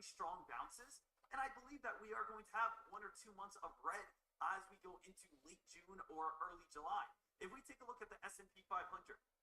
pretty strong bounces. And I believe that we are going to have 1 or 2 months of red as we go into late June or early July. If we take a look at the S&P 500,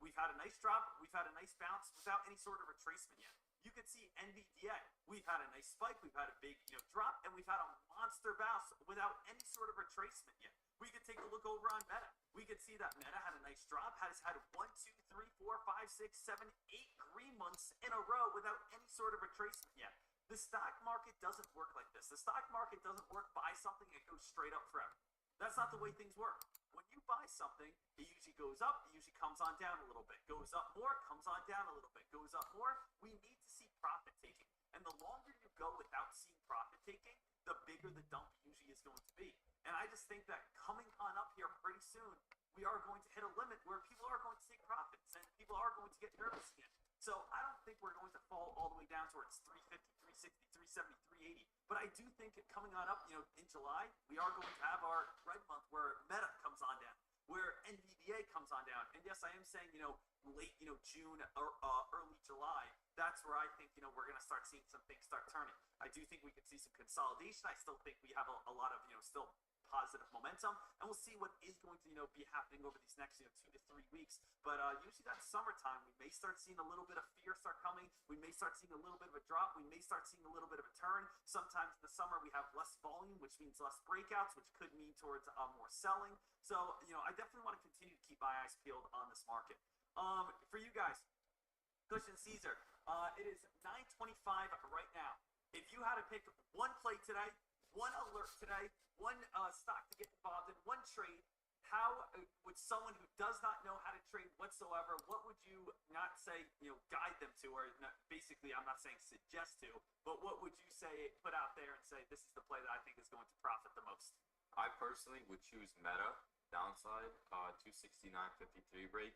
we've had a nice drop, we've had a nice bounce without any sort of retracement yet. You can see NVDA, we've had a nice spike, we've had a big drop, and we've had a monster bounce without any sort of retracement yet. We could take a look over on Meta. We could see that Meta had a nice drop, has had 1, 2, 3, 4, 5, 6, 7, 8 green months in a row without any sort of retracement yet. The stock market doesn't work like this. The stock market doesn't work buy something and goes straight up forever. That's not the way things work. When you buy something, it usually goes up, it usually comes on down a little bit, goes up more, comes on down a little bit, goes up more. We need to see profit taking. And the longer you go without seeing profit taking, the bigger the dump usually is going to be. And I just think that coming on up here pretty soon, we are going to hit a limit where people are going to take profits and people are going to get nervous again. So I don't think we're going to fall all the way down towards 350, 360, 370, 380. But I do think coming on up, in July, we are going to have our red month where Meta comes on down, where NVDA comes on down. And yes, I am saying, late, June or early July, that's where I think, we're going to start seeing some things start turning. I do think we could see some consolidation. I still think we have a lot of, still positive momentum, and we'll see what is going to be happening over these next 2 to 3 weeks. But usually that's summertime. We may start seeing a little bit of fear start coming. We may start seeing a little bit of a drop. We may start seeing a little bit of a turn. Sometimes in the summer we have less volume, which means less breakouts, which could mean towards more selling. So I definitely want to continue to keep my eyes peeled on this market. For you guys, Cushion Caesar, it is 9:25 right now. If you had to pick one play today, one alert today, one stock to get involved in, one trade, how would someone who does not know how to trade whatsoever, what would you not say, guide them to, or not, basically I'm not saying suggest to, but what would you say, put out there and say, this is the play that I think is going to profit the most? I personally would choose Meta, downside, 269.53 break.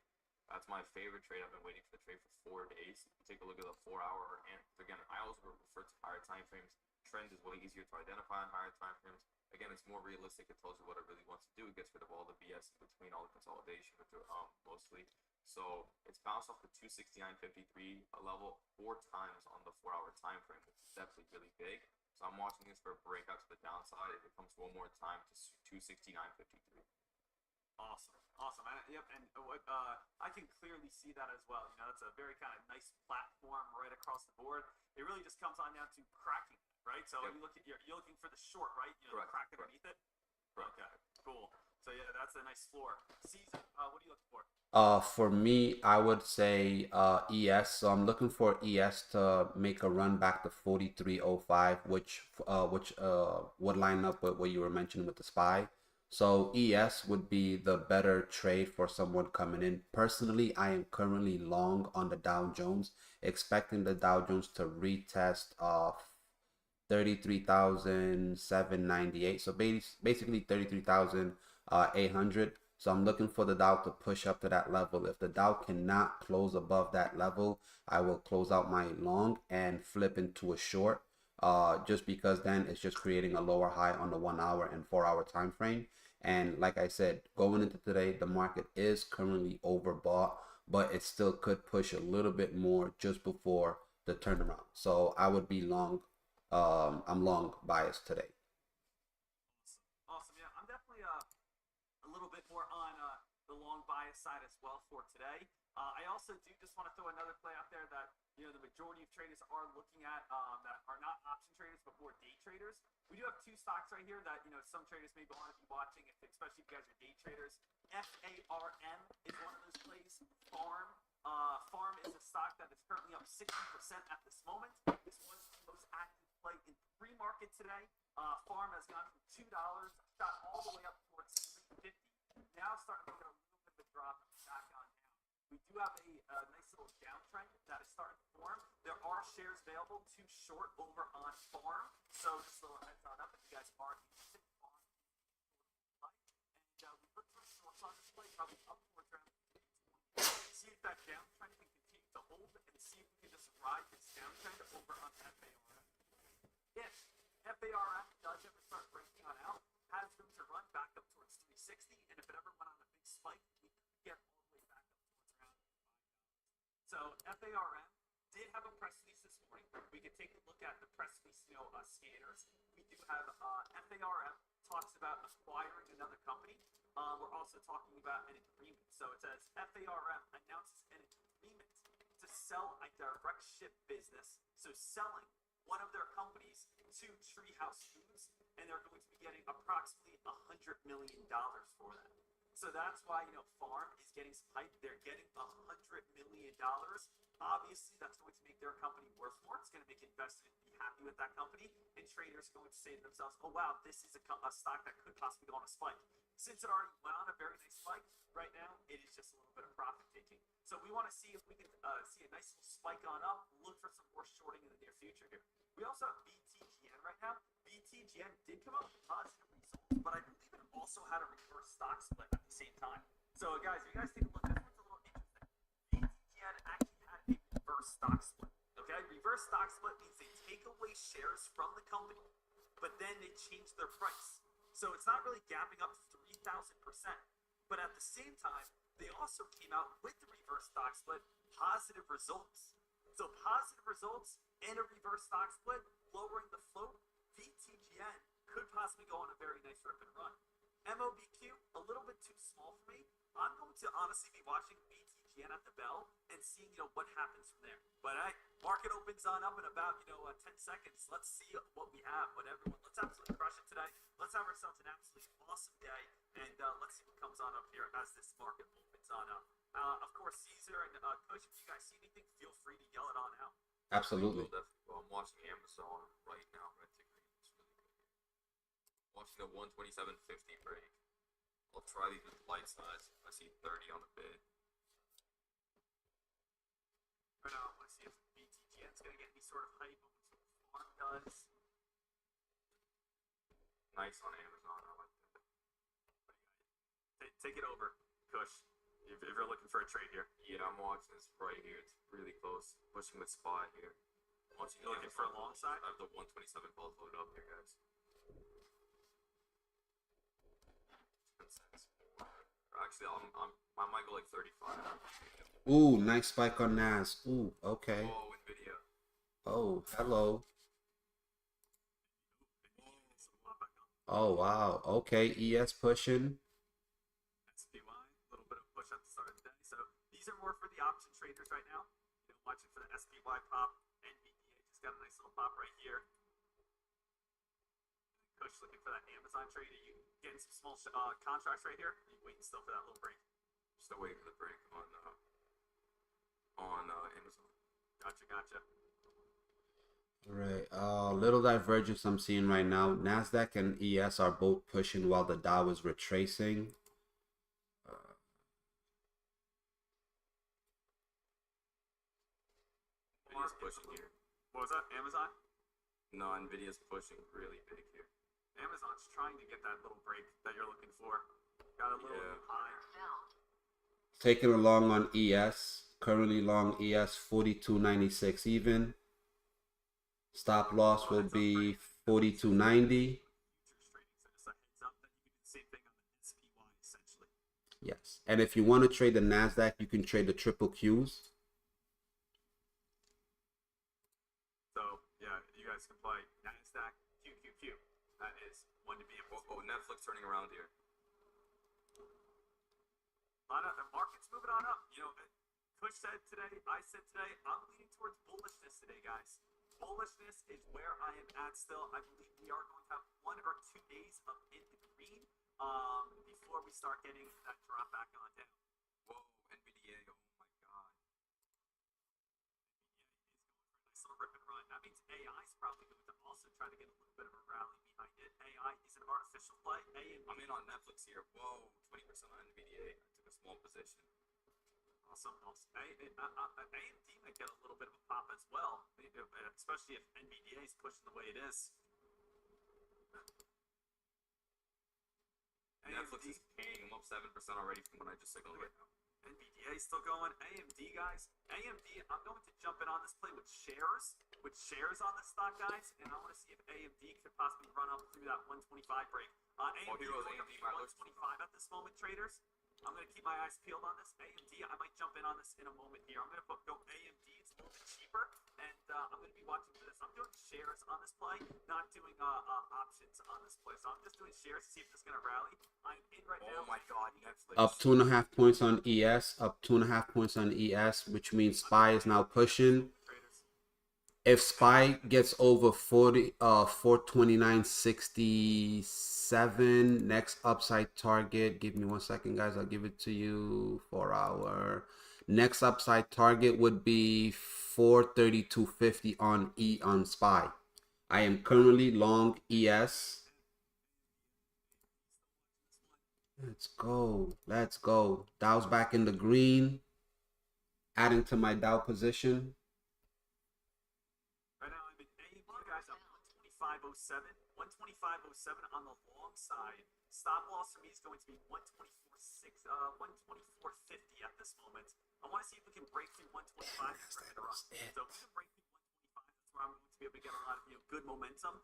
That's my favorite trade. I've been waiting for the trade for 4 days. Take a look at the 4-hour, and again, I also refer to higher time frames. Trend is way easier to identify on higher time frames. Again, it's more realistic. It tells you what it really wants to do. It gets rid of all the BS in between, all the consolidation, mostly. So it's bounced off the 269.53 level 4 times on the 4-hour time frame, which is definitely really big. So I'm watching this for a breakout to the downside. If it comes one more time to 269.53. Awesome. Yep, and I can clearly see that as well. That's a very kind of nice platform right across the board. It really just comes on down to cracking, right? So yep. You're looking for the short, right? The crack underneath it. Correct. Okay, cool. So yeah, that's a nice floor. Caesar, what are you looking for? For me, I would say ES. So I'm looking for ES to make a run back to 43.05, which would line up with what you were mentioning with the SPY. So ES would be the better trade for someone coming in. Personally, I am currently long on the Dow Jones, expecting the Dow Jones to retest 33,798. So basically 33,800. So I'm looking for the Dow to push up to that level. If the Dow cannot close above that level, I will close out my long and flip into a short. Just because then it's just creating a lower high on the 1-hour and 4-hour time frame. And like I said, going into today, the market is currently overbought, but it still could push a little bit more just before the turnaround. So I would be long. I'm long biased today. Awesome. Yeah, I'm definitely a little bit more on the long bias side as well for today. I also do just want to throw another play out there that the majority of traders are looking at that are not option traders but more day traders. We do have 2 stocks right here that some traders may want to be watching, especially if you guys are day traders. FARM is one of those plays. Farm is a stock that is currently up 60% at this moment. This was the most active play in pre-market today. Farm has gone from $2, shot all the way up towards $3.50. Now starting to get a little bit of a drop back on down. We do have a nice little downtrend that is starting to form. There are shares available to short over on Farm. So just a little heads on up if you guys are interested in Farm. And we look for shorts on this play, probably up towards around 20. See if that downtrend can continue to hold and see if we can just ride this downtrend over on FARM. If FARM does ever start breaking on out, has room to run back up towards 360, and if it ever went on a big spike, we could get all the way back up towards around $5. So FARM did have a press release this morning. We can take a look at the press release, scanners. We do have FARM talks about acquiring another company. We're also talking about an agreement. So it says FARM announces an agreement to sell a direct ship business. So selling one of their companies to Treehouse Foods, and they're going to be getting approximately $100 million for that. So that's why, Farm is getting some hype. They're getting $100 million. Obviously, that's going to make their company worth more. It's going to make investors be happy with that company, and traders are going to say to themselves, oh, wow, this is a stock that could possibly go on a spike. Since it already went on a very nice spike, right now, it is just a little bit of profit taking. So we want to see if we can see a nice little spike on up, look for some more shorting in the near future here. We also have BTGN right now. BTGN did come up with positive results, but I believe it also had a reverse stock split at the same time. So guys, if you guys take a look, this one's a little interesting. BTGN actually had a reverse stock split. Okay, reverse stock split means they take away shares from the company, but then they change their price. So it's not really gapping up 3,000%. But at the same time, they also came out with the reverse stock split, positive results. So positive results and a reverse stock split, lowering the float, BTGN could possibly go on a very nice rip and run. MOBQ, a little bit too small for me. I'm going to honestly be watching BTGN at the bell and seeing, what happens from there. But market opens on up in about, 10 seconds. Let's see what we have. But everyone, let's absolutely crush it today. Let's have ourselves an absolutely awesome day. And let's see what comes on up here as this market opens on up. Of course, Caesar and Coach, if you guys see anything, feel free to yell it on out. Absolutely. Well, I'm watching Amazon right now. Red ticker. It's really good. Watching the 127.50 break. I'll try these with light size. I see 30 on the bid. But I want to see if BTGN's going to get any sort of hype on what Farm does. Nice on Amazon. I like that. Take it over, Kush, if you're looking for a trade here. Yeah, I'm watching this right here. It's really close. Pushing with spot here. Watching You're looking for a long side? I have the 127 both loaded up here, guys. 10 cents. Actually, I might go like 35. Ooh, nice spike on Nas. Ooh, okay. Oh, Nvidia. Oh, hello. Oh, wow. Okay, ES pushing. SPY, a little bit of push at the start of the day. So these are more for the option traders right now. Watching for the SPY pop. NVDA just got a nice little pop right here. Coach looking for that Amazon trade. Are you getting some small contracts right here? Are you waiting still for that little break? Still waiting for the break on Amazon. Gotcha. All right. Little divergence I'm seeing right now. Nasdaq and ES are both pushing while the Dow is retracing. Nvidia's pushing here. What was that? Amazon? No, Nvidia's pushing really big here. Amazon's trying to get that little break that you're looking for. Got a little higher. Taking along on ES. Currently long ES 42.96 even. Stop loss will be 42.90. Yes. And if you want to trade the Nasdaq, you can trade the triple Qs. So yeah, you guys can play Nasdaq QQQ. That is one to be important. Oh, Netflix turning around here. A lot of the market's moving on up. Kush said today, I said today, I'm leaning towards bullishness today, guys. Bullishness is where I am at still. I believe we are going to have 1 or 2 days of in the green before we start getting that drop back on down. Whoa, NVDA, oh my god. NVDA is going for a nice little rip and run. That means AI is probably going to also try to get a little bit of a rally behind it. AI is an artificial play. I'm in on Netflix here. Whoa, 20% on NVDA. I took a small position. Awesome. AMD might get a little bit of a pop as well, especially if NVDA is pushing the way it is. Netflix is paying. I'm up 7% already from when I just signaled right now. NVDA still going. AMD, guys. AMD, I'm going to jump in on this play with shares on the stock, guys, and I want to see if AMD could possibly run up through that 125 break. AMD goes AMD 125 at this moment, traders. I'm going to keep my eyes peeled on this. AMD, I might jump in on this in a moment here. I'm going to go AMD. It's a little bit cheaper, and I'm going to be watching for this. I'm doing shares on this play, not doing options on this play. So I'm just doing shares to see if it's going to rally. I'm in right now. Oh my God, Netflix. Up 2.5 points on ES. Up 2.5 points on ES, which means SPY is now pushing. If SPY gets over 429.67, next upside target, give me 1 second, guys. I'll give it to you. 4 hour. Next upside target would be 432.50 on SPY. I am currently long ES. Let's go. Let's go. Dow's back in the green. Adding to my Dow position. Right now I'm in A, guys. I'm 125.07. 125.07 on the long side. Stop loss for me is going to be 124.50 at this moment. I want to see if we can break through 125. So if we can break through 125, that's where I'm going to be able to get a lot of good momentum.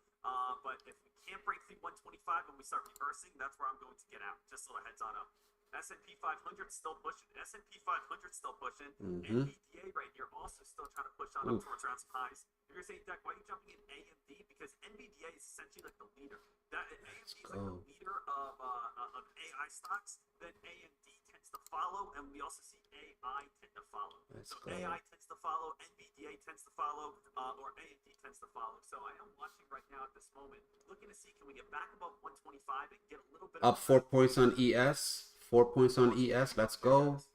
But if we can't break through 125 and we start reversing, that's where I'm going to get out. Just so the heads on up. S&P 500 still pushing. S&P 500 still pushing. NVDA right here also still trying to push on up towards around some highs. If you're saying, Deck, why are you jumping in AMD? Because NVDA is essentially like the leader. That AMD is like the leader of AI stocks. Then AMD tends to follow, and we also see AI tend to follow. AI tends to follow, NVDA tends to follow, or AMD tends to follow. So I am watching right now at this moment, looking to see can we get back above 125 and get a little bit up 4 points on ES. 4 points on ES. Let's go.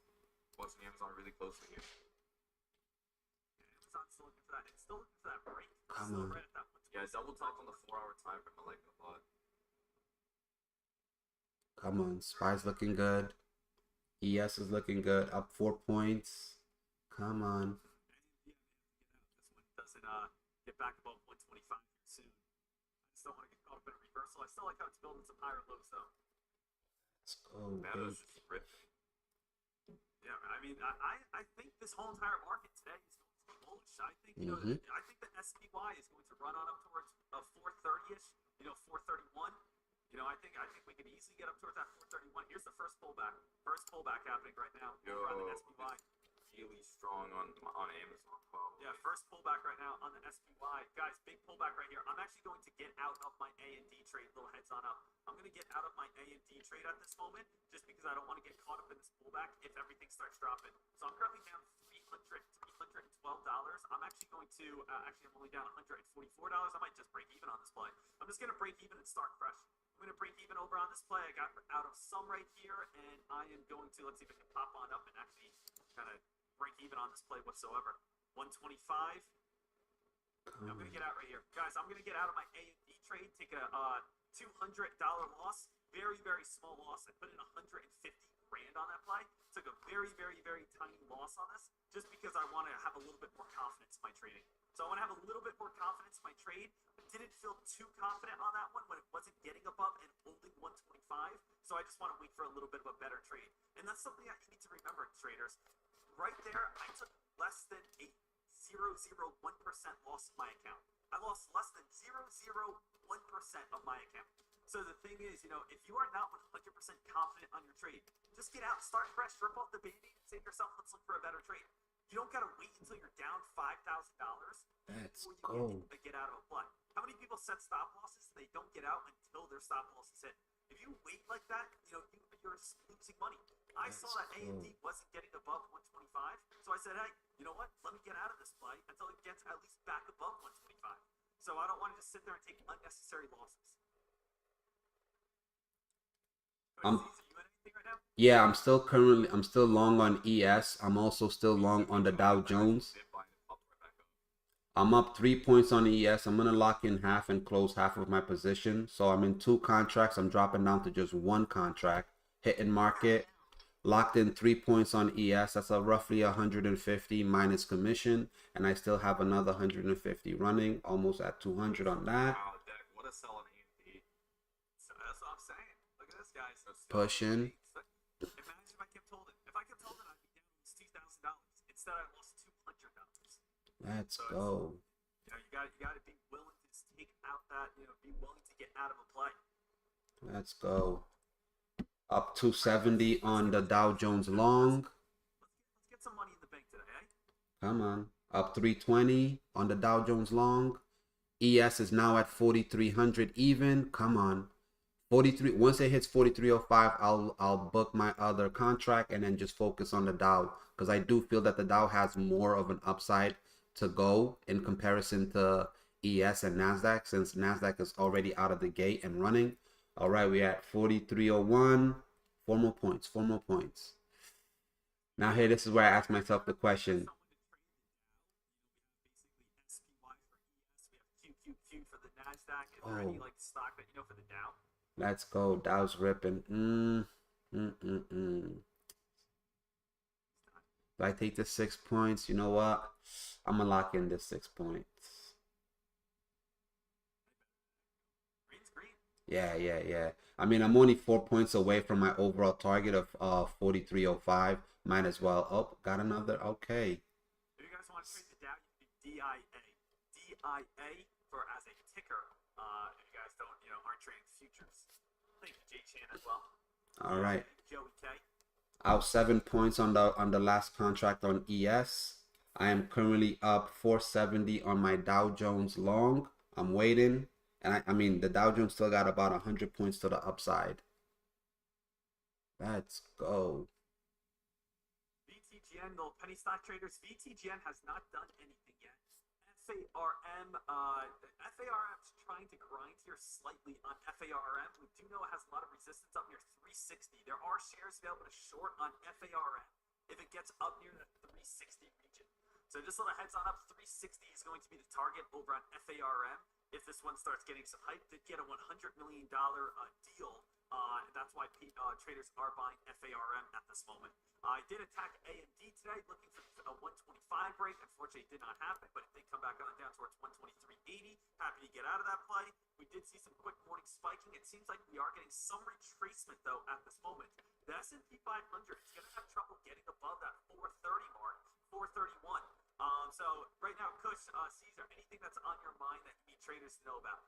Watching Amazon really closely here. Amazon's still looking for that. It's still looking for that break. Come on. Right at that Yeah, double top on the 4-hour time frame. I like it a lot. Come on. SPY's looking good. ES is looking good. Up 4 points. Come on. This one doesn't get back above 125 soon. I just don't want to get caught up in a reversal. I still like how it's building some higher lows though. Let's go. Meta's just ripping. Yeah, I mean, I think this whole entire market today is going to be bullish. I think I think the SPY is going to run on up towards 430ish. 431. I think we can easily get up towards that 431. Here's the first pullback. First pullback happening right now over on the SPY. Really strong on Amazon. Wow. Yeah, first pullback right now on the SPY. Guys, big pullback right here. I'm actually going to get out of my A&D trade. Little heads on up. I'm going to get out of my A&D trade at this moment just because I don't want to get caught up in this pullback if everything starts dropping. So I'm currently down $312. I'm actually going to, I'm only down $144. I might just break even on this play. I'm just going to break even and start fresh. I'm going to break even over on this play. I got out of some right here, and I am going to, let's see if I can pop on up and actually kind of break even on this play whatsoever. 125. I'm going to get out right here. Guys, I'm going to get out of my A&D trade, take a $200 loss. Very, very small loss. I put in 150 grand on that play. Took a very, very, very tiny loss on this just because I want to have a little bit more confidence in my trading. So I want to have a little bit more confidence in my trade. I didn't feel too confident on that one when it wasn't getting above and holding 125. So I just want to wait for a little bit of a better trade. And that's something that you need to remember, traders. Right there, I took less than a 0.001% loss in my account. I lost less than 0.01% of my account. So the thing is, if you are not 100% confident on your trade, just get out, start fresh, rip off the band-aid, and say to yourself, let's look for a better trade. You don't gotta wait until you're down $5,000 before you get out of a play. How many people set stop losses and they don't get out until their stop loss is hit? If you wait like that, you're just losing money. I saw that AMD wasn't getting above 125, so I said, hey, you know what? Let me get out of this play until it gets at least back above 125. So I don't want to just sit there and take unnecessary losses. Yeah, I'm still long on ES. I'm also still long on the Dow Jones. I'm up 3 points on ES. I'm gonna lock in half and close half of my position. So I'm in 2 contracts. I'm dropping down to just 1 contract. Hitting market. Locked in 3 points on ES. That's a roughly 150 minus commission, and I still have another 150 running. Almost at 200 on that. Wow, Deck, what a sell on AMD. So that's what I'm saying. Look at this, guys. Pushing. Imagine if I kept holding. If I kept holding, I'd be down almost $2,000. Instead, I lost $200. Let's so go. You got to be willing to take out that. Be willing to get out of a play. Let's go. Up 270 on the Dow Jones long. Let's get some money in the bank today, eh? Come on. up 320 on the Dow Jones long. ES is now at 4,300 even. Come on. 43. Once it hits 4305, I'll book my other contract and then just focus on the Dow, because I do feel that the Dow has more of an upside to go in comparison to ES and Nasdaq, since Nasdaq is already out of the gate and running. All right, we're at 4301. 4 more points. 4 more points. Now here, this is where I ask myself the question. For the Nasdaq. Is there any like stock that you know for the Dow? Let's go. Dow's ripping. If I take the 6 points, you know what? I'm gonna lock in this 6 points. Green's green. Yeah. I mean, I'm only 4 points away from my overall target of 4305. Might as well. Oh, got another. Okay. If you guys want to trade the Dow, you can do DIA. DIA for as a ticker. If you guys don't, aren't trading futures. Thank you, J Chan as well. All right. Joey K. Out 7 points on the last contract on ES. I am currently up 470 on my Dow Jones long. I'm waiting, and I mean the Dow Jones still got about 100 points to the upside. Let's go. VTGN, the penny stock traders. VTGN has not done anything yet. FARM's trying to grind here slightly on FARM. We do know it has a lot of resistance up near 360. There are shares available to short on FARM if it gets up near the 360 region. So just a little heads on up, 360 is going to be the target over on FARM. If this one starts getting some hype, did get a $100 million deal. That's why traders are buying FARM at this moment. I did attack AMD today, looking for a 125 break. Unfortunately, it did not happen, but it did come back on down towards 123.80. Happy to get out of that play. We did see some quick morning spiking. It seems like we are getting some retracement, though, at this moment. The S&P 500 is going to have trouble getting above that 430 mark, 431. So right now, Kush, Caesar, anything that's on your mind that you need traders to know about?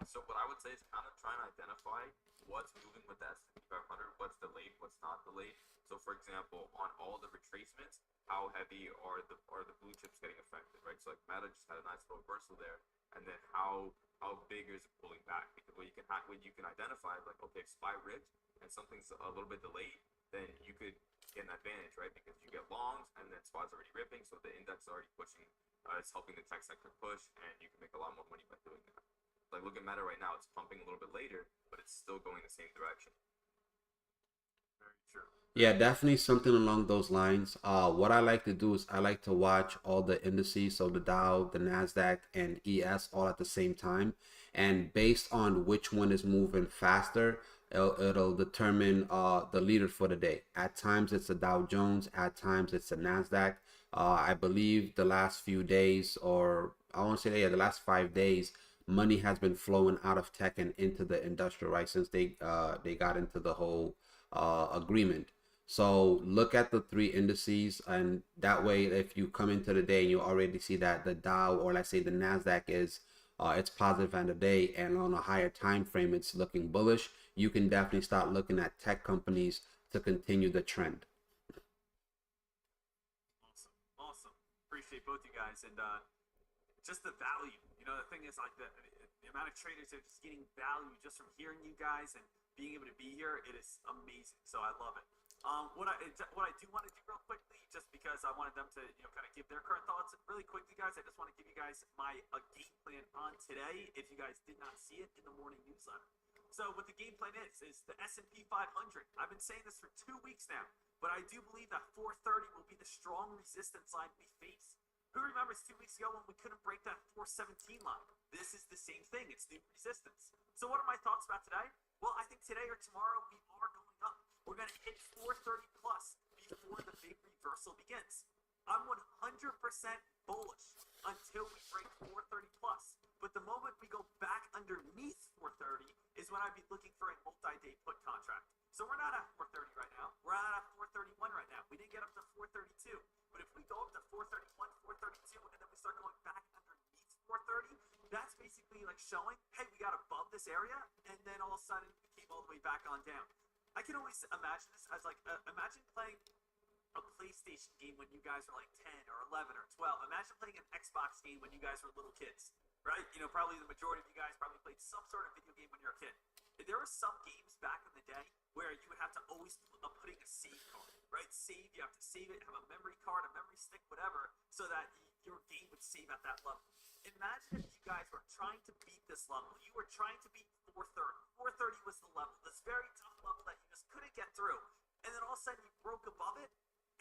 So what I would say is kind of trying to identify what's moving with the S&P 500, what's delayed, what's not delayed. So for example, on all the retracements, how heavy are the blue chips getting affected, right? So like Meta just had a nice little reversal there, and then how big is it pulling back? Because what you can identify, like, okay, if SPY ripped and something's a little bit delayed, then you could get an advantage, right? Because you get longs and then SPY's already ripping, so the index is already pushing. It's helping the tech sector push, and you can make a lot more money by doing that. Like, look at Meta right now; it's pumping a little bit later, but it's still going the same direction. Very true. Yeah, definitely something along those lines. What I like to do is I like to watch all the indices, so the Dow, the Nasdaq, and ES all at the same time, and based on which one is moving faster, it'll determine the leader for the day. At times it's the Dow Jones, at times it's the Nasdaq. I believe the last few days, or I want to say, yeah, the last 5 days, money has been flowing out of tech and into the industrial, right? Since they got into the whole agreement. So look at the 3 indices, and that way, if you come into the day and you already see that the Dow, or let's say the Nasdaq, is it's positive on the day, and on a higher time frame it's looking bullish, you can definitely start looking at tech companies to continue the trend. Awesome. Appreciate both you guys, and just the value. The thing is, like, the amount of traders that are just getting value just from hearing you guys and being able to be here. It is amazing. So I love it. What I do want to do real quickly, just because I wanted them to kind of give their current thoughts really quickly, guys. I just want to give you guys my game plan on today. If you guys did not see it in the morning newsletter. So what the game plan is the S&P 500. I've been saying this for 2 weeks now, but I do believe that 430 will be the strong resistance line we face. Who remembers 2 weeks ago when we couldn't break that 417 line? This is the same thing. It's new resistance. So what are my thoughts about today? Well, I think today or tomorrow we are going up. We're going to hit 430 plus before the big reversal begins. I'm 100% bullish until we break 430 plus. But the moment we go back underneath 430 is when I'd be looking for a multi-day put contract. So we're not at 430 right now. We're at 431 right now. We didn't get up to 432. But if we go up to 431, 432, and then we start going back underneath 430, that's basically like showing, hey, we got above this area, and then all of a sudden we came all the way back on down. I can always imagine this as like, imagine playing a PlayStation game when you guys were like 10 or 11 or 12. Imagine playing an Xbox game when you guys were little kids, right? Probably the majority of you guys probably played some sort of video game when you were a kid. There were some games back in the day where you would have to always put in a save card, right? Save, you have to save it, have a memory card, a memory stick, whatever, so that your game would save at that level. Imagine if you guys were trying to beat this level. You were trying to beat 430. 430 was the level, this very tough level that you just couldn't get through. And then all of a sudden you broke above it,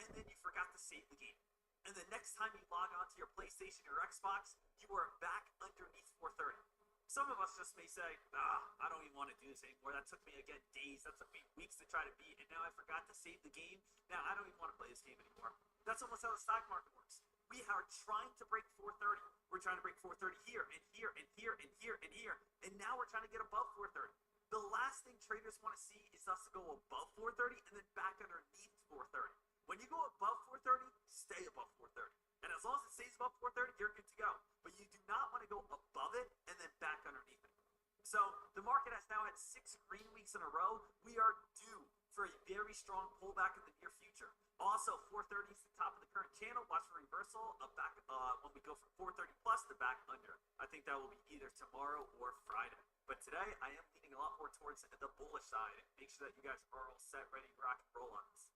and then you forgot to save the game. And the next time you log onto your PlayStation or Xbox, you are back underneath 430. Some of us just may say, I don't even want to do this anymore. That took me, again, days. That took me weeks to try to beat, and now I forgot to save the game. Now I don't even want to play this game anymore. That's almost how the stock market works. We are trying to break 430. We're trying to break 430 here and here and here and here and here, and now we're trying to get above 430. The last thing traders want to see is us to go above 430 and then back underneath 430. When you go above 430, stay above 430. And as long as it stays above 430, you're good to go. But you do not want to go above it and then back underneath it. So the market has now had 6 green weeks in a row. We are due for a very strong pullback in the near future. Also, 430 is the top of the current channel. Watch for reversal back when we go from 430 plus to back under. I think that will be either tomorrow or Friday. But today, I am leaning a lot more towards the bullish side. Make sure that you guys are all set, ready, rock, and roll on this.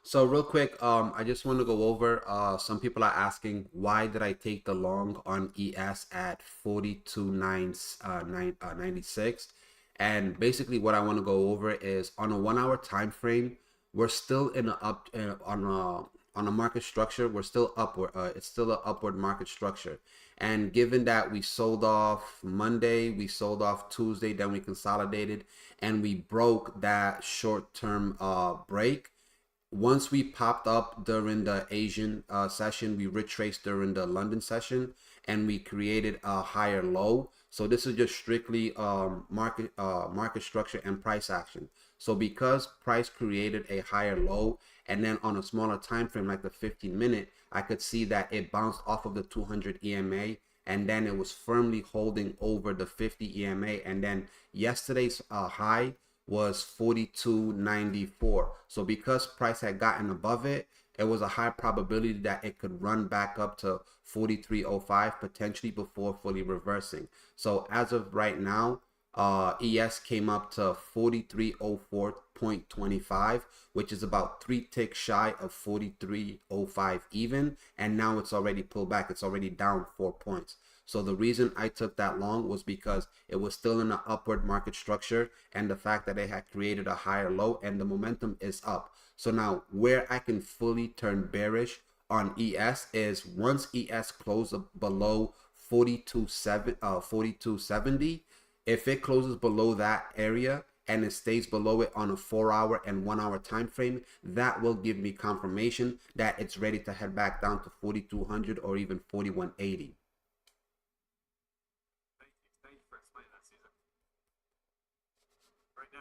So real quick, I just want to go over, some people are asking, why did I take the long on ES at 42.96? And basically what I want to go over is on a 1 hour time frame, we're still in a on a market structure. We're still upward. It's still an upward market structure. And given that we sold off Monday, we sold off Tuesday, then we consolidated and we broke that short-term break. Once we popped up during the Asian session, we retraced during the London session, and we created a higher low. So this is just strictly market structure and price action. So because price created a higher low, and then on a smaller time frame like the 15-minute, I could see that it bounced off of the 200 EMA, and then it was firmly holding over the 50 EMA, and then yesterday's high was 42.94. So because price had gotten above it, it was a high probability that it could run back up to 43.05 potentially before fully reversing. So as of right now, ES came up to 43.04.25, which is about 3 ticks shy of 43.05 even, and now it's already pulled back. It's already down 4 points. So the reason I took that long was because it was still in an upward market structure, and the fact that it had created a higher low and the momentum is up. So now where I can fully turn bearish on ES is once ES closes below 42.70. If it closes below that area and it stays below it on a 4 hour and 1 hour time frame, that will give me confirmation that it's ready to head back down to 4200 or even 4180.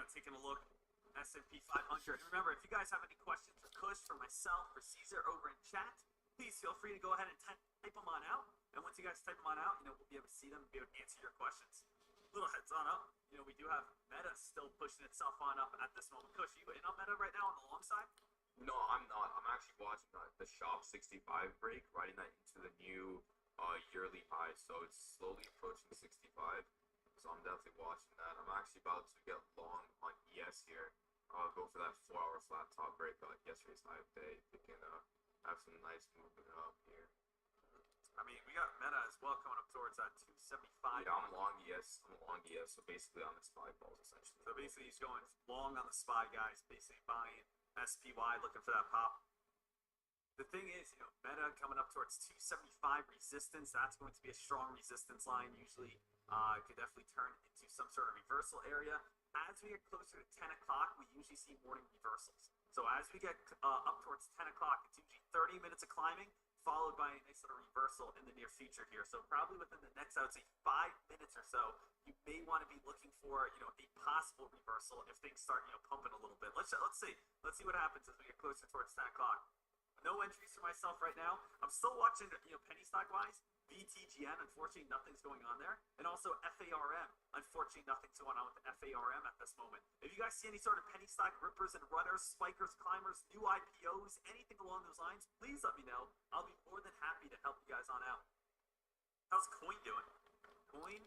Taking a look at S&P 500. Remember, if you guys have any questions for Kush, for myself, for Caesar over in chat, please feel free to go ahead and type them on out. And once you guys type them on out, we'll be able to see them and be able to answer your questions. Little heads on up. We do have Meta still pushing itself on up at this moment. Kush, you in on Meta right now on the long side? No, I'm not. I'm actually watching the Shop 65 break, riding that into the new yearly high. So it's slowly approaching 65. So I'm definitely watching that. I'm actually about to get long on ES here. I'll go for that 4 hour flat top break like yesterday's high day. We can have some nice movement up here. I mean, we got Meta as well coming up towards that 275. Yeah, I'm long ES. So basically on the SPY balls essentially. So basically he's going long on the SPY guys, basically buying SPY, looking for that pop. The thing is, Meta coming up towards 275 resistance. That's going to be a strong resistance line. Usually, it could definitely turn into some sort of reversal area. As we get closer to 10 o'clock, we usually see morning reversals. So as we get up towards 10 o'clock, it's usually 30 minutes of climbing, followed by a nice little reversal in the near future here. So probably within the next, I would say, 5 minutes or so, you may want to be looking for, a possible reversal if things start, pumping a little bit. Let's see. Let's see what happens as we get closer towards 10 o'clock. No entries for myself right now. I'm still watching, penny stock wise. VTGN, unfortunately, nothing's going on there. And also FARM, unfortunately, nothing's going on with the FARM at this moment. If you guys see any sort of penny stock rippers and runners, spikers, climbers, new IPOs, anything along those lines, please let me know. I'll be more than happy to help you guys on out. How's Coin doing? Coin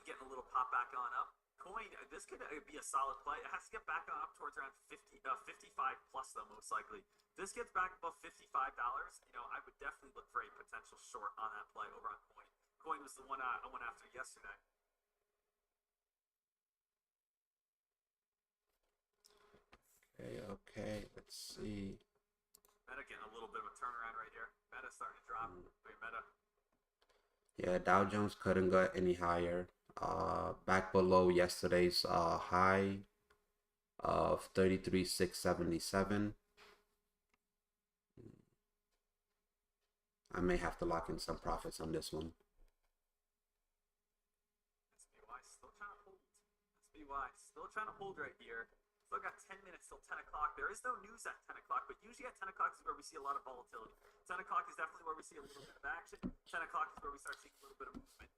getting a little pop back on up. Coin, this could be a solid play. It has to get back on up towards around 55 plus though, most likely. If this gets back above $55, I would definitely look for a potential short on that play over on Coin. Coin was the one I went after yesterday. Okay, let's see. Meta getting a little bit of a turnaround right here. Meta starting to drop. Wait, Meta. Yeah, Dow Jones couldn't go any higher. Back below yesterday's high of 33,677. I may have to lock in some profits on this one. SPY still trying to hold. SPY still trying to hold right here. Still got 10 minutes till 10 o'clock. There is no news at 10 o'clock, but usually at 10 o'clock is where we see a lot of volatility. 10 o'clock is definitely where we see a little bit of action. 10 o'clock is where we start seeing a little bit of movement.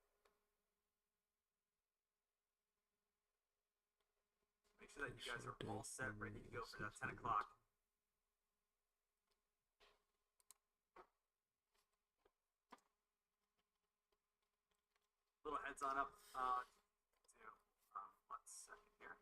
Make sure that you guys are all set, ready to go for that 10 o'clock. Little heads on up. 1 second here.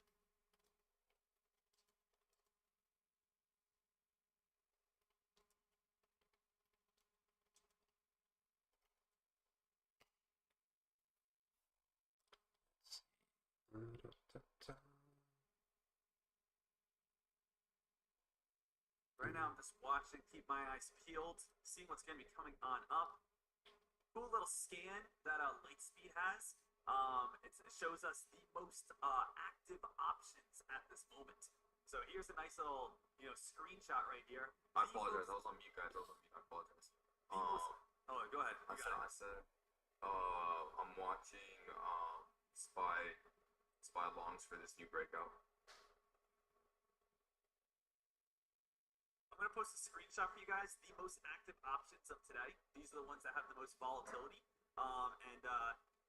Right now, I'm just watching, keep my eyes peeled, seeing what's going to be coming on up. Cool little scan that Lightspeed has. It shows us the most active options at this moment. So here's a nice little, screenshot right here. I apologize. I was on mute, guys. I apologize. Go ahead. I said, I'm watching SPY longs for this new breakout. I'm going to post a screenshot for you guys. The most active options of today. These are the ones that have the most volatility.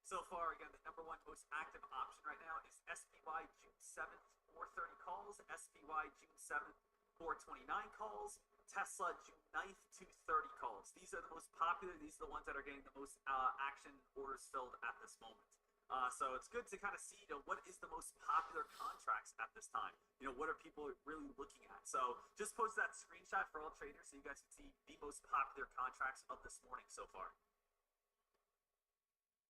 So far, again, the number one most active option right now is SPY June 7th, 430 calls. SPY June 7th, 429 calls. Tesla June 9th, 230 calls. These are the most popular. These are the ones that are getting the most action orders filled at this moment. So it's good to kind of see, what is the most popular contracts at this time? What are people really looking at? So just post that screenshot for all traders so you guys can see the most popular contracts of this morning so far.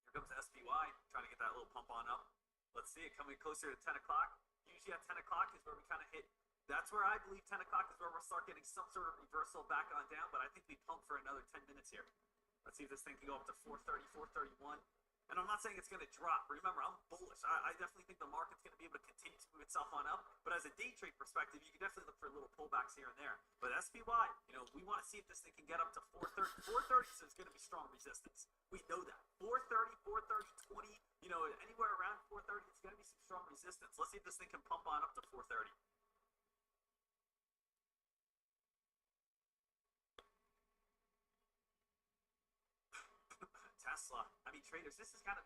Here comes SPY, trying to get that little pump on up. Let's see it coming closer to 10 o'clock. Usually at 10 o'clock is where we kind of hit. That's where I believe 10 o'clock is where we'll start getting some sort of reversal back on down, but I think we pump for another 10 minutes here. Let's see if this thing can go up to 430, 431. And I'm not saying it's going to drop. Remember, I'm bullish. I definitely think the market's going to be able to continue to move itself on up. But as a day trade perspective, you can definitely look for little pullbacks here and there. But SPY, we want to see if this thing can get up to 430. 430 is going to be strong resistance. We know that. 430, 430, 20, anywhere around 430, it's going to be some strong resistance. Let's see if this thing can pump on up to 430. Tesla. I mean, traders, this is kind of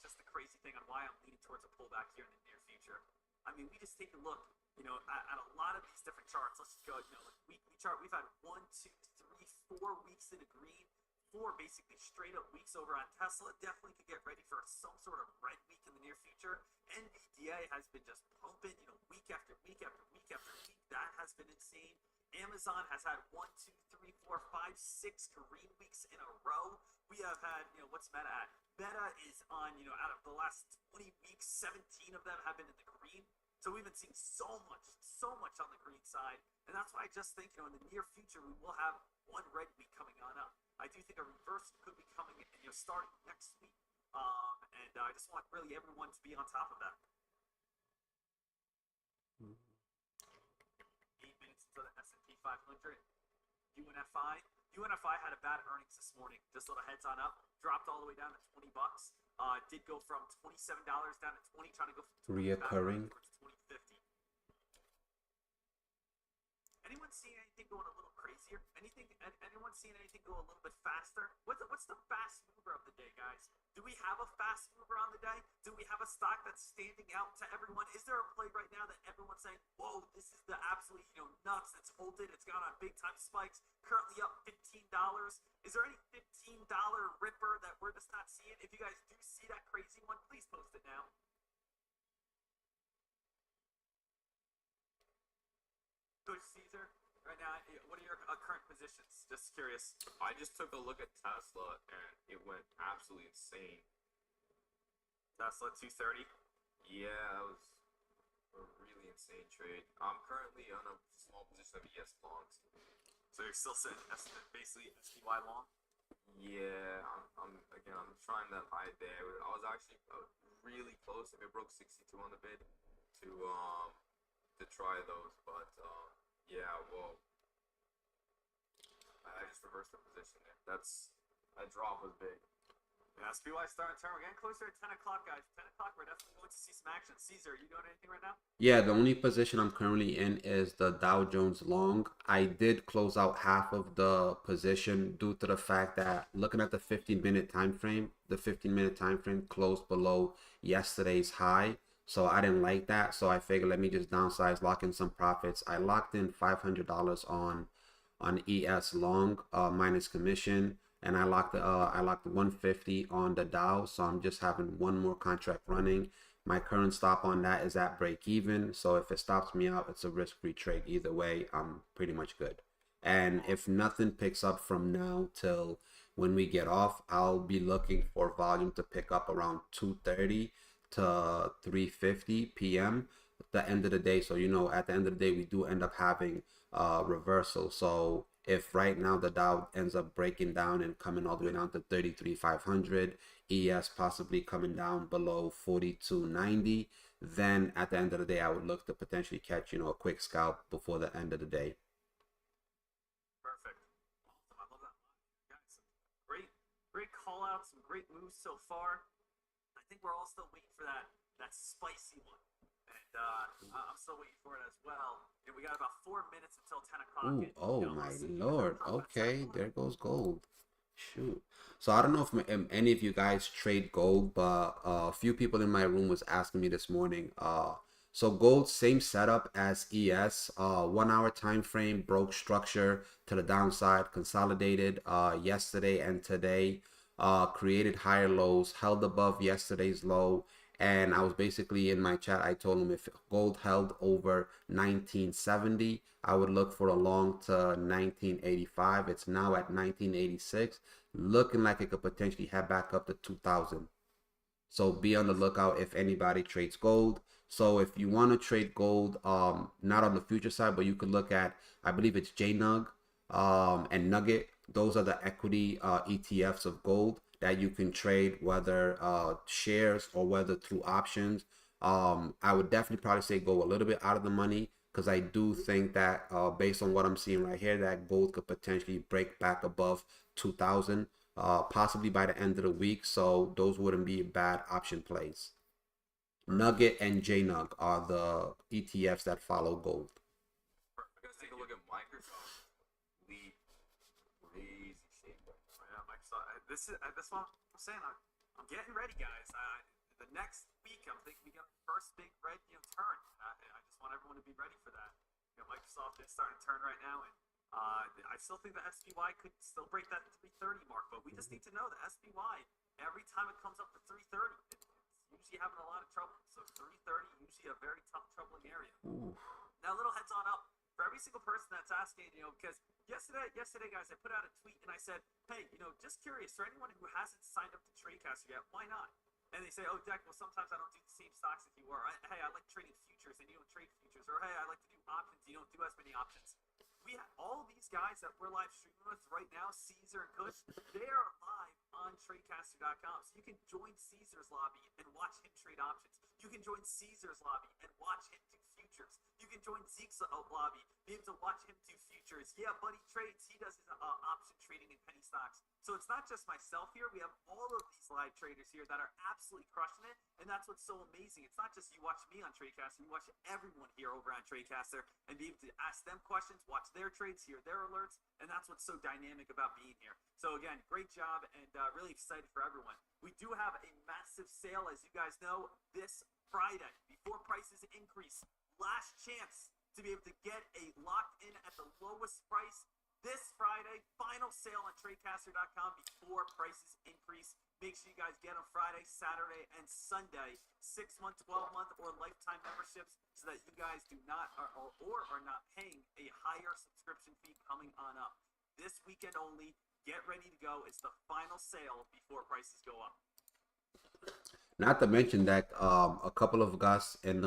just the crazy thing on why I'm leaning towards a pullback here in the near future. I mean, we just take a look, at a lot of these different charts. Let's just go, weekly chart. We've had 1, 2, 3, 4 weeks in a green, 4 basically straight up weeks over on Tesla. Definitely could get ready for some sort of red week in the near future. NVDA has been just pumping, week after week after week after week. That has been insane. Amazon has had 1, 2, 3, 4, 5, 6 green weeks in a row. We have had, what's Meta at? Meta is on, out of the last 20 weeks, 17 of them have been in the green. So we've been seeing so much on the green side. And that's why I just think, in the near future, we will have one red week coming on up. I do think a reversal could be coming, starting next week. And I just want really everyone to be on top of that. 8 minutes into the S&P 500. UNFI had a bad earnings this morning. Just little heads on up. Dropped all the way down to $20. Did go from $27 down to 20, trying to go from 20 reoccurring back towards 2050. Anyone see anything going a little crazy crazier? Anyone seen anything go a little bit faster? What's the fast mover of the day, guys? Do we have a fast mover on the day? Do we have a stock that's standing out to everyone? Is there a play right now that everyone's saying, whoa, this is the absolute, nuts that's holding? It's gone on big time spikes, currently up $15. Is there any $15 ripper that we're just not seeing? If you guys do see that crazy one, please post it now. Coach Caesar, right now, what are your current positions? Just curious. I just took a look at Tesla and it went absolutely insane. Tesla 230. Yeah, that was a really insane trade. I'm currently on a small position of ES longs. So you're still sitting basically SPY long? Yeah, I'm trying that high there. I was actually really close if it broke 62 on the bid to try those, but yeah, well, I just reversed the position there. That drop was big. Yeah, SPY starting turn. We're getting closer at 10 o'clock, guys. 10 o'clock, we're definitely going to see some action. Caesar, are you doing anything right now? Yeah, the only position I'm currently in is the Dow Jones long. I did close out half of the position due to the fact that looking at the 15-minute time frame, the 15-minute time frame closed below yesterday's high. So I didn't like that. So I figured let me just downsize, lock in some profits. I locked in $500 on ES long minus commission, and I locked 150 on the Dow. So I'm just having one more contract running. My current stop on that is at break even. So if it stops me out, it's a risk-free trade. Either way, I'm pretty much good. And if nothing picks up from now till when we get off, I'll be looking for volume to pick up around 2:30 to 3:50 p.m. at the end of the day. So at the end of the day, we do end up having reversal. So if right now the Dow ends up breaking down and coming all the way down to 33,500, ES possibly coming down below 42.90, then at the end of the day, I would look to potentially catch a quick scalp before the end of the day. Perfect. Awesome. I love that. Got some great call outs, some great moves so far. I think we're all still waiting for that spicy one. And I'm still waiting for it as well. And we got about 4 minutes until 10 o'clock. Ooh, oh my lord. Okay, there goes gold. Shoot. So I don't know if any of you guys trade gold, but a few people in my room was asking me this morning. So gold, same setup as ES. 1 hour time frame, broke structure to the downside, consolidated yesterday and today. Created higher lows, held above yesterday's low. And I was basically in my chat, I told him if gold held over 1970, I would look for a long to 1985. It's now at 1986, looking like it could potentially head back up to 2000. So be on the lookout if anybody trades gold. So if you want to trade gold, not on the future side, but you could look at, I believe it's JNUG and Nugget. Those are the equity ETFs of gold that you can trade, whether shares or whether through options. I would definitely probably say go a little bit out of the money, because I do think that based on what I'm seeing right here, that gold could potentially break back above 2000, possibly by the end of the week. So those wouldn't be bad option plays. Nugget and JNUG are the ETFs that follow gold. Let's take a look at Microsoft. Lead crazy shape. Yeah, Microsoft. That's what I'm saying. I'm getting ready, guys. The next week, I'm thinking we got the first big red turn. I just want everyone to be ready for that. Microsoft is starting to turn right now, and I still think the SPY could still break that 330 mark. But we just need to know the SPY. Every time it comes up to 330, it's usually having a lot of trouble. So 330 usually a very tough, troubling area. Ooh. Now, a little heads on up for every single person that's asking, because yesterday, guys, I put out a tweet and I said, hey, just curious, for anyone who hasn't signed up to TradeCaster yet, why not? And they say, oh, Deck, well, sometimes I don't do the same stocks as you are. Hey, I like trading futures and you don't trade futures. Or, hey, I like to do options. You don't do as many options. We have all these guys that we're live streaming with right now, Caesar and Kush, they are live on TradeCaster.com. So you can join Caesar's lobby and watch him trade options. You can join Caesar's lobby and watch him do futures. You can join Zeke's lobby, be able to watch him do futures. Yeah, Buddy trades. He does his option trading in penny stocks. So it's not just myself here. We have all of these live traders here that are absolutely crushing it. And that's what's so amazing. It's not just you watch me on TradeCaster. You watch everyone here over on TradeCaster and be able to ask them questions, watch their trades, hear their alerts, and that's what's so dynamic about being here. So again, great job, and really excited for everyone. We do have a massive sale, as you guys know, this Friday before prices increase. Last chance to be able to get a locked in at the lowest price this Friday. Final sale on tradecaster.com before prices increase. Make sure you guys get on Friday, Saturday, and Sunday. 6-month, 12-month, or lifetime memberships so that you guys do not or are not paying a higher subscription fee coming on up. This weekend only. Get ready to go. It's the final sale before prices go up. Not to mention that a couple of us in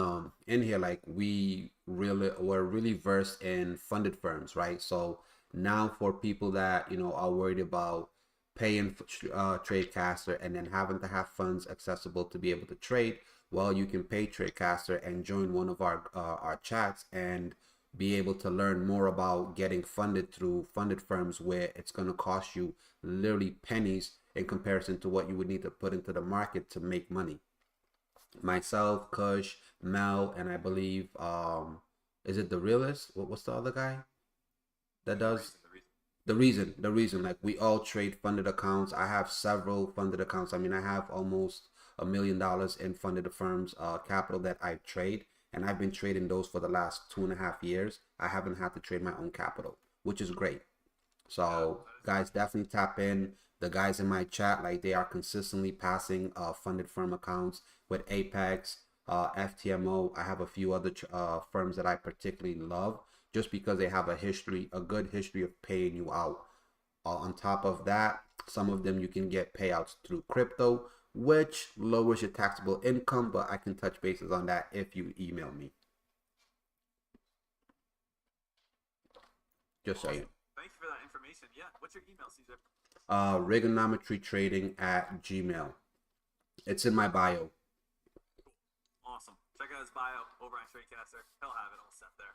here, like we're really versed in funded firms, right? So now for people that are worried about paying for Tradecaster and then having to have funds accessible to be able to trade, well, you can pay Tradecaster and join one of our chats and be able to learn more about getting funded through funded firms where it's going to cost you literally pennies in comparison to what you would need to put into the market to make money. Myself, Kush, Mel, and I believe is it the realist? What's the other guy that does the reason? Like, we all trade funded accounts. I have several funded accounts. I mean, I have almost $1 million in funded firms capital that I trade, and I've been trading those for the last 2.5 years. I haven't had to trade my own capital, which is great. So guys, definitely tap in. The guys in my chat, like, they are consistently passing funded firm accounts with Apex, FTMO. I have a few other firms that I particularly love just because they have a good history of paying you out. On top of that, some of them you can get payouts through crypto, which lowers your taxable income, but I can touch bases on that if you email me. Just saying. Thank you for that information. Yeah, what's your email, Caesar? Rigonometry@gmail. It's in my bio. Awesome. Check out his bio over on Tradecaster. He'll have it all set there.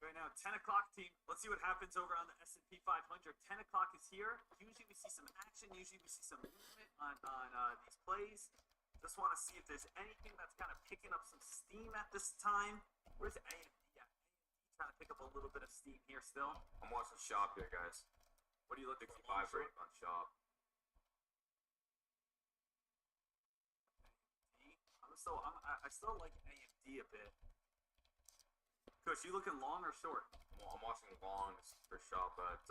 Right now, 10 o'clock, team. Let's see what happens over on the S&P 500. 10 o'clock is here. Usually we see some action. Usually we see some movement on these plays. Just want to see if there's anything that's kind of picking up some steam at this time. Where's AMD? Yeah, trying to pick up a little bit of steam here still. I'm watching Shop here, guys. What are you looking for? 65 rate on Shop. I still like AMD a bit. Kush, you looking long or short? Well, I'm watching longs for Shop at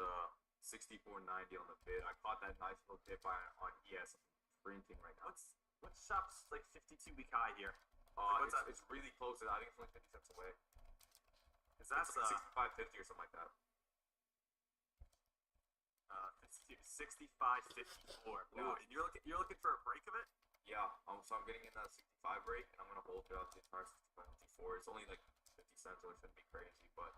64.90 on the bid. I caught that nice little dip on ES printing right now. What's Shop's like 52-week high here? It's really close. I think it's only 50 cents away. Is that like 65.50 or something like that? 65.54. Ooh, and you're looking for a break of it? Yeah. So I'm getting in that 65 break, and I'm gonna hold throughout the entire 65.54. It's only like 50 cents, so it shouldn't be crazy. But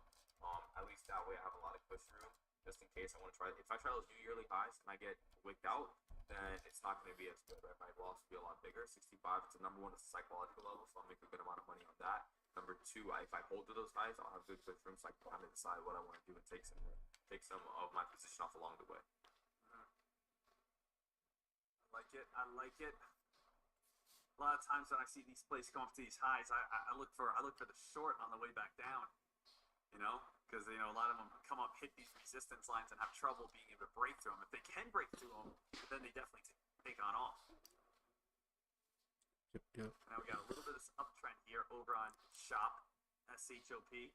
at least that way I have a lot of push through, just in case I want to try. If I try those new yearly highs and I get wicked out, then it's not going to be as good, right? My loss will be a lot bigger. 65, it's a number one, it's a psychological level, so I'll make a good amount of money on that. Number two, if I hold to those highs, I'll have good push room, so I can kind of decide what I want to do and take some of my position off along the way. I like it. A lot of times when I see these plays come up to these highs, I look for the short on the way back down. Because a lot of them come up, hit these resistance lines, and have trouble being able to break through them. If they can break through them, then they definitely take on off. Yep. Now we got a little bit of this uptrend here over on Shop, SHOP.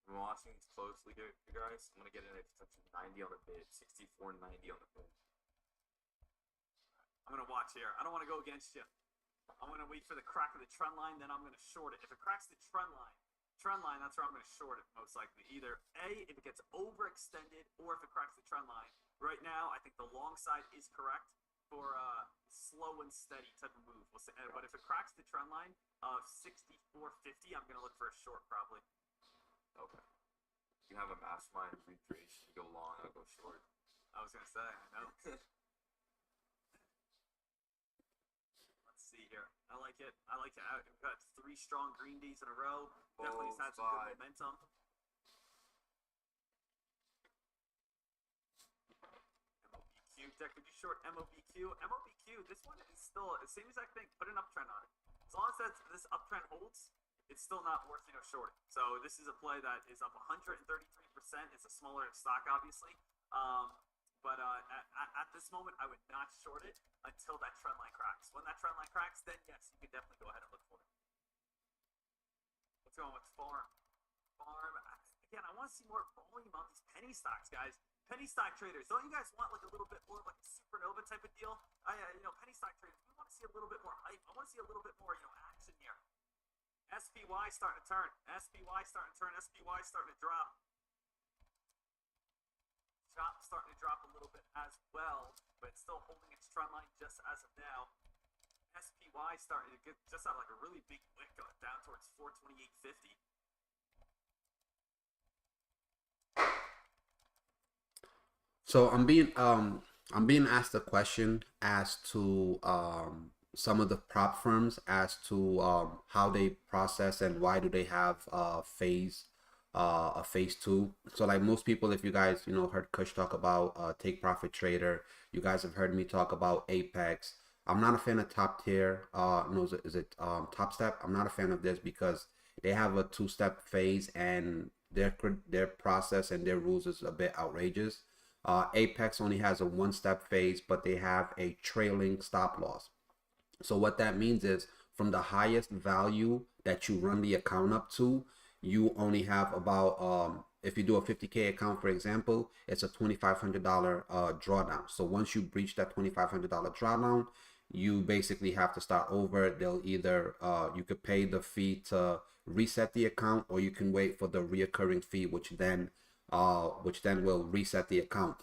I'm watching these closely here, you guys. I'm gonna get in at touching 90 on the bid, 64.90 on the bid. I'm gonna watch here. I don't want to go against you. I'm gonna wait for the crack of the trend line, then I'm gonna short it. If it cracks the trend line, that's where I'm gonna short it most likely. Either A, if it gets overextended, or if it cracks the trend line. Right now, I think the long side is correct for slow and steady type of move. But if it cracks the trend line of 64.50, I'm gonna look for a short probably. Okay. You have a mastermind free trade. You go long, I'll go short. I was gonna say, I know. Let's see here. I like it. We've got 3 strong green days in a row. Definitely has had some good momentum. MOBQ. Jack, would you short MOBQ? MOBQ, this one is still the same exact thing. Put an uptrend on it. As long as this uptrend holds, it's still not worth shorting. So this is a play that is up 133%. It's a smaller stock, obviously. But at this moment, I would not short it until that trend line cracks. When that trend line cracks, then yes, you can definitely go ahead and look for it. Let's go with farm. Again, I want to see more volume on these penny stocks, guys. Penny stock traders, don't you guys want like a little bit more of like a supernova type of deal? Penny stock traders, we want to see a little bit more hype. I want to see a little bit more, action here. SPY starting to turn. SPY starting to turn. SPY starting to drop. Chop starting to drop a little bit as well, but it's still holding its trend line just as of now. SPY starting to get just out like a really big wick down towards 428.50. So I'm being asked a question as to some of the prop firms as to how they process and why do they have a phase two. So like most people, if you guys heard Kush talk about take profit trader, you guys have heard me talk about Apex. I'm not a fan of top tier. No, is it Top Step? I'm not a fan of this because they have a two-step phase and their process and their rules is a bit outrageous. Apex only has a one-step phase, but they have a trailing stop loss. So what that means is from the highest value that you run the account up to, you only have about, if you do a 50K account, for example, it's a $2,500 drawdown. So once you breach that $2,500 drawdown, you basically have to start over. They'll either, you could pay the fee to reset the account, or you can wait for the reoccurring fee, which then will reset the account.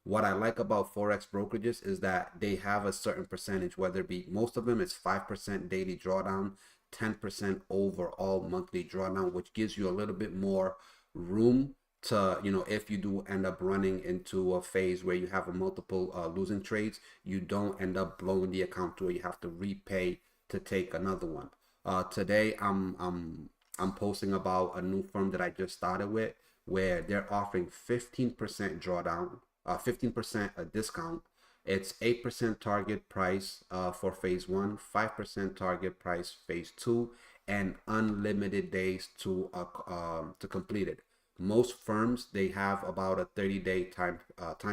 What I like about Forex brokerages is that they have a certain percentage, whether it be, most of them is 5% daily drawdown, 10% overall monthly drawdown, which gives you a little bit more room to, if you do end up running into a phase where you have a multiple losing trades, you don't end up blowing the account to where you have to repay to take another one. Today I'm posting about a new firm that I just started with, where they're offering 15% drawdown, 15% a discount. It's 8% target price for phase one, 5% target price phase two, and unlimited days to complete it. Most firms, they have about a 30-day time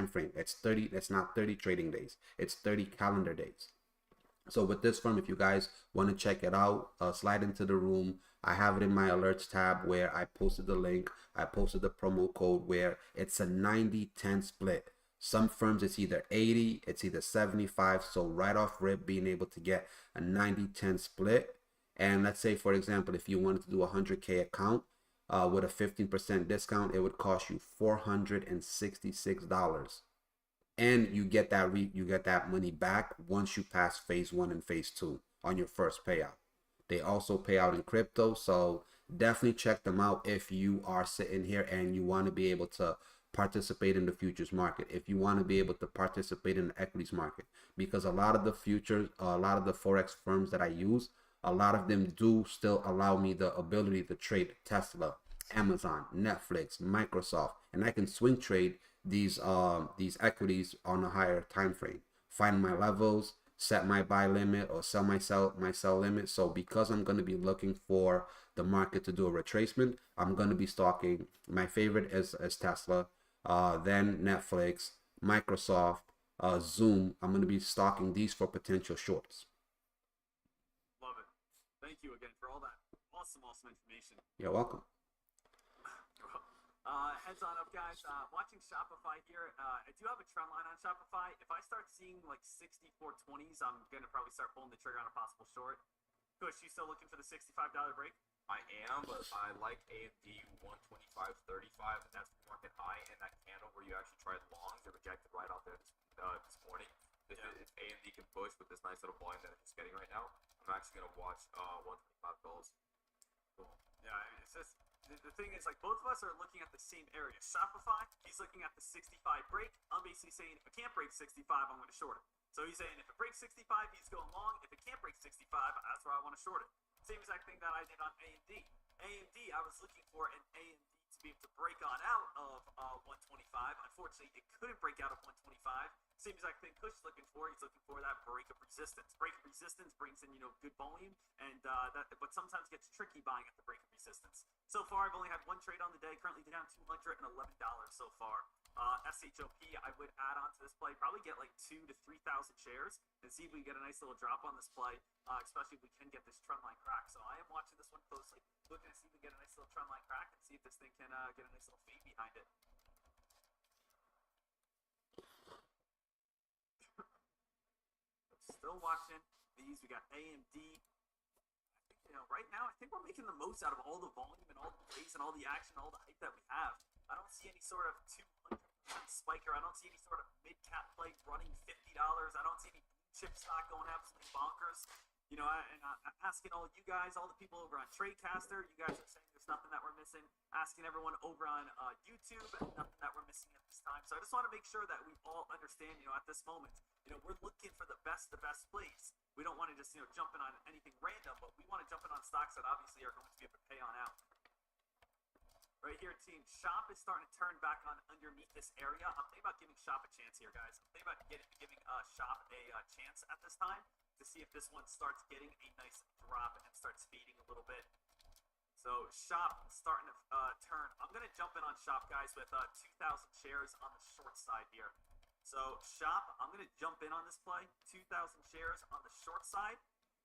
frame. It's not 30 trading days. It's 30 calendar days. So with this firm, if you guys want to check it out, slide into the room. I have it in my alerts tab where I posted the link. I posted the promo code where it's a 90-10 split. Some firms it's either 80, it's either 75. So right off rip, being able to get a 90-10 split. And let's say, for example, if you wanted to do a 100K account with a 15% discount, it would cost you $466. And you get that money back once you pass phase one and phase two on your first payout. They also pay out in crypto, so definitely check them out if you are sitting here and you want to be able to participate in the futures market, if you want to be able to participate in the equities market, because a lot of the Forex firms that I use, a lot of them do still allow me the ability to trade Tesla, Amazon, Netflix, Microsoft, and I can swing trade these equities on a higher time frame, find my levels, set my buy limit or sell my sell limit. So because I'm going to be looking for the market to do a retracement, I'm going to be stalking. My favorite is Tesla, then Netflix, Microsoft, Zoom. I'm going to be stalking these for potential shorts. Love it. Thank you again for all that awesome information. You're welcome. Heads on up, guys. Watching Shopify here. I do have a trend line on Shopify. If I start seeing like 64.20s, I'm gonna probably start pulling the trigger on a possible short. Kush, you still looking for the $65 break? I am, but I like AMD 125.35, and that's the market high. And that candle where you actually tried longs, it rejected right out there this morning. If AMD can push with this nice little volume that it's getting right now, I'm actually gonna watch 125 bills. Cool. Yeah, it's just. The thing is, like, both of us are looking at the same area. Shopify, he's looking at the 65 break. I'm basically saying if it can't break 65, I'm going to short it. So he's saying if it breaks 65, he's going long. If it can't break 65, that's where I want to short it. Same exact thing that I did on AMD. AMD, I was looking for an AMD to be able to break on out of 125. Unfortunately, it couldn't break out of 125. Same exact thing Kush's looking for. He's looking for that break of resistance. Break of resistance brings in, good volume, and but sometimes gets tricky buying at the break of resistance. So far, I've only had one trade on the day, currently down $211 so far. SHOP, I would add on to this play, probably get like 2,000 to 3,000 shares and see if we get a nice little drop on this play, especially if we can get this trend line crack. So I am watching this one closely, looking to see if we get a nice little trend line crack and see if this thing can get a nice little fade behind it. Still watching these. We got AMD. I think, right now, I think we're making the most out of all the volume and all the plays and all the action, all the hype that we have. I don't see any sort of 200% spiker. I don't see any sort of mid-cap play running $50. I don't see any chip stock going absolutely bonkers. And I'm asking all you guys, all the people over on Tradecaster, you guys are saying there's nothing that we're missing. Asking everyone over on YouTube, nothing that we're missing at this time. So I just want to make sure that we all understand, at this moment, we're looking for the best plays. We don't want to just, jump in on anything random, but we want to jump in on stocks that obviously are going to be able to pay on out. Right here, team, Shop is starting to turn back on underneath this area. I'm thinking about giving Shop a chance here, guys. I'm thinking about giving Shop a chance at this time to see if this one starts getting a nice drop and starts fading a little bit. So Shop starting to turn. I'm going to jump in on Shop, guys, with 2,000 shares on the short side here. So Shop, I'm going to jump in on this play, 2,000 shares on the short side.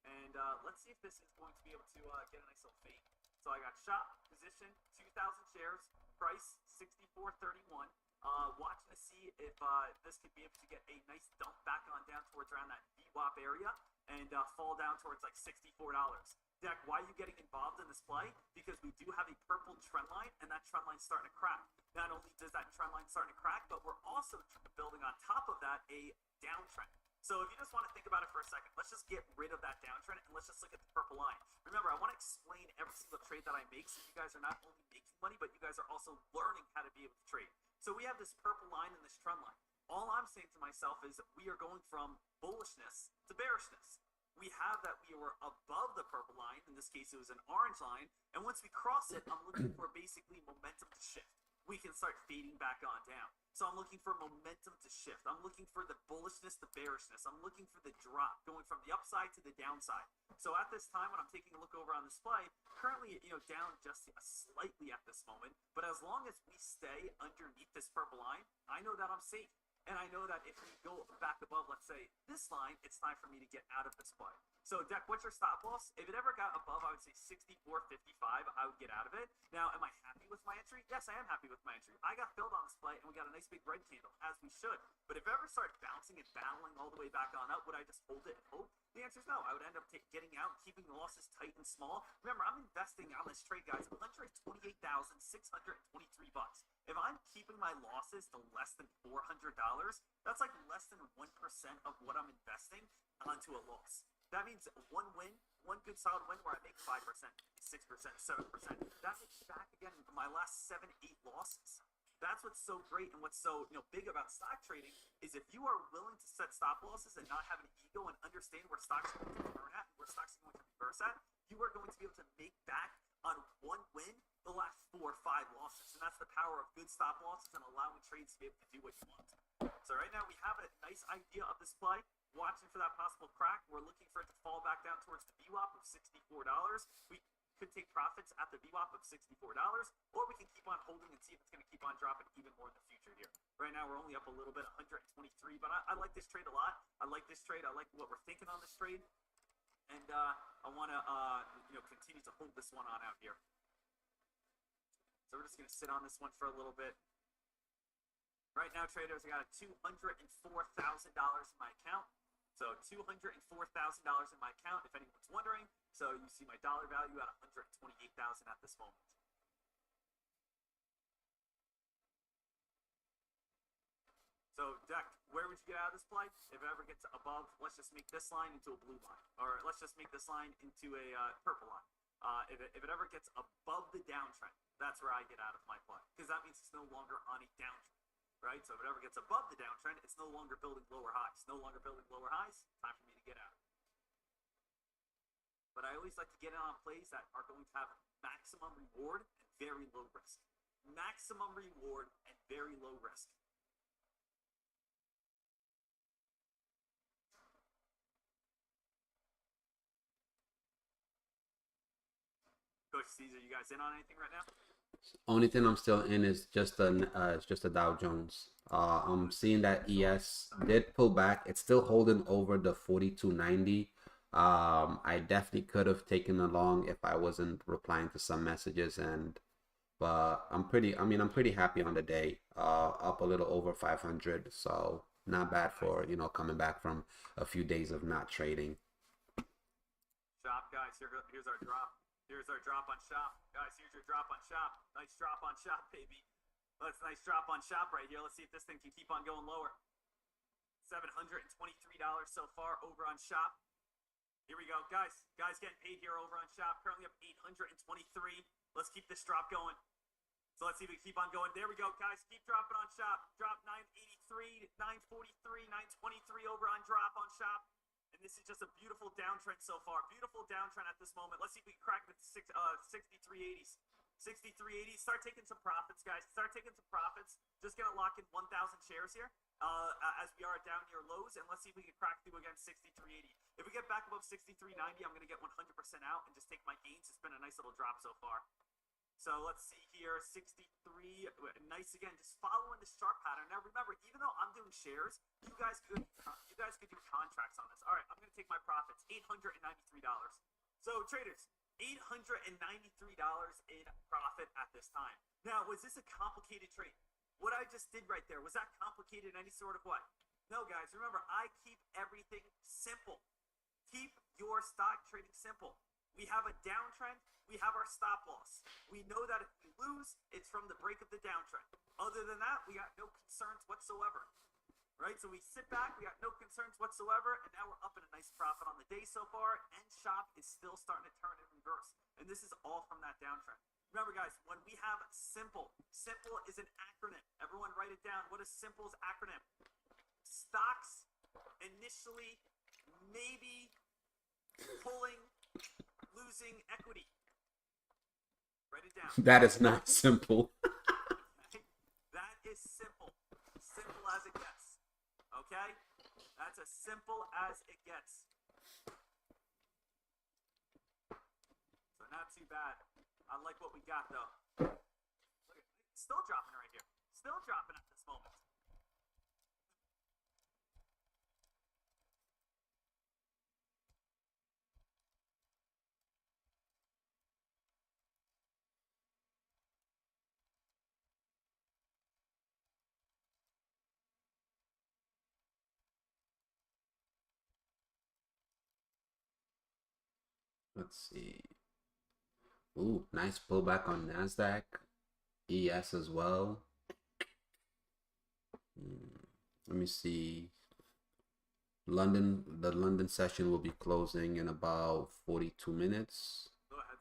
And let's see if this is going to be able to get a nice little fade. So I got Shop, position, 2,000 shares, price, 64.31. Watching to see if this could be able to get a nice dump back on down towards around that VWAP area and fall down towards like $64. Deck, why are you getting involved in this play? Because we do have a purple trend line, and that trend line's starting to crack. Not only does that trend line starting to crack, but we're also building on top of that a downtrend. So if you just want to think about it for a second, let's just get rid of that downtrend and let's just look at the purple line. Remember, I want to explain every single trade that I make so you guys are not only making money, but you guys are also learning how to be able to trade. So we have this purple line and this trend line. All I'm saying to myself is we are going from bullishness to bearishness. We have that we were above the purple line. In this case, it was an orange line. And once we cross it, I'm looking for basically momentum to shift. We can start fading back on down. So I'm looking for momentum to shift. I'm looking for the bullishness to bearishness. I'm looking for the drop going from the upside to the downside. So at this time, when I'm taking a look over on this play, currently, down just slightly at this moment. But as long as we stay underneath this purple line, I know that I'm safe. And I know that if we go back above, let's say, this line, it's time for me to get out of this play. So, Deck, what's your stop loss? If it ever got above, I would say 64.55, I would get out of it. Now, am I happy with my entry? Yes, I am happy with my entry. I got filled on this play, and we got a nice big red candle, as we should. But if it ever started bouncing and battling all the way back on up, would I just hold it and hope? The answer is no. I would end up getting out, keeping the losses tight and small. Remember, I'm investing on this trade, guys, $128,623. If I'm keeping my losses to less than $400, that's like less than 1% of what I'm investing onto a loss. That means one win, one good solid win where I make 5%, 6%, 7%. That makes back again my last 7, 8 losses. That's what's so great and what's so big about stock trading is if you are willing to set stop losses and not have an ego and understand where stocks are going to turn at and where stocks are going to reverse at, you are going to be able to make back on one win the last 4 or 5 losses. And that's the power of good stop losses and allowing trades to be able to do what you want. So right now we have a nice idea of this play. Watching for that possible crack. We're looking for it to fall back down towards the VWAP of $64. We could take profits at the VWAP of $64, or we can keep on holding and see if it's going to keep on dropping even more in the future here. Right now, we're only up a little bit, 123, but I like this trade a lot. I like this trade. I like what we're thinking on this trade, and I want to continue to hold this one on out here. So we're just going to sit on this one for a little bit. Right now, traders, I got $204,000 in my account. So $204,000 in my account, if anyone's wondering. So you see my dollar value at $128,000 at this moment. So, Deck, where would you get out of this play? If it ever gets above, let's just make this line into a blue line. Or let's just make this line into a purple line. If it ever gets above the downtrend, that's where I get out of my play. Because that means it's no longer on a downtrend. Right? So if it ever gets above the downtrend, it's no longer building lower highs. No longer building lower highs, time for me to get out. But I always like to get in on plays that are going to have maximum reward and very low risk. maximum reward and very low risk. Coach Caesar, you guys in on anything right now? Only thing I'm still in is just a Dow Jones. I'm seeing that ES did pull back. It's still holding over the 4290. I definitely could have taken along if I wasn't replying to some messages, but I'm pretty happy on the day. Up a little over 500, so not bad for coming back from a few days of not trading. Shop, guys. Here's our drop. Here's our drop on shop. Guys, here's your drop on shop. Nice drop on shop, baby. That's nice drop on shop right here. Let's see if this thing can keep on going lower. $723 so far over on shop. Here we go, guys. Guys getting paid here over on shop. Currently up 823. Let's keep this drop going. So let's see if we keep on going. There we go, guys. Keep dropping on shop. Drop 983, 943, 923 over on drop on shop. And this is just a beautiful downtrend so far. Beautiful downtrend at this moment. Let's see if we can crack the 6380s. 6380s. Start taking some profits, guys. Start taking some profits. Just gonna lock in 1,000 shares here as we are down near lows. And let's see if we can crack through against 6380. If we get back above 6390, I'm gonna get 100% out and just take my gains. It's been a nice little drop so far. So let's see here, 63, nice again, just following the sharp pattern. Now remember, even though I'm doing shares, you guys could do contracts on this. All right, I'm gonna take my profits, $893. So traders, $893 in profit at this time. Now, was this a complicated trade? What I just did right there, was that complicated in any sort of way? No, guys, remember, I keep everything simple. Keep your stock trading simple. We have a downtrend. We have our stop loss. We know that if we lose, it's from the break of the downtrend. Other than that, we got no concerns whatsoever. Right? So we sit back, we got no concerns whatsoever, and now we're up in a nice profit on the day so far, and shop is still starting to turn in reverse. And this is all from that downtrend. Remember, guys, when we have simple is an acronym. Everyone write it down. What is simple's acronym? Stocks initially maybe pulling, losing equity. Write it down. That is not simple. Okay? That is simple. Simple as it gets. Okay? That's as simple as it gets. So not too bad. I like what we got though. Look at, still dropping right here. Still dropping at this moment. Let's see. Ooh, nice pullback on NASDAQ. ES as well. Let me see. The London session will be closing in about 42 minutes. Go ahead.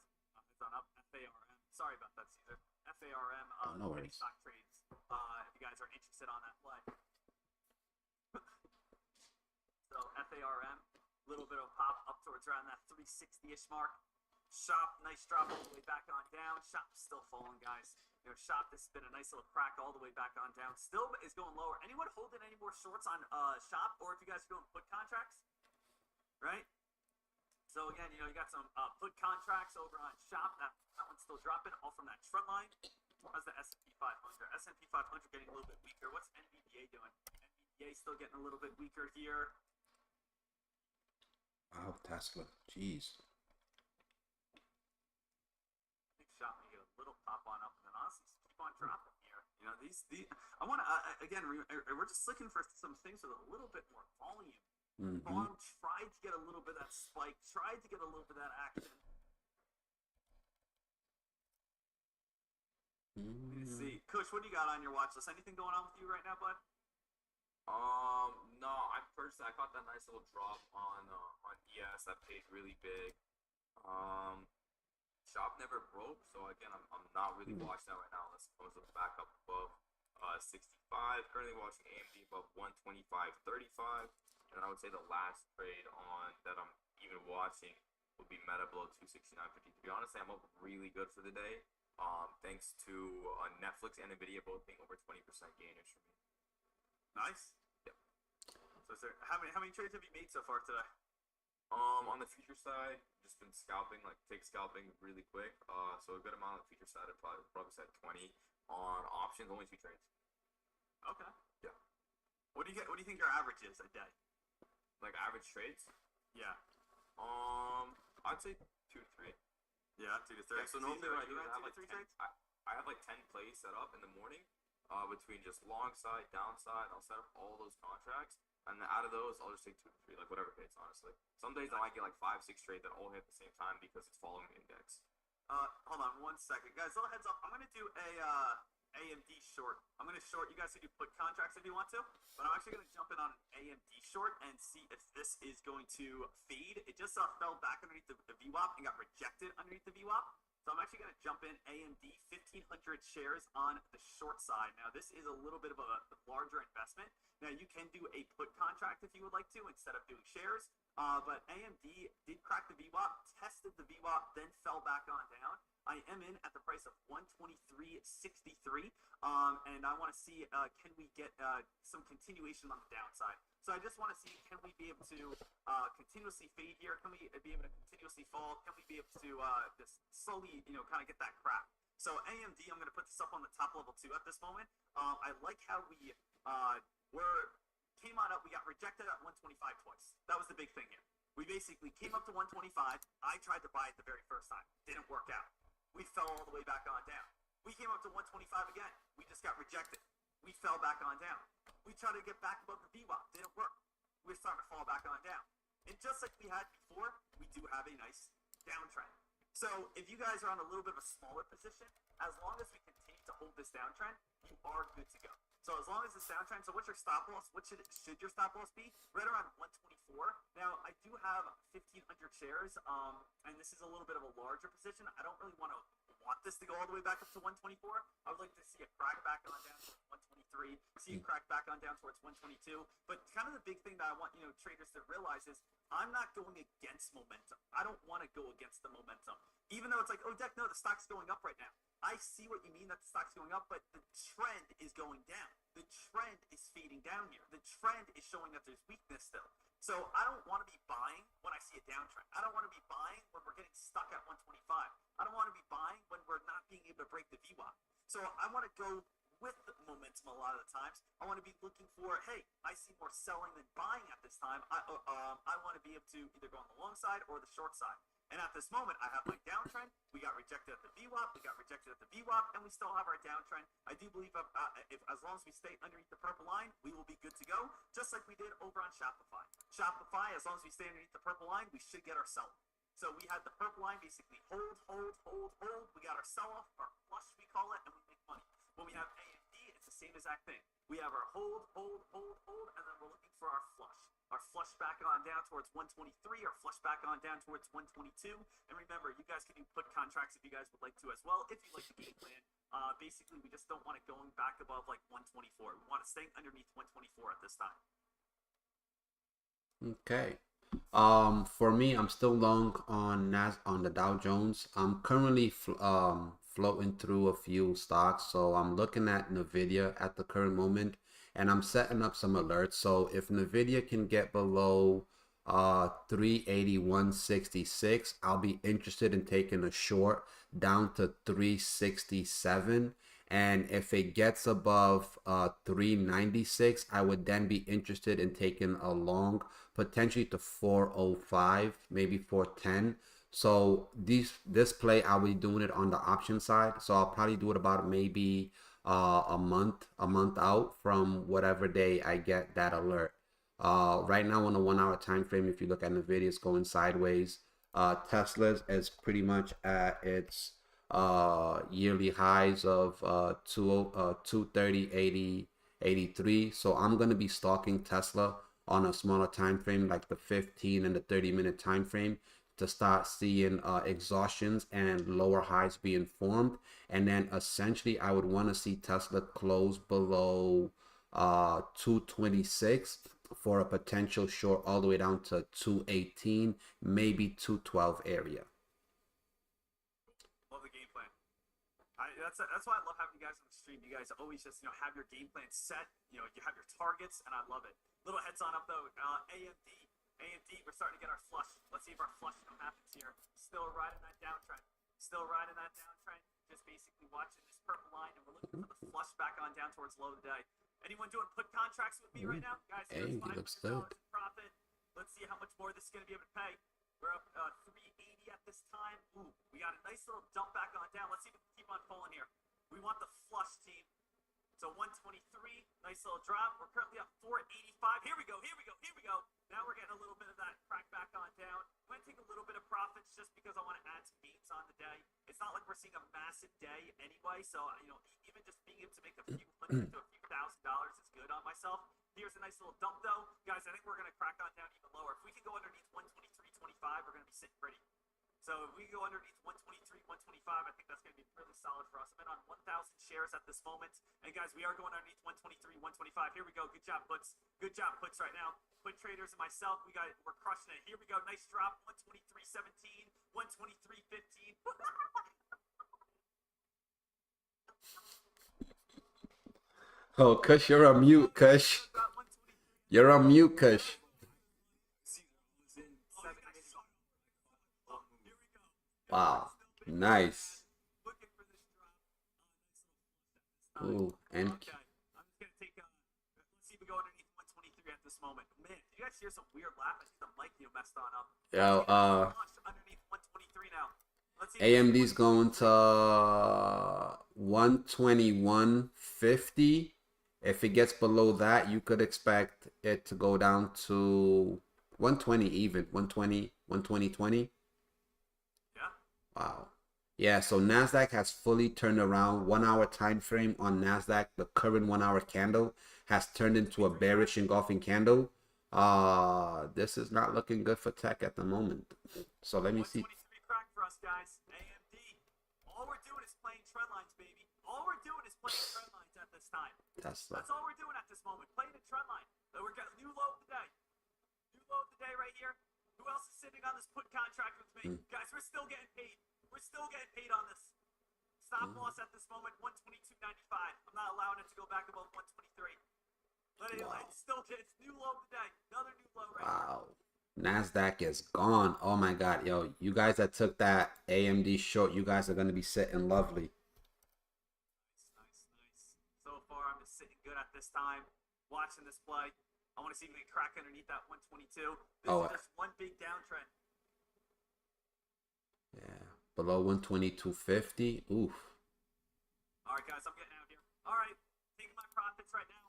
It's on up. FARM. Sorry about that, Caesar. FARM. No Penny worries. stock trades. If you guys are interested on that play. So FARM, little bit of pop up towards around that 360-ish mark. Shop, nice drop all the way back on down. Shop still falling, guys. You know, shop, this has been a nice little crack all the way back on down. Still is going lower. Anyone holding any more shorts on shop, or if you guys are doing put contracts, right? So again, you know, you got some put contracts over on shop. That one's still dropping, all from that trend line. How's the S&P 500? S&P 500 getting a little bit weaker. What's NVDA doing? NVDA still getting a little bit weaker here. Wow, Tesla. Jeez. Shop may get a little pop on up, and then honestly keep on dropping here. You know, these I want to again. We're just looking for some things with a little bit more volume. Volume tried to get a little bit of that spike. Tried to get a little bit of that action. Let's see, Kush, what do you got on your watch list? Anything going on with you right now, bud? No. I caught that nice little drop on ES that paid really big. Shop never broke, so again, I'm not really watching that right now unless it comes up back up above 65. Currently watching AMD above 125.35, and I would say the last trade on that I'm even watching would be Meta below 269.53. Honestly, I'm up really good for the day. thanks to Netflix and Nvidia both being over 20% gainers for me. Nice. Yep. So how many trades have you made so far today? On the future side, just been scalping, like take scalping really quick. So a good amount on the future side. I probably said 20. On options, only 2 trades. Okay. Yeah. What do you think your average is a day? Like average trades? Yeah. I'd say 2 to 3. Yeah, 2 to 3. Yeah, so normally when I do you is I have 2 to like 3 10, trades? I have like 10 plays set up in the morning, between just long side, downside. I'll set up all those contracts, and then out of those, I'll just take 2 to 3, like whatever hits, honestly. Some days I might get like 5, 6 trades that all hit at the same time because it's following the index. Hold on 1 second, guys. Little heads up. I'm gonna do a AMD short. I'm gonna short. You guys can do put contracts if you want to, but I'm actually gonna jump in on an AMD short and see if this is going to fade. It just fell back underneath the VWAP and got rejected underneath the VWAP. So I'm actually going to jump in AMD 1,500 shares on the short side. Now, this is a little bit of a larger investment. Now, you can do a put contract if you would like to instead of doing shares. But AMD did crack the VWAP, tested the VWAP, then fell back on down. I am in at the price of 123.63, and I want to see can we get some continuation on the downside. So I just want to see, can we be able to continuously fade here? Can we be able to continuously fall? Can we be able to just slowly, kind of get that crack? So AMD, I'm going to put this up on the top level too at this moment. I like how we came on up. We got rejected at 125 twice. That was the big thing here. We basically came up to 125. I tried to buy it the very first time. Didn't work out. We fell all the way back on down. We came up to 125 again. We just got rejected. We fell back on down. We tried to get back above the VWAP. Didn't work. We're starting to fall back on down. And just like we had before, we do have a nice downtrend. So if you guys are on a little bit of a smaller position, as long as we continue to hold this downtrend, you are good to go. So as long as this downtrend, so what's your stop loss? What should your stop loss be? Right around 124. Now I do have 1,500 shares, and this is a little bit of a larger position. I don't really want this to go all the way back up to 124. I would like to see a crack back on down to 123, see a crack back on down towards 122. But kind of the big thing that I want traders to realize is I'm not going against momentum. I don't want to go against the momentum. Even though it's like, oh, Deck, no, the stock's going up right now. I see what you mean that the stock's going up, but the trend is going down. The trend is fading down here. The trend is showing that there's weakness still. So I don't want to be buying when I see a downtrend. I don't want to be buying when we're getting stuck at 125. I don't want to be buying when we're not being able to break the VWAP. So I want to go with the momentum a lot of the times. I want to be looking for, hey, I see more selling than buying at this time. I want to be able to either go on the long side or the short side. And at this moment, I have my downtrend. We got rejected at the VWAP. We got rejected at the VWAP, and we still have our downtrend. I do believe if as long as we stay underneath the purple line, we will be good to go, just like we did over on Shopify. Shopify, as long as we stay underneath the purple line, we should get our sell. So we had the purple line basically hold. We got our sell-off, our flush, we call it, and we make money. When we have AMD, it's the same exact thing. We have our hold, and then we're looking for our flush. Our flush back on down towards 123, or flush back on down towards 122. And remember, you guys can do put contracts if you guys would like to as well, if you like the game plan. Basically, we just don't want it going back above like 124. We want it staying underneath 124 at this time. Okay. For me, I'm still long on the Dow Jones. I'm currently floating through a few stocks, so I'm looking at Nvidia at the current moment, and I'm setting up some alerts. So if Nvidia can get below 381.66, I'll be interested in taking a short down to 367. And if it gets above 396, I would then be interested in taking a long, potentially to 405, maybe 410. So this play, I'll be doing it on the option side. So I'll probably do it about maybe a month out from whatever day I get that alert. Right now on a 1 hour time frame, if you look at Nvidia, it's going sideways. Tesla's is pretty much at its yearly highs of 230, 80, 83. So I'm going to be stalking Tesla on a smaller time frame, like the 15 and the 30-minute time frame, to start seeing exhaustions and lower highs being formed. And then essentially I would want to see Tesla close below 226 for a potential short all the way down to 218, maybe 212 area. That's why I love having you guys on the stream. You guys always just have your game plan set. You have your targets, and I love it. Little heads on up though. AMD, we're starting to get our flush. Let's see if our flush happens here. Still riding that downtrend. Still riding that downtrend. Just basically watching this purple line, and we're looking for the flush back on down towards low today. Anyone doing put contracts with me right now, guys? Here's AMD looks $500 good. in profit. Let's see how much more this is going to be able to pay. We're up 380 at this time. Ooh, we got a nice little dump back on down. Let's see if we can keep on pulling here. We want the flush, team. So 123, nice little drop. We're currently up 485. Here we go, here we go, here we go. Now we're getting a little bit of that crack back on down. I'm going to take a little bit of profits just because I want to add some gains on the day. It's not like we're seeing a massive day anyway, so even just being able to make a few hundred to a few $1,000s is good on myself. Here's a nice little dump though. Guys, I think we're going to crack on down even lower. If we can go underneath 123.25, we're going to be sitting pretty. So if we go underneath 123, 125, I think that's going to be really solid for us. I'm in on 1,000 shares at this moment. And guys, we are going underneath 123, 125. Here we go. Good job, puts. Good job, puts right now. Put traders and myself, we're crushing it. Here we go. Nice drop. 123.17, 123.15. Oh, Kush, you're on mute, Kush. You're on mute, Kush. Wow, nice. Ooh, and Okay, I'm just gonna take let's see if we go underneath 123 at this moment. Man, you guys hear some weird laugh? I see the mic messed on up. yo, Underneath 123 now. Let's see. AMD's going to 121.50. If it gets below that, you could expect it to go down to 120 even, 120, 120.20. Yeah. Wow. Yeah, so Nasdaq has fully turned around. 1 hour time frame on Nasdaq, the current 1 hour candle has turned into a bearish engulfing candle. This is not looking good for tech at the moment. So let me see. 123 crack for us, guys. AMD. All we're doing is playing trend lines, baby. All we're doing is playing trend lines at this time. That's all we're doing at this moment. Playing a trend line. We're getting new low of the day. New low of the day right here. Who else is sitting on this put contract with me? Guys, we're still getting paid. We're still getting paid on this. Stop loss at this moment, 122.95. I'm not allowing it to go back above 123. But anyway, it's new low of the day. Another new low right Wow. Nasdaq is gone. Oh my God, yo, you guys that took that AMD short, you guys are gonna be sitting lovely. Nice. So far, I'm just sitting good at this time, watching this play. I want to see if we can crack underneath that 122. This is just one big downtrend. Yeah, below 122.50. Oof. All right, guys, I'm getting out here. All right, taking my profits right now.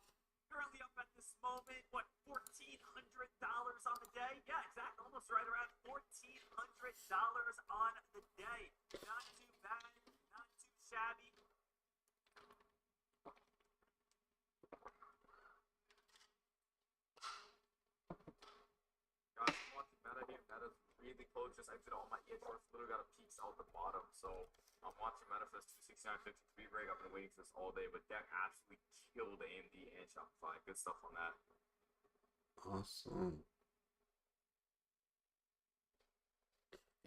Currently up at this moment, what, $1,400 on the day? Yeah, exactly. Almost right around $1,400 on the day. Not too bad, not too shabby. Guys, I'm watching Meta here. Meta's really close. Just exited all my EA shorts. Literally got a peak sell at the bottom. So I'm watching Meta for this 269.53 break. I've been waiting for this all day, but that absolutely killed AMD and Shopify. Good stuff on that. Awesome.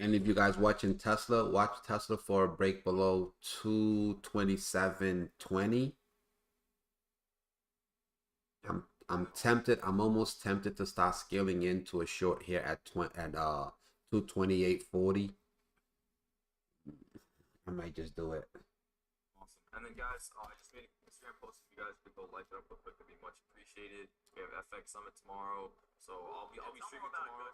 Any of you guys watching Tesla? Watch Tesla for a break below 227.20. I'm tempted. I'm almost tempted to start scaling into a short here at 228.40. I might just do it. Awesome. And then guys, I just made an Instagram post. If you guys could go like it up real quick, it'd be much appreciated. We have FX Summit tomorrow, so I'll be streaming tomorrow.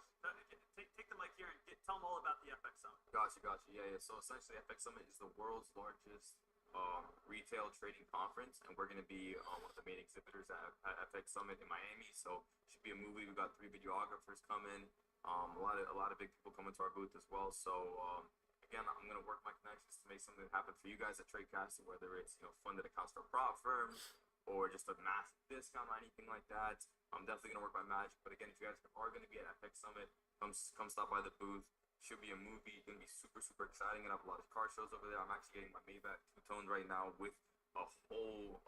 Take the mic here and tell them all about the FX Summit. Gotcha. Yeah. So essentially, FX Summit is the world's largest retail trading conference, and we're going to be one of the main exhibitors at FX Summit in Miami. So it should be a movie. We got 3 videographers coming. A lot of big people coming to our booth as well. So again, I'm going to work my connections to make something happen for you guys at TradeCast, whether it's funded accounts for prop firms or just a massive discount or anything like that. I'm definitely going to work my magic. But again, if you guys are going to be at FX Summit, come stop by the booth. Should be a movie. Gonna be super exciting. Gonna have a lot of car shows over there. I'm actually getting my Maybach two-tone right now with a whole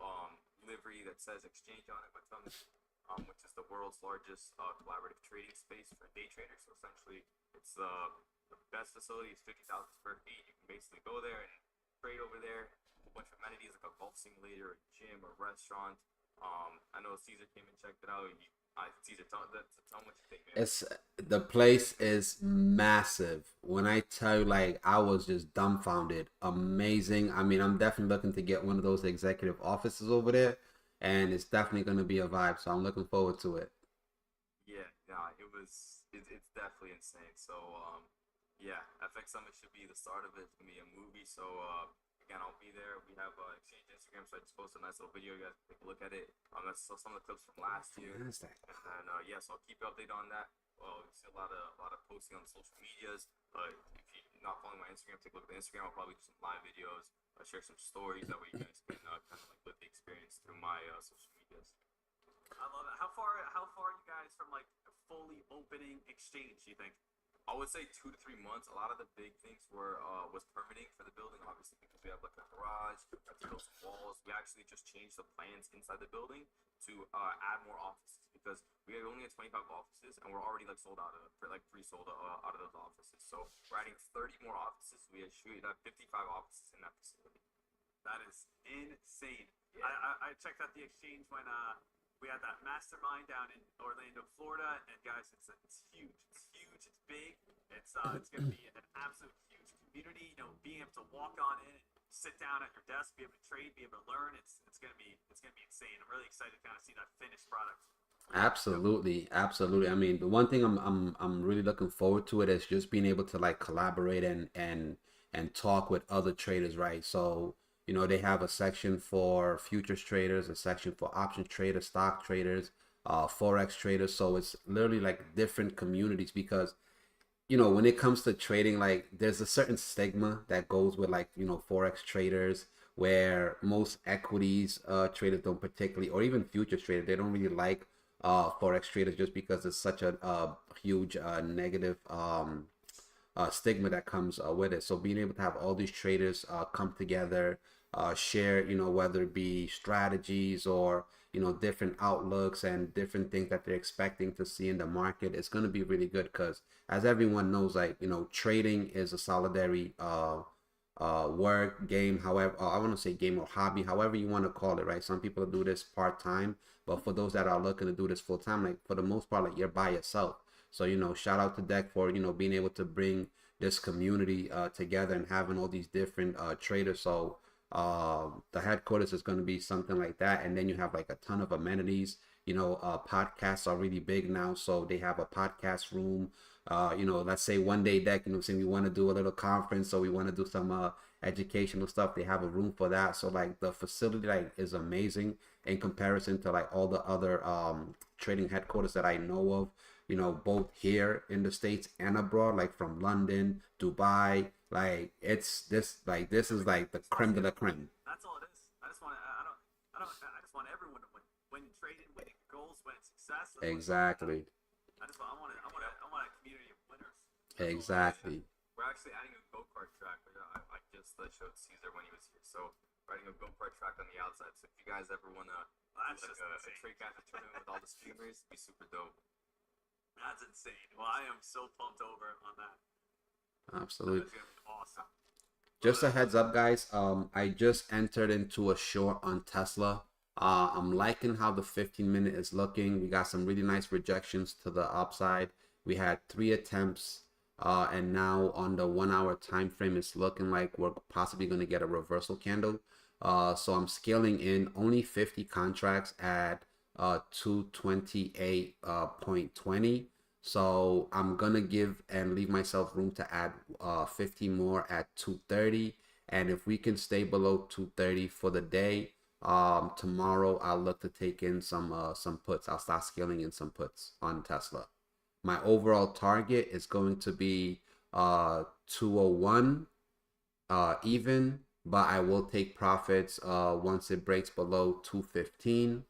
livery that says exchange on it. My tongue, which is the world's largest collaborative trading space for day traders. So essentially, it's the best facility. It's 50,000 square feet. You can basically go there and trade over there. a bunch of amenities like a golf simulator, a gym, a restaurant. I know Caesar came and checked it out. Caesar, tell me what you think, man. It's the place is massive. When I tell you, like, I was just dumbfounded. Amazing. I mean, I'm definitely looking to get one of those executive offices over there, and it's definitely going to be a vibe. So I'm looking forward to it. Yeah, nah, it's definitely insane. So yeah, FX Summit should be the start of it. It's gonna be a movie. So again, I'll be there. We have Exchange Instagram, so I just posted a nice little video. You guys can take a look at it. That's some of the clips from last year. Fantastic. And yeah, so I'll keep you updated on that. Well, you see a lot of posting on social medias. If you're not following my Instagram, take a look at the Instagram. I'll probably do some live videos, share some stories. That way you guys can kind of like live the experience through my social medias. I love it. How far are you guys from like fully opening Exchange, you think? I would say 2 to 3 months. A lot of the big things was permitting for the building, obviously, because we have like a garage, we have to build some walls. We actually just changed the plans inside the building to add more offices because we only had 25 offices and we're already like sold out of like pre-sold out of those offices. So we're adding 30 more offices. We should have 55 offices in that facility. That is insane. Yeah. I checked out the Exchange when we had that mastermind down in Orlando, Florida, and guys, it's huge. It's huge. It's big. It's gonna be an absolute huge community. You know, being able to walk on in, and sit down at your desk, be able to trade, be able to learn. It's gonna be insane. I'm really excited to kind of see that finished product. Absolutely, absolutely. I mean, the one thing I'm really looking forward to it is just being able to like collaborate and talk with other traders, right? So, you know, they have a section for futures traders, a section for options traders, stock traders, forex traders. So it's literally like different communities because you know, when it comes to trading, like there's a certain stigma that goes with like, you know, forex traders where most equities traders don't particularly, or even futures traders, they don't really like forex traders just because it's such a huge negative stigma that comes with it. So being able to have all these traders come together, share, you know, whether it be strategies or you know different outlooks and different things that they're expecting to see in the market, it's going to be really good because as everyone knows, like you know, trading is a solitary work game. However, I want to say game or hobby, however you want to call it, right? Some people do this part time, but for those that are looking to do this full time, like for the most part, like you're by yourself. So, you know, shout out to Deck for, you know, being able to bring this community together and having all these different traders. So the headquarters is going to be something like that. And then you have like a ton of amenities. You know, podcasts are really big now. So they have a podcast room. You know, let's say one day Deck, you know, saying we want to do a little conference. So we want to do some educational stuff. They have a room for that. So like the facility like is amazing in comparison to like all the other trading headquarters that I know of, you know, both here in the States and abroad, like from London, Dubai. Like this is like the creme de la creme. That's all it is. I just want to. I just want everyone to win. Win trading, win goals, win success. Exactly. I want a community of winners. Exactly. We're actually adding a go-kart track. I just showed Caesar when he was here. So we're adding a go-kart track on the outside. So if you guys ever want to do like a trade captain tournament with all the streamers, it'd be super dope. That's insane. Well, I am so pumped over on that. Absolutely. That's gonna be awesome. Just a heads up, guys. I just entered into a short on Tesla. I'm liking how the 15-minute is looking. We got some really nice rejections to the upside. We had 3 attempts, and now on the 1 hour time frame, it's looking like we're possibly going to get a reversal candle. So I'm scaling in only 50 contracts at 228.20. So I'm gonna give and leave myself room to add 50 more at 230. And if we can stay below 230 for the day, tomorrow I'll look to take in some puts. I'll start scaling in some puts on Tesla. My overall target is going to be 201 even, but I will take profits once it breaks below 215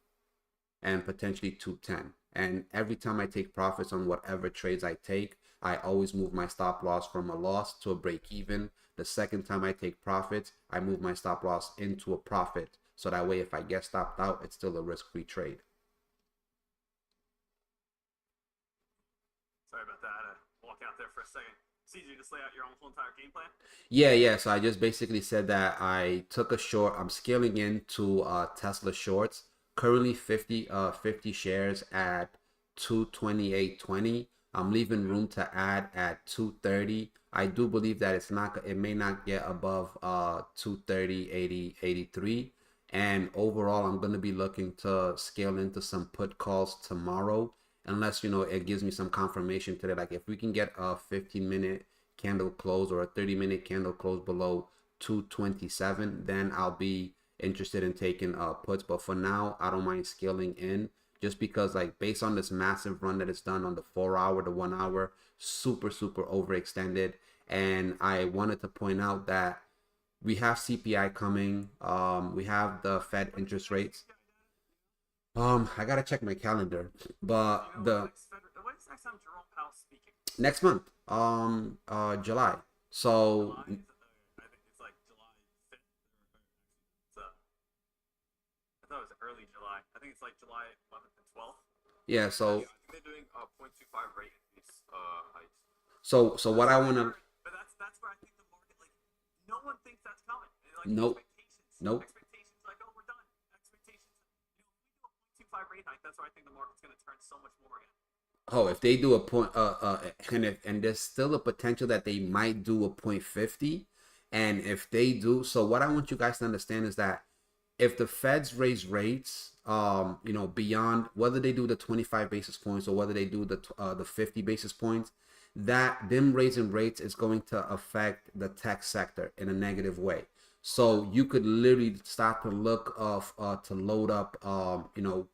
and potentially 210. And every time I take profits on whatever trades I take, I always move my stop loss from a loss to a break even. The second time I take profits, I move my stop loss into a profit. So that way, if I get stopped out, it's still a risk-free trade. Sorry about that. I had to walk out there for a second. So you just lay out your own whole entire game plan? Yeah. So I just basically said that I took a short. I'm scaling into Tesla shorts. Currently 50 shares at 228.20. I'm leaving room to add at 230. I do believe that it may not get above 230.80 83. And overall, I'm going to be looking to scale into some put calls tomorrow, unless it gives me some confirmation today. Like if we can get a 15-minute candle close or a 30-minute candle close below 227, then I'll be interested in taking puts. But for now, I don't mind scaling in, just because like based on this massive run that it's done on the 4 hour, the 1 hour, super overextended. And I wanted to point out that we have CPI coming. We have the Fed interest rates. I gotta check my calendar, but What is next time Jerome Powell speaking? next month, July. So July? I think it's like July 5th. I thought it was early July. I think it's like July 11th and 12th. yeah, I so think they're doing a 0.25 rate increase hikes. so what I wanna But that's where I think the market, like, no one thinks that's coming. Like, Nope. Expectations, like, oh, we're done. Expectations. If we do a 0.25 rate hike, that's where I think the market's going to turn so much more again. Oh, if they do a point, and there's still a potential that they might do a 0.50, and if they do, so what I want you guys to understand is that if the Feds raise rates, beyond whether they do the 25 basis points or whether they do the 50 basis points, that them raising rates is going to affect the tech sector in a negative way. So you could literally start to look of to load up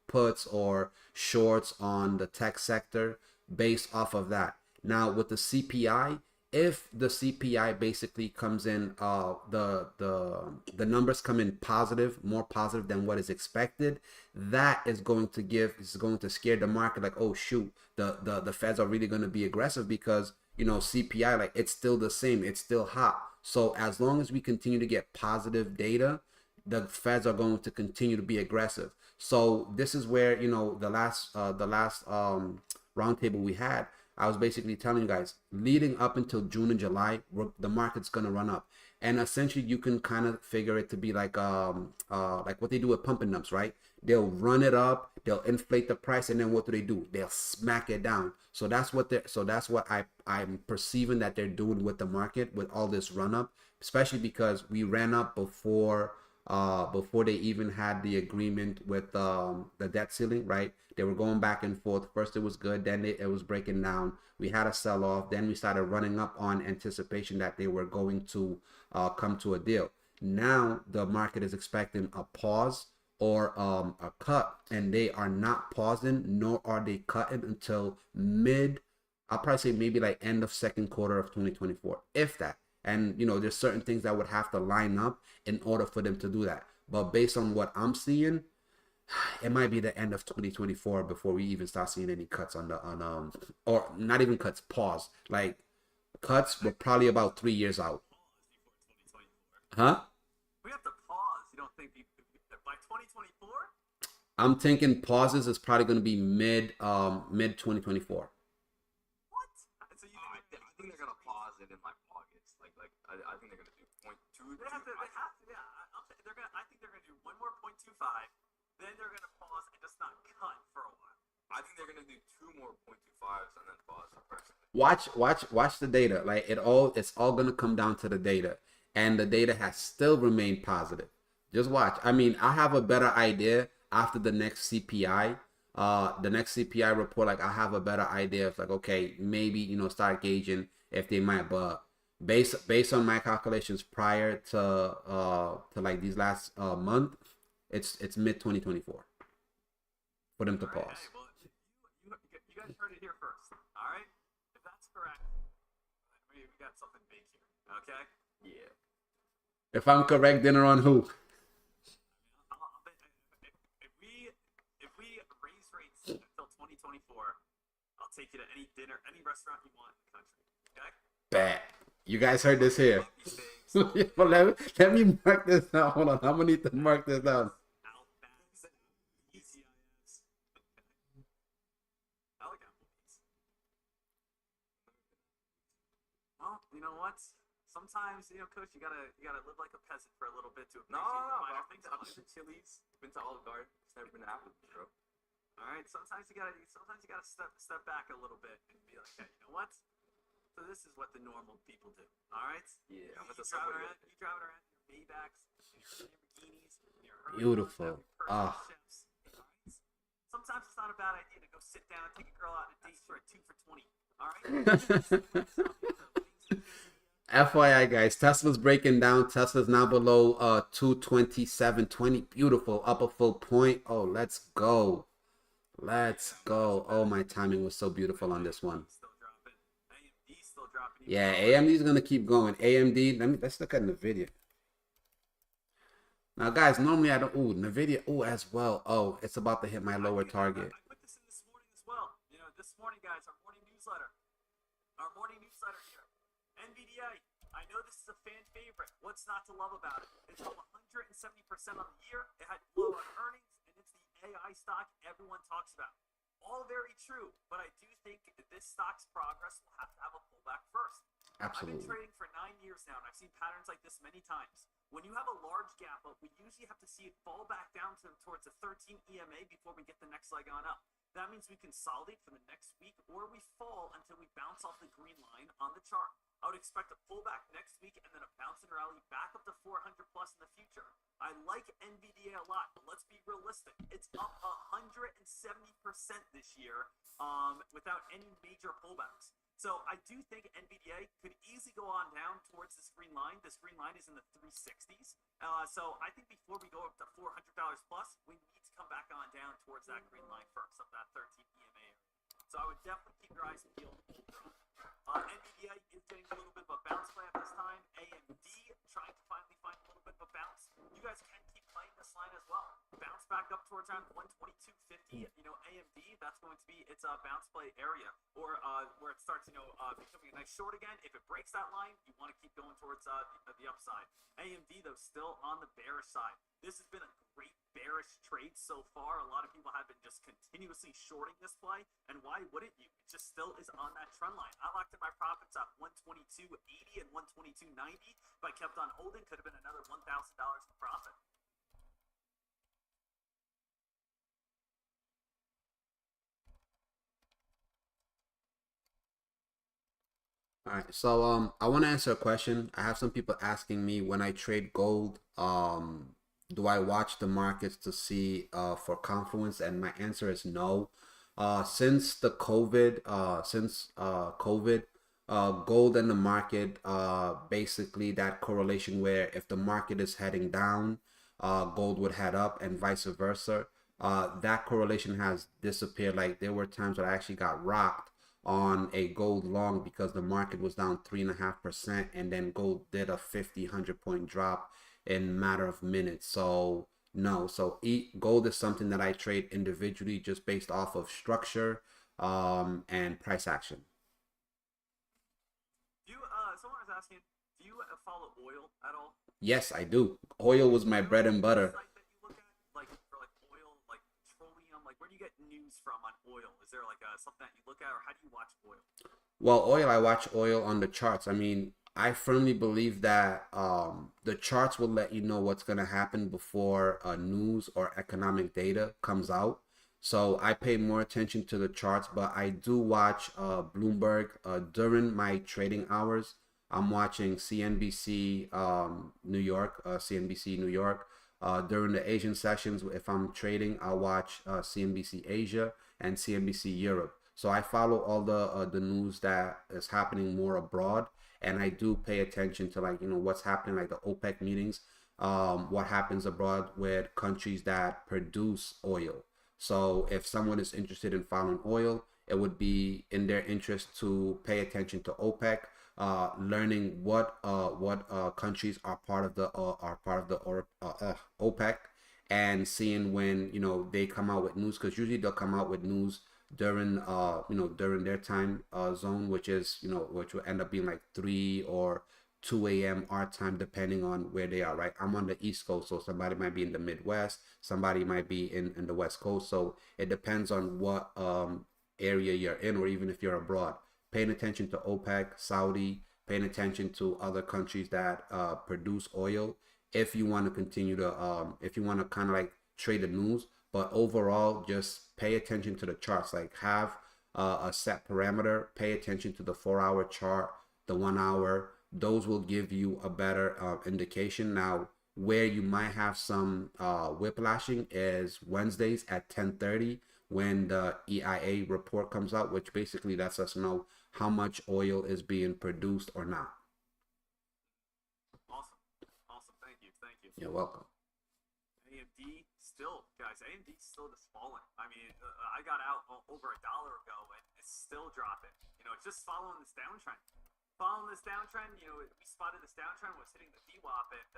puts or shorts on the tech sector based off of that. Now with the CPI, if the CPI basically comes in, the numbers come in positive, more positive than what is expected, that is going to scare the market. Like, oh shoot, the Feds are really going to be aggressive because CPI, like, it's still the same, it's still hot. So as long as we continue to get positive data, the Feds are going to continue to be aggressive. So this is where the last roundtable we had, I was basically telling you guys, leading up until June and July, the market's gonna run up, and essentially you can kind of figure it to be like what they do with pumping dumps, right? They'll run it up, they'll inflate the price, and then what do? They'll smack it down. So that's what I'm perceiving that they're doing with the market with all this run up, especially because we ran up before they even had the agreement with the debt ceiling, right? They were going back and forth. First it was good, then it was breaking down. We had a sell off, then we started running up on anticipation that they were going to come to a deal. Now the market is expecting a pause or a cut, and they are not pausing, nor are they cutting until I'll probably say maybe like end of second quarter of 2024, if that. And there's certain things that would have to line up in order for them to do that. But based on what I'm seeing, it might be the end of 2024 before we even start seeing any cuts or not even cuts, pause. Like cuts were probably about 3 years out. Huh? We have to pause. You don't think by 2024? I'm thinking pauses is probably going to be mid 2024. What? So you I think they're gonna pause it in like August. I think they're gonna do 0.2. They have to. Yeah. I think they're gonna do one more 0.25. Then they're gonna pause and just not cut for a while. I think they're gonna do 2 more 0.25s and then pause. Watch the data. Like it's all gonna come down to the data, and the data has still remained positive. Just watch. I mean, I have a better idea after the next CPI. The next CPI report, like I have a better idea of like, okay, maybe start gauging if they might, but based on my calculations prior to like these last month, it's mid 2024 for them to pause. Hey, well, you guys heard it here first. All right. If that's correct, we got something big here. Okay. Yeah. If I'm correct, dinner on who? If we raise rates until 2024, I'll take you to any dinner, any restaurant you want in the country. Okay. Bet. You guys heard this here. Lucky Well, let me mark this down. Hold on. I'm gonna need to mark this down. Outbacks, ECIS. I like Applebee's. Oh sometimes, coach, you gotta live like a peasant for a little bit to No, appreciate the no, minor I've things been in to life. Chili's, been to Olive Garden. It's never been to Applebee's, bro. All right, sometimes you gotta step back a little bit and be like, hey, you know what? So this is what the normal people do. All right. Yeah, I'm at You the driving subway. around. You driving around in your Maybachs, in your Lamborghinis, in your Beautiful. your personal Ah. chefs. All right. Sometimes it's not a bad idea to go sit down and take a girl out on a date for a 2 for 20. All right. FYI, guys, Tesla's breaking down. Tesla's now below 227.20. Beautiful upper full point. Oh, let's go. Let's go. Oh, my timing was so beautiful on this one. Still dropping. AMD still dropping. Yeah, AMD is gonna keep going. AMD. Let's look at NVIDIA. Now, guys, normally I don't. Ooh, NVIDIA. Ooh, as well. Oh, it's about to hit my lower target. I put this in this morning as well. This morning, guys, our morning newsletter. Our morning newsletter here. NVDA. I know this is a fan favorite. What's not to love about it? It's up 170% on the year. It had low on earnings, and it's the AI stock everyone talks about. All very true, but I do think this stock's progress will have to have a pullback first. Absolutely. I've been trading for 9 years now, and I've seen patterns like this many times. When you have a large gap up, we usually have to see it fall back down towards a 13 EMA before we get the next leg on up. That means we consolidate for the next week, or we fall until we bounce off the green line on the chart. I would expect a pullback next week and then a bounce and rally back up to 400 plus in the future. I like NVDA a lot, but let's be realistic. It's up 170% this year without any major pullbacks. So I do think NVDA could easily go on down towards this green line. This green line is in the 360s. So I think before we go up to $400 plus, we need to come back on down towards that green line first, up that 13 EMA area. So I would definitely keep your eyes peeled. NVDA is getting a little bit of a bounce play at this time. AMD trying to finally find a little bit of a bounce. You guys can keep playing this line as well. Bounce back up towards around 122.50. AMD, that's going to be its bounce play area, or where it starts, becoming a nice short again. If it breaks that line, you want to keep going towards the upside. AMD, though, still on the bearish side. This has been a great bearish trade so far. A lot of people have been just continuously shorting this play, and why wouldn't you? It just still is on that trend line. I locked in my profits at 122.80 and 122.90. If I kept on holding, could have been another $1,000 in profit. All right, so I want to answer a question. I have some people asking me when I trade gold, do I watch the markets to see for confluence? And my answer is no. Since the COVID, gold and the market, basically that correlation where if the market is heading down, gold would head up and vice versa. That correlation has disappeared. Like there were times where I actually got rocked on a gold long because the market was down 3.5%, and then gold did a 100 point drop in a matter of minutes. So no, so gold is something that I trade individually just based off of structure and price action. Someone was asking, do you follow oil at all? Yes, I do. Oil was my bread and butter. Site that you look at, like for like oil, like petroleum, like where do you get news from on oil? Is there like something that you look at, or how do you watch oil? Well, oil, I watch oil on the charts. I mean, I firmly believe that the charts will let you know what's going to happen before news or economic data comes out. So I pay more attention to the charts, but I do watch Bloomberg during my trading hours. I'm watching CNBC New York, CNBC New York. During the Asian sessions, if I'm trading, I'll watch CNBC Asia and CNBC Europe. So I follow all the news that is happening more abroad, and I do pay attention to what's happening, like the OPEC meetings, what happens abroad with countries that produce oil. So if someone is interested in following oil, it would be in their interest to pay attention to OPEC, learning what countries are part of the OPEC, and seeing when they come out with news, because usually they'll come out with news during during their time zone, which will end up being like 3 or 2 a.m. our time, depending on where they are, right? I'm on the East Coast, so somebody might be in the Midwest, somebody might be in the West Coast. So it depends on what area you're in, or even if you're abroad. Paying attention to OPEC, Saudi, paying attention to other countries that produce oil if you want to continue to if you want to kind of like trade the news. But overall, just pay attention to the charts. Like have a set parameter. Pay attention to the 4 hour chart, the 1 hour. Those will give you a better indication. Now, where you might have some whiplashing is Wednesdays at 10:30 when the EIA report comes out, which basically lets us know how much oil is being produced or not. Awesome. Thank you. You're welcome. AMD still, guys. AMD still just falling. I mean, I got out over $1 ago, and it's still dropping. You know, it's just following this downtrend. You know, we spotted this downtrend was hitting the VWAP, and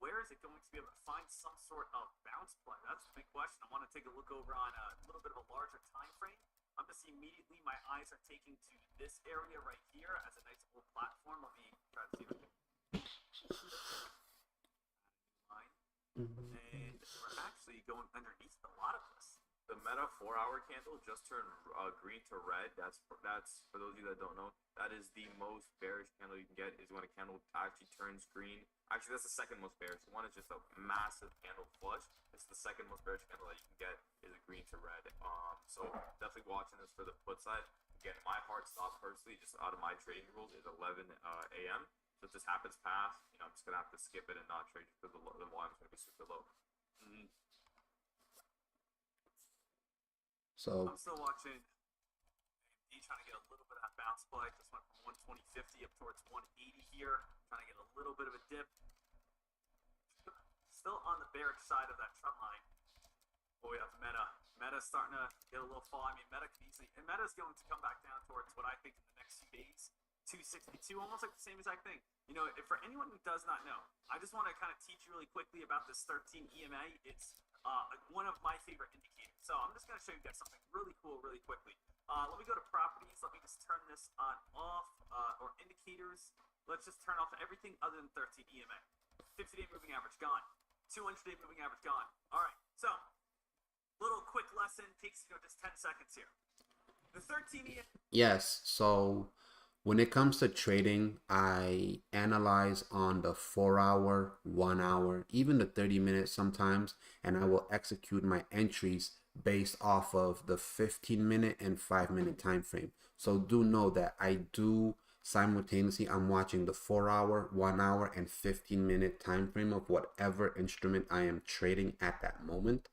where is it going to be able to find some sort of bounce play? That's the big question. I want to take a look over on a little bit of a larger time frame. I'm just immediately, my eyes are taking to this area right here as a nice little platform. Let me try to see if I can. And we're actually going underneath a lot of this. The Meta 4 hour candle just turned green to red. That's for those of you that don't know. That is the most bearish candle you can get. Is when a candle actually turns green. Actually, that's the second most bearish. One is just a massive candle flush. It's the second most bearish candle that you can get is a green to red. So definitely watching this for the put side. Again, my hard stop personally, just out of my trading rules, is 11 a.m. So if this happens past, you know, I'm just gonna have to skip it and not trade because the volume's gonna be super low. So I'm still watching AMD trying to get a little bit of that bounce play. Just went from 120.50 up towards 180 here. Trying to get a little bit of a dip. Still on the bearish side of that trend line. But we have Meta. Meta's starting to get a little fall. I mean, Meta can easily, and Meta's going to come back down towards what I think in the next few days. 262, almost like the same exact thing. You know, if for anyone who does not know, I just want to kind of teach you really quickly about this 13 EMA. It's one of my favorite indicators. So I'm just going to show you guys something really cool really quickly. Let me go to properties. Let me just turn this on off, or indicators. Let's just turn off everything other than 13 EMA. 50-day moving average, gone. 200-day moving average, gone. All right, so little quick lesson. Takes, you know, just 10 seconds here. The 13 EMA. yes, so when it comes to trading, I analyze on the 4 hour, 1 hour, even the 30 minutes sometimes, and I will execute my entries based off of the 15-minute and 5-minute time frame. So do know that I do simultaneously, I'm watching the 4 hour, 1 hour, and 15-minute time frame of whatever instrument I am trading at that moment.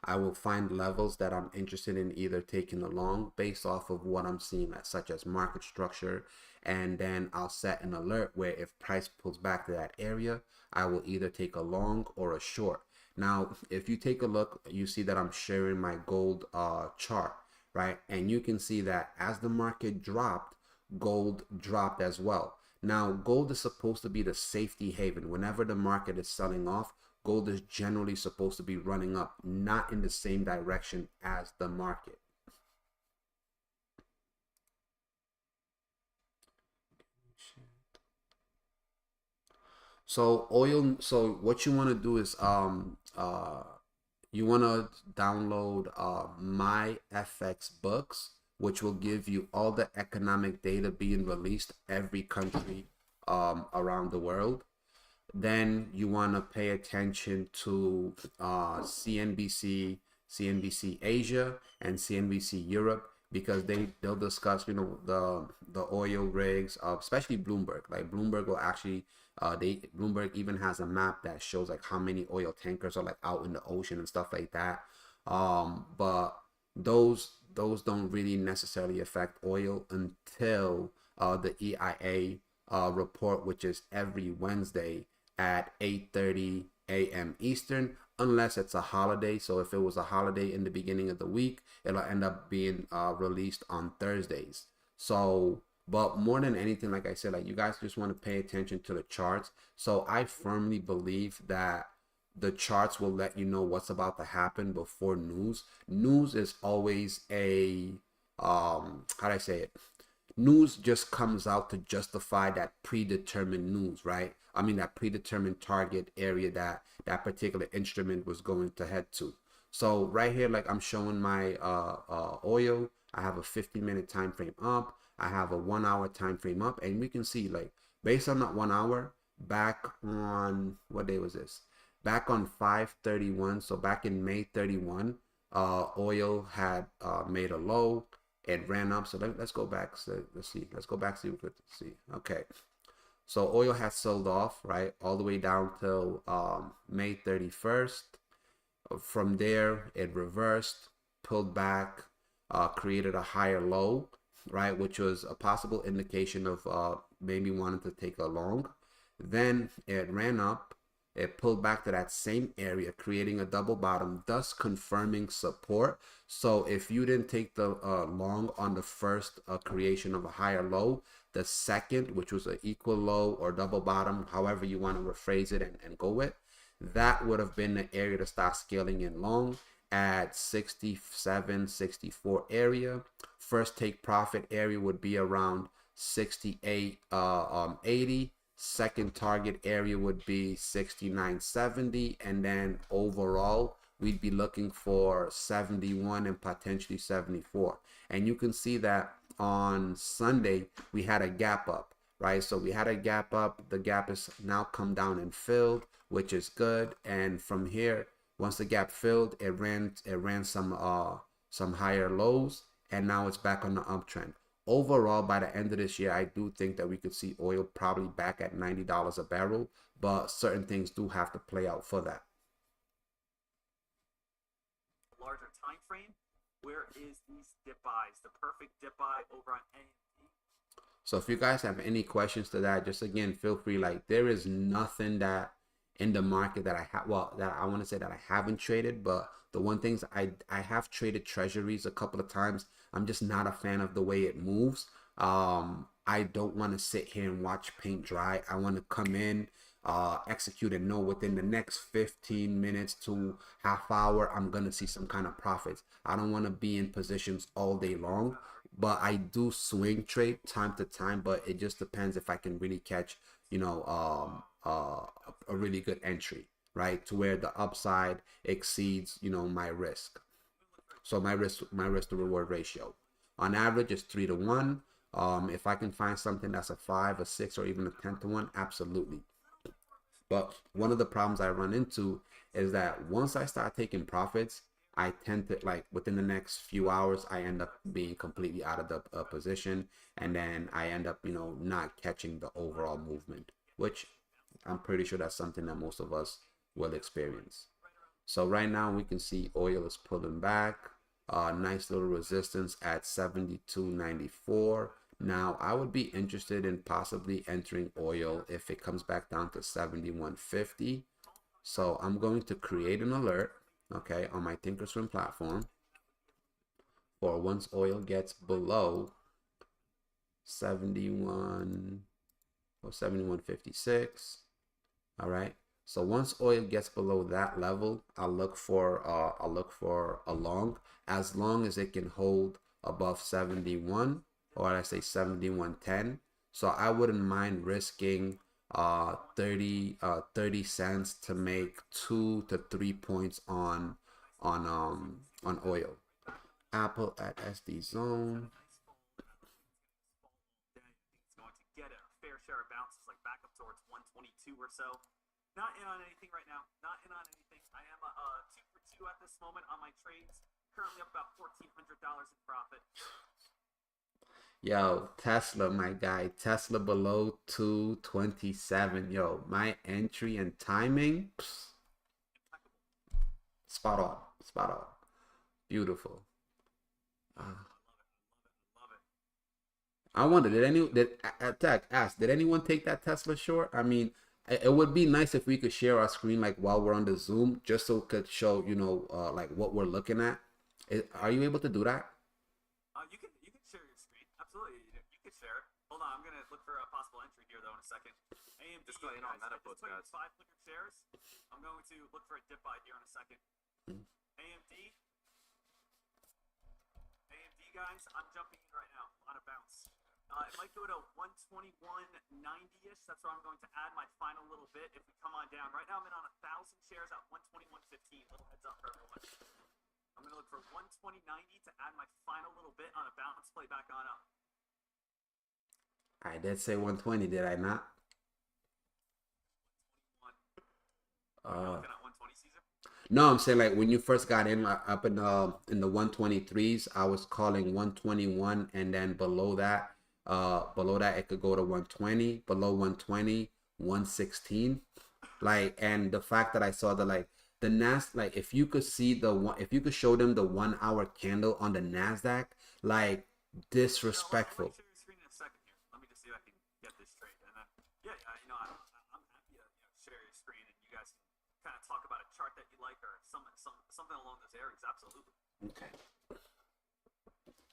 I will find levels that I'm interested in either taking along based off of what I'm seeing, such as market structure, and then I'll set an alert where if price pulls back to that area, I will either take a long or a short. Now, if you take a look, you see that I'm sharing my gold chart, right? And you can see that as the market dropped, gold dropped as well. Now, gold is supposed to be the safety haven. Whenever the market is selling off, gold is generally supposed to be running up, not in the same direction as the market. So oil, so what you want to do is you want to download my FX books, which will give you all the economic data being released every country around the world. Then you want to pay attention to CNBC Asia and CNBC Europe, because they'll discuss, you know, the oil rigs, especially Bloomberg. Like Bloomberg will actually Bloomberg even has a map that shows like how many oil tankers are like out in the ocean and stuff like that. But those don't really necessarily affect oil until the EIA report, which is every Wednesday at 8:30 a.m. Eastern, unless it's a holiday. So if it was a holiday in the beginning of the week, it'll end up being released on Thursdays. So, but more than anything, like I said, like you guys just want to pay attention to the charts. So I firmly believe that the charts will let you know what's about to happen before news. News is always a how do I say it? News just comes out to justify that predetermined news, right? I mean, that predetermined target area that that particular instrument was going to head to. So right here, like I'm showing my oil, I have a 15-minute time frame up. I have a 1 hour time frame up, and we can see like based on that 1 hour, back on what day was this? Back on 5/31, so back in May 31, oil had made a low. It ran up. So let's go back. So let's see. Let's go back so we could see. Okay. So oil has sold off, right, all the way down till May 31st. From there, it reversed, pulled back, created a higher low, right, which was a possible indication of maybe wanting to take a long. Then it ran up, it pulled back to that same area, creating a double bottom, thus confirming support. So if you didn't take the long on the first creation of a higher low, the second, which was an equal low or double bottom, however you want to rephrase it and go with, that would have been the area to start scaling in long at 67, 64 area. First take profit area would be around 68, 80. Second target area would be 69.70, and then overall we'd be looking for 71 and potentially 74. And you can see that on Sunday we had a gap up, right? So we had a gap up. The gap is now come down and filled, which is good. And from here, once the gap filled, it ran some higher lows, and now it's back on the uptrend. Overall, by the end of this year, I do think that we could see oil probably back at $90 a barrel, but certain things do have to play out for that. Larger time frame, where is these dip buys, the perfect dip buy over on AMD? So if you guys have any questions to that, just again, feel free. Like, there is nothing that in the market that I have, well, that I want to say that I haven't traded, but the one things I have traded treasuries a couple of times. I'm just not a fan of the way it moves. I don't want to sit here and watch paint dry. I want to come in, execute, and know within the next 15 minutes to half hour, I'm going to see some kind of profits. I don't want to be in positions all day long, but I do swing trade time to time, but it just depends if I can really catch, you know, a really good entry, right? To where the upside exceeds, you know, my risk. So my risk to reward ratio on average is 3 to 1. If I can find something that's a 5, a 6, or even a 10 to 1, absolutely. But one of the problems I run into is that once I start taking profits, I tend to, like, within the next few hours, I end up being completely out of the position, and then I end up, you know, not catching the overall movement, which I'm pretty sure that's something that most of us will experience. So right now we can see oil is pulling back. Nice little resistance at 72.94. Now I would be interested in possibly entering oil if it comes back down to 71.50. So I'm going to create an alert, okay, on my Thinkorswim platform for once oil gets below 71 or 71.56. All right. So once oil gets below that level, I'll look for a long, as long as it can hold above 71, or I say 71.10. So I wouldn't mind risking 30 cents to make 2 to 3 points on oil. Apple at SD zone. It's going to get a fair share of bounces, like back up towards 122 or so. Not in on anything right now. Not in on anything. I am 2 for 2 at this moment on my trades. Currently up about $1,400 in profit. Yo, Tesla, my guy. Tesla below 227. Yo, my entry and timing, spot on. Spot on. Beautiful. I wonder, did anyone take that Tesla short? I mean, it would be nice if we could share our screen like while we're on the Zoom, just so it could show, you know, like what we're looking at. Are you able to do that? You can share your screen. Absolutely, you can share it. Hold on, I'm gonna look for a possible entry here though in a second. AMD, just going on meta puts, guys. 500 shares. I'm going to look for a dip buy here in a second. AMD, guys, I'm jumping in right now on a bounce. It might go to 121.90-ish. That's where I'm going to add my final little bit if we come on down. Right now I'm in on 1,000 shares at 121.15. Little heads up for everyone. I'm going to look for 120.90 to add my final little bit on a bounce play back on up. I did say 120, did I not? 121. Are you looking at 120, Caesar? No, I'm saying like when you first got in up in the 123s, I was calling 121, and then below that it could go to 120, below 120, 116. Like, and the fact that I saw the Nas, like if you could see the one, if you could show them the 1 hour candle on the Nasdaq, like Let me disrespectful. share your screen in a second here. Let me just see if I can get this straight. And then, yeah, I'm happy to share your screen and you guys can kind of talk about a chart that you like or something along those areas. Absolutely. Okay.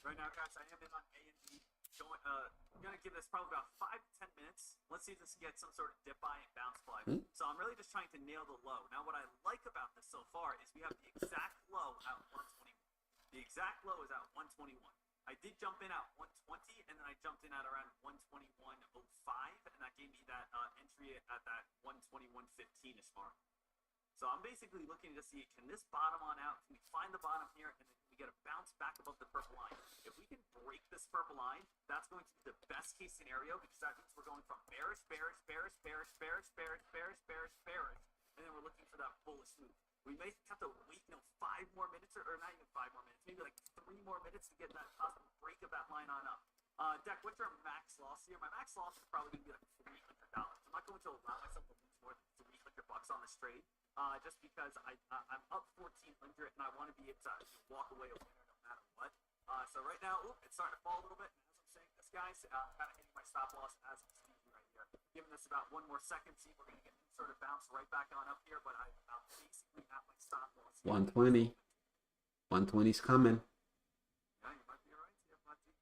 Right now, guys, I am in on A and B. I'm gonna give this probably about 5 to 10 minutes. Let's see if this can get some sort of dip buy and bounce play. So I'm really just trying to nail the low. Now, what I like about this so far is we have the exact low at 121. The exact low is at 121. I did jump in at 120, and then I jumped in at around 121.05, and that gave me that entry at that 121.15ish mark. So I'm basically looking to see, can this bottom on out? Can we find the bottom here, and then can we get a bounce back above the purple line? If we can break this purple line, that's going to be the best case scenario, because that means we're going from bearish, bearish, bearish, bearish, bearish, bearish, bearish, bearish, bearish, and then we're looking for that bullish move. We may have to wait, 5 more minutes, or not even 5 more minutes, maybe like 3 more minutes to get that possible break of that line on up. Deck, what's your max loss here? My max loss is probably going to be like $300. I'm not going to allow myself to lose more than $300 on this trade, just because I'm up 1,400 and I want to be able to walk away a winner no matter what. So right now, it's starting to fall a little bit. And as I'm saying this, guys, I'm kind of hitting my stop loss as I'm speaking right here. Giving this about 1 more second, see if we're going to get sort of bounce right back on up here, but I'm basically at my stop loss. 120. 120's coming. Yeah, you might be right. You might be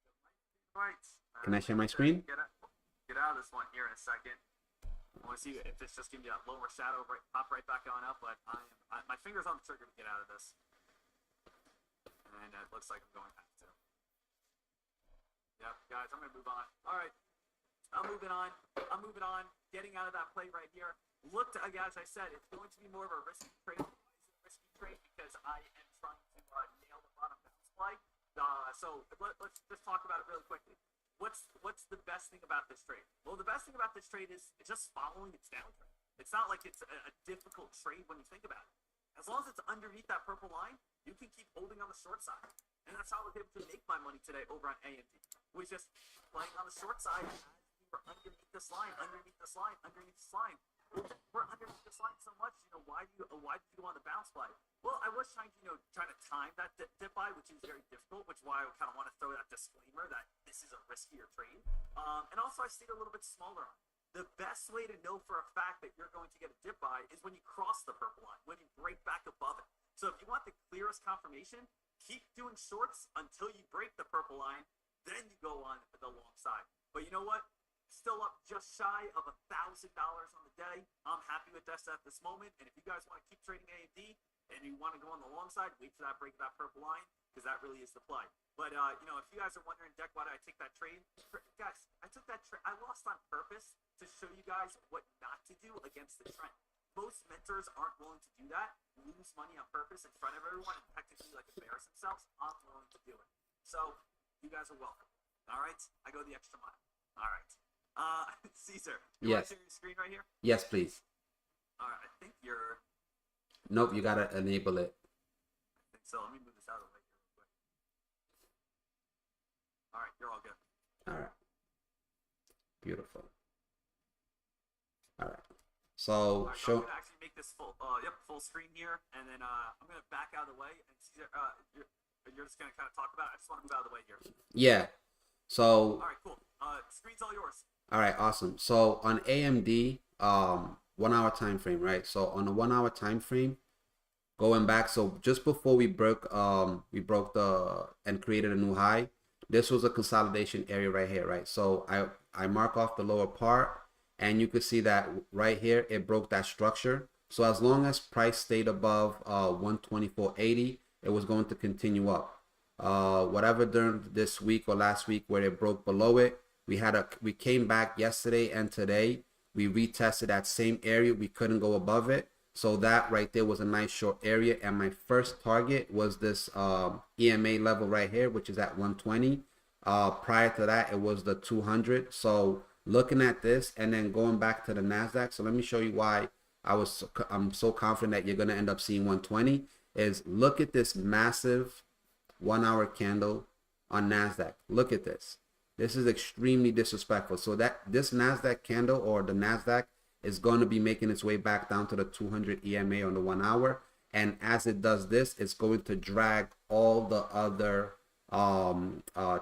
right. Can I share my screen? Get out of this one here in a second. I want to see if it's just giving me that lower shadow, pop right back on up, but my finger's on the trigger to get out of this. And it looks like I'm going to have to. Yep, guys, I'm going to move on. All right, I'm moving on. Getting out of that play right here. Look, as I said, it's going to be more of a risky trade. Because I am trying to nail the bottom bounce play. So let's just talk about it really quickly. What's the best thing about this trade? Well, the best thing about this trade is it's just following its downtrend. It's not like it's a difficult trade when you think about it. As long as it's underneath that purple line, you can keep holding on the short side. And that's how I was able to make my money today over on AMD. Was just playing on the short side as we were underneath this line, underneath this line, underneath this line. We're underneath this line so much, why did you want the bounce play? Well, I was trying to time that dip buy, which is very difficult, which is why I kind of want to throw that disclaimer that this is a riskier trade. And also I stayed a little bit smaller on it. The best way to know for a fact that you're going to get a dip buy is when you cross the purple line, when you break back above it. So if you want the clearest confirmation, keep doing shorts until you break the purple line, then you go on the long side. But you know what? Still up just shy of $1,000 on the day. I'm happy with this at this moment. And if you guys want to keep trading AMD and you want to go on the long side, wait for that break of that purple line, because that really is the play. But if you guys are wondering, Deck, why did I take that trade? Guys, I took that trade. I lost on purpose to show you guys what not to do against the trend. Most mentors aren't willing to do that, lose money on purpose in front of everyone and technically embarrass themselves. I'm willing to do it. So you guys are welcome. All right, I go the extra mile. All right. Caesar, you want to share your screen right here? Yes, please. All right, I think you're... Nope, you gotta enable it. I think so. Let me move this out of the way here real quick. All right, you're all good. All right. Beautiful. All right. So, I'm show... going to actually make this full screen here, and then I'm going to back out of the way, and Caesar, you're just going to kind of talk about it. I just want to move out of the way here. Yeah. So... All right, cool. Screen's all yours. All right, awesome. So on AMD, 1 hour time frame, right? So on a 1 hour time frame, going back, so just before we broke the and created a new high, this was a consolidation area right here, right? So I mark off the lower part, and you could see that right here it broke that structure. So as long as price stayed above 124.80, it was going to continue up. Whatever during this week or last week where it broke below it, we came back yesterday and today. We retested that same area. We couldn't go above it. So that right there was a nice short area. And my first target was this EMA level right here, which is at 120. Prior to that, it was the 200. So looking at this and then going back to the Nasdaq. So let me show you why I'm so confident that you're gonna end up seeing 120. Is look at this massive 1 hour candle on Nasdaq. Look at this. This is extremely disrespectful. So that this Nasdaq candle or the Nasdaq is going to be making its way back down to the 200 EMA on the 1 hour. And as it does this, it's going to drag all the other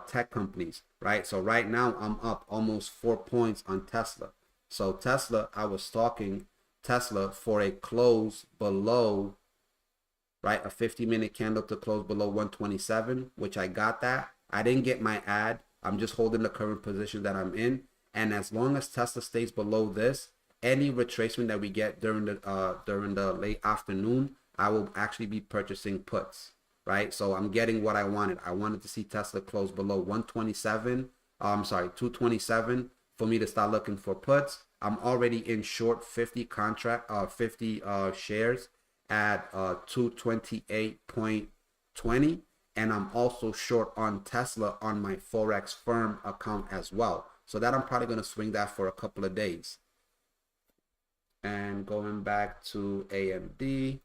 tech companies, right? So right now I'm up almost 4 points on Tesla. So Tesla, I was stalking Tesla for a close below, right? A 50-minute candle to close below 127, which I got that. I didn't get my ad. I'm just holding the current position that I'm in. And as long as Tesla stays below this, any retracement that we get during the late afternoon, I will actually be purchasing puts, right? So I'm getting what I wanted. I wanted to see Tesla close below 127. I'm sorry, 227 for me to start looking for puts. I'm already in short 50 shares at 228.20, and I'm also short on Tesla on my Forex firm account as well. So that I'm probably going to swing that for a couple of days. And going back to AMD,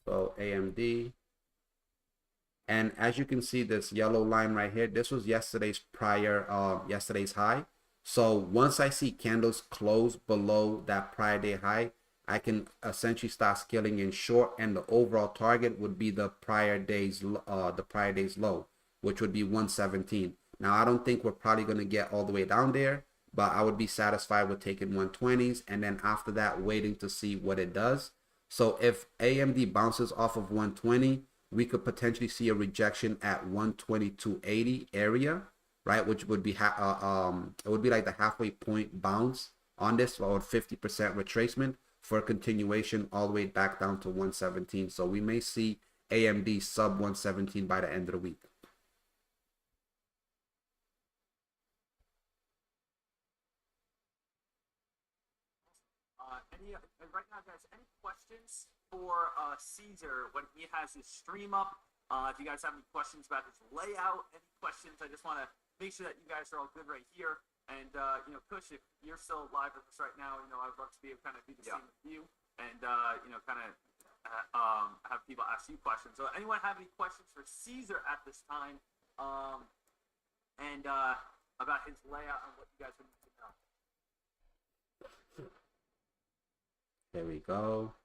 so AMD, and as you can see, this yellow line right here, this was yesterday's high. So once I see candles close below that prior day high, I can essentially start scaling in short, and the overall target would be the prior day's low, which would be 117. Now I don't think we're probably going to get all the way down there, but I would be satisfied with taking 120s, and then after that waiting to see what it does. So if AMD bounces off of 120, we could potentially see a rejection at 122.80 area, right? Which would be it would be like the halfway point bounce on this, or 50% retracement for a continuation all the way back down to 117. So we may see AMD sub 117 by the end of the week. Right now, guys, any questions for Caesar when he has his stream up? If you guys have any questions about his layout, any questions, I just want to make sure that you guys are all good right here. And Kush, if you're still live with us right now, I'd love to be able to kind of do the same with you, and kind of have people ask you questions. So, anyone have any questions for Caesar at this time, and about his layout and what you guys would need to know? There we go.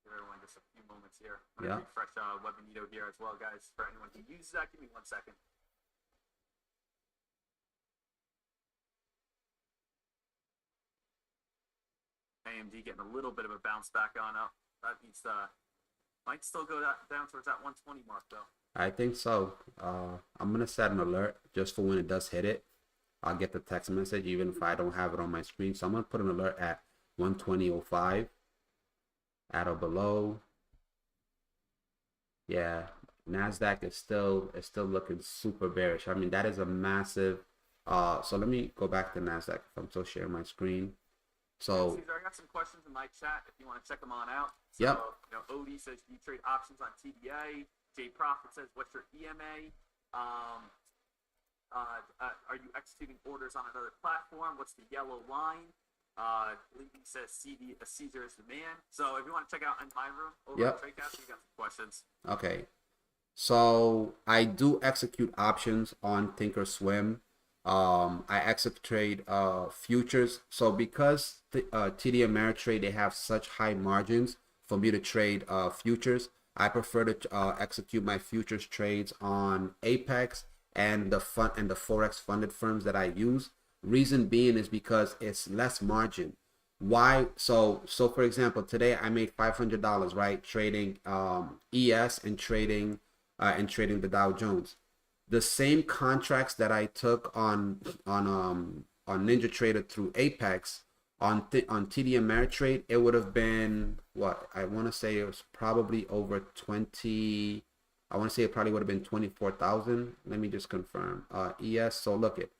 Give everyone just a few moments here. I'm going to refresh Webinito here as well, guys. For anyone who uses that, give me 1 second. AMD getting a little bit of a bounce back on up. That means might still go down towards that 120 mark, though. I think so. I'm going to set an alert just for when it does hit it. I'll get the text message even if I don't have it on my screen. So I'm going to put an alert at 120.05. At or below. Yeah, Nasdaq is still looking super bearish. I mean, that is a massive so let me go back to Nasdaq if I'm still sharing my screen. So Caesar, I got some questions in my chat if you want to check them on out. So, yep. Odie says, do you trade options on TDA? Jay Profit says, what's your EMA? Are you executing orders on another platform? What's the yellow line? Lindy says Caesar is the man. So if you want to check out in my room over at TradeCast, you got some questions. Okay. So I do execute options on Thinkorswim. I execute futures. So because TD Ameritrade, they have such high margins for me to trade futures, I prefer to execute my futures trades on Apex and the Forex funded firms that I use. Reason being is because it's less margin. Why? So for example, today I made $500, right, trading ES and trading the Dow Jones. The same contracts that I took on NinjaTrader through Apex on TD Ameritrade, it would have been what I want to say it was probably over 20. I want to say it probably would have been 24,000. Let me just confirm. ES. So look it.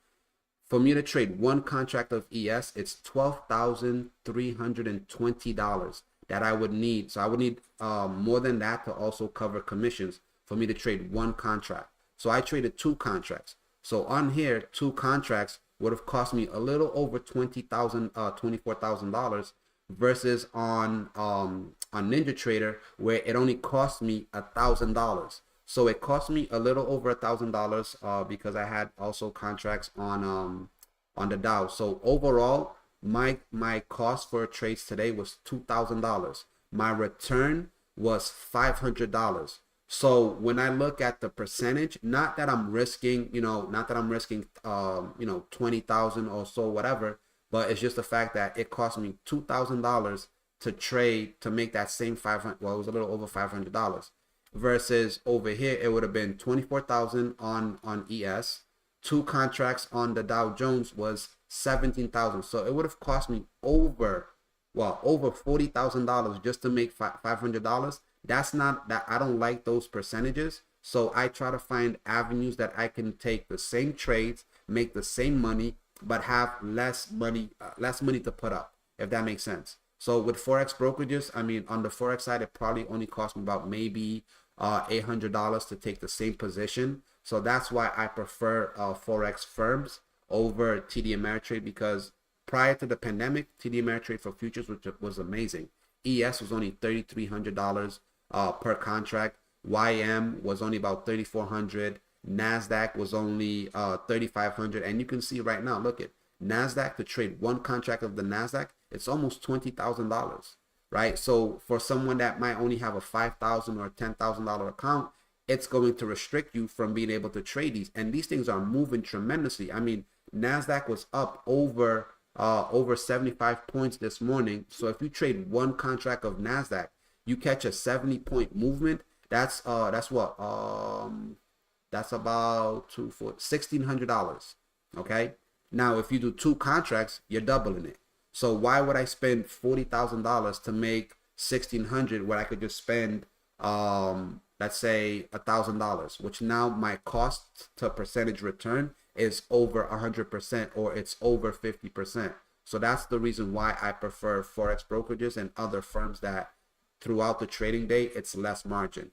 For me to trade one contract of ES, it's $12,320 that I would need. So I would need more than that to also cover commissions for me to trade one contract. So I traded two contracts. So on here, two contracts would have cost me a little over $24,000 versus on NinjaTrader where it only cost me $1,000. So it cost me a little over $1,000 because I had also contracts on the Dow. So overall, my cost for trades today was $2,000. My return was $500. So when I look at the percentage, not that I'm risking, not that I'm risking, 20,000 or so, whatever, but it's just the fact that it cost me $2,000 to trade to make that same 500. Well, it was a little over $500 versus over here, it would have been 24,000 on ES. Two contracts on the Dow Jones was 17,000. So it would have cost me over $40,000 just to make $500. That's not that I don't like those percentages. So I try to find avenues that I can take the same trades, make the same money, but have less money to put up, if that makes sense. So with Forex brokerages, I mean, on the Forex side, it probably only cost me about maybe $800 to take the same position. So that's why I prefer Forex firms over TD Ameritrade, because prior to the pandemic, TD Ameritrade for futures, which was amazing. ES was only $3,300 per contract. YM was only about $3,400. NASDAQ was only $3,500. And you can see right now, look at NASDAQ, to trade one contract of the NASDAQ, it's almost $20,000, right? So for someone that might only have a $5,000 or $10,000 account, it's going to restrict you from being able to trade these. And these things are moving tremendously. I mean, NASDAQ was up over 75 points this morning. So if you trade one contract of NASDAQ, you catch a 70-point movement. That's what that's about $1,600. Okay. Now, if you do two contracts, you're doubling it. So why would I spend $40,000 to make $1,600 when I could just spend let's say $1,000, which now my cost to percentage return is over 100%, or it's over 50%. So that's the reason why I prefer Forex brokerages and other firms that throughout the trading day, it's less margin.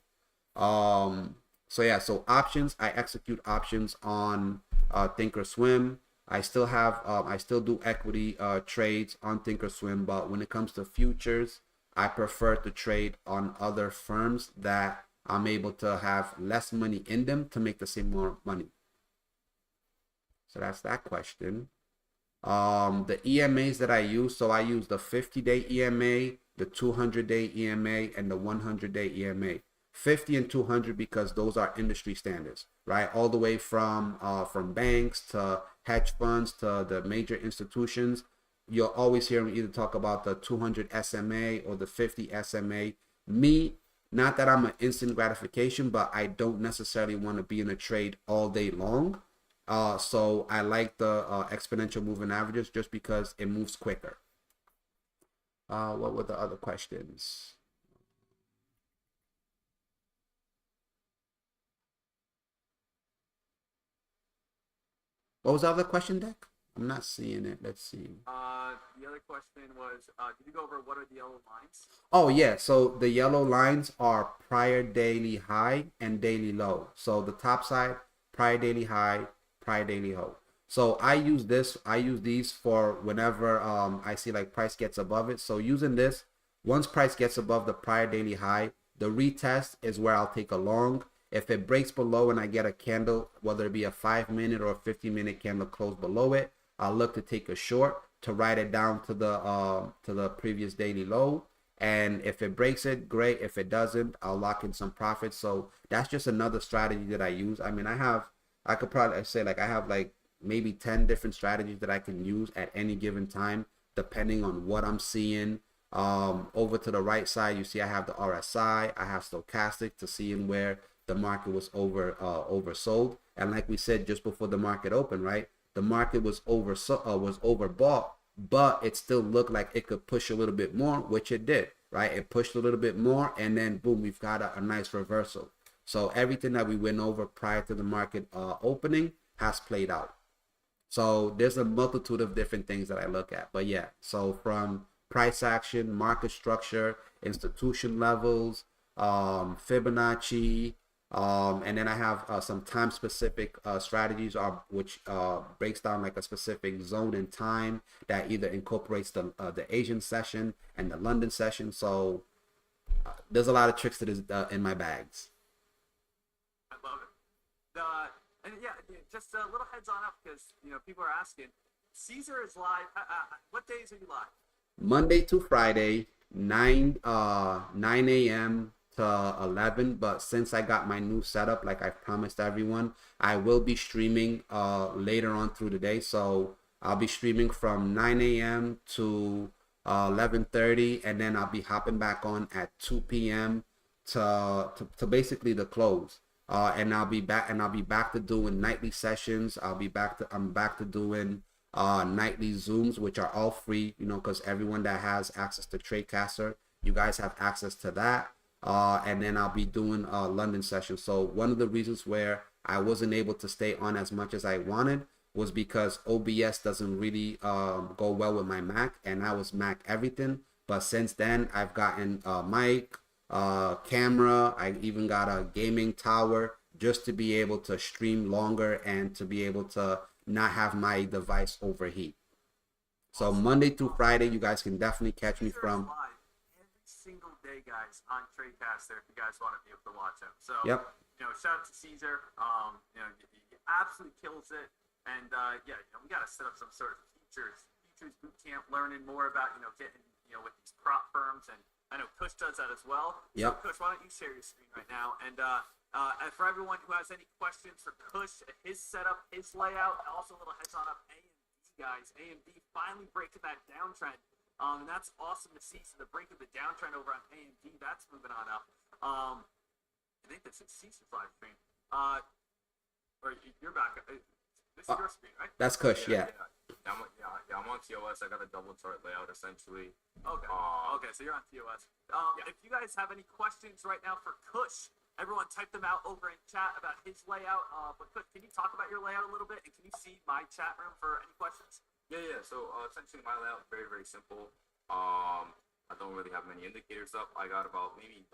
So yeah, so options, I execute options on Thinkorswim. I still do equity trades on Thinkorswim, but when it comes to futures, I prefer to trade on other firms that I'm able to have less money in them to make the same more money. So that's that question. The EMAs that I use, so I use the 50-day EMA, the 200-day EMA, and the 100-day EMA. 50 and 200 because those are industry standards, right? All the way from banks to hedge funds to the major institutions. You'll always hear me either talk about the 200 SMA or the 50 SMA. Me, not that I'm an instant gratification, but I don't necessarily want to be in a trade all day long. So I like the exponential moving averages just because it moves quicker. What were the other questions? What was the other question, Deck? I'm not seeing it. Let's see. The other question was, did you go over what are the yellow lines? Oh, yeah. So the yellow lines are prior daily high and daily low. So the top side, prior daily high, prior daily low. So I use these for whenever I see like price gets above it. So using this, once price gets above the prior daily high, the retest is where I'll take a long. If it breaks below and I get a candle, whether it be a 5-minute or a 50-minute candle close below it, I'll look to take a short to write it down to the previous daily low. And if it breaks it, great. If it doesn't, I'll lock in some profits. So that's just another strategy that I use. I mean, I could probably say like I have like maybe 10 different strategies that I can use at any given time, depending on what I'm seeing. Over to the right side, you see I have the RSI, I have stochastic to seeing where the market was oversold. And like we said just before the market opened, right? The market was overbought, but it still looked like it could push a little bit more, which it did, right? It pushed a little bit more, and then boom, we've got a nice reversal. So everything that we went over prior to the market opening has played out. So there's a multitude of different things that I look at. But yeah, so from price action, market structure, institution levels, Fibonacci, And then I have some time specific strategies, which breaks down like a specific zone and time that either incorporates the Asian session and the London session. So there's a lot of tricks to this in my bags. I love it. And yeah, just a little heads on up because people are asking. Caesar is live. What days are you live? Monday to Friday, 9 a.m. to 11. But since I got my new setup, like I promised everyone, I will be streaming later on through the day. So I'll be streaming from 9 a.m. to 11:30, and then I'll be hopping back on at 2 p.m. to basically the close. And I'll be back to doing nightly sessions. I'm back to doing nightly Zooms, which are all free, because everyone that has access to Tradecaster, you guys have access to that. And then I'll be doing London sessions. So one of the reasons where I wasn't able to stay on as much as I wanted was because OBS doesn't really go well with my Mac, and I was Mac everything. But since then, I've gotten a mic, camera. I even got a gaming tower just to be able to stream longer and to be able to not have my device overheat. So Monday through Friday, you guys can definitely catch me from. Live every single day, guys, on Tradecaster. If you guys want to be able to watch him, so Yep. shout out to Caesar. He absolutely kills it, and we got to set up some sort of futures boot camp, learning more about getting with these prop firms, and I know Kush does that as well. Yep. So Kush, why don't you share your screen right now? And for everyone who has any questions for Kush, his setup, his layout, also a little heads on up AMD, guys. AMD finally breaking that downtrend. And that's awesome to see. So the break of the downtrend over on AMD, that's moving on up. I think this is Caesar's live stream. Or you're back. This is your screen, right? That's Kush, yeah. I'm on TOS. I got a double chart layout essentially. Okay. Okay, so you're on TOS. If you guys have any questions right now for Kush, everyone type them out over in chat about his layout. But Kush, can you talk about your layout a little bit? And can you see my chat room for any questions? Yeah. So essentially my layout very, very simple. I don't really have many indicators up. I got about maybe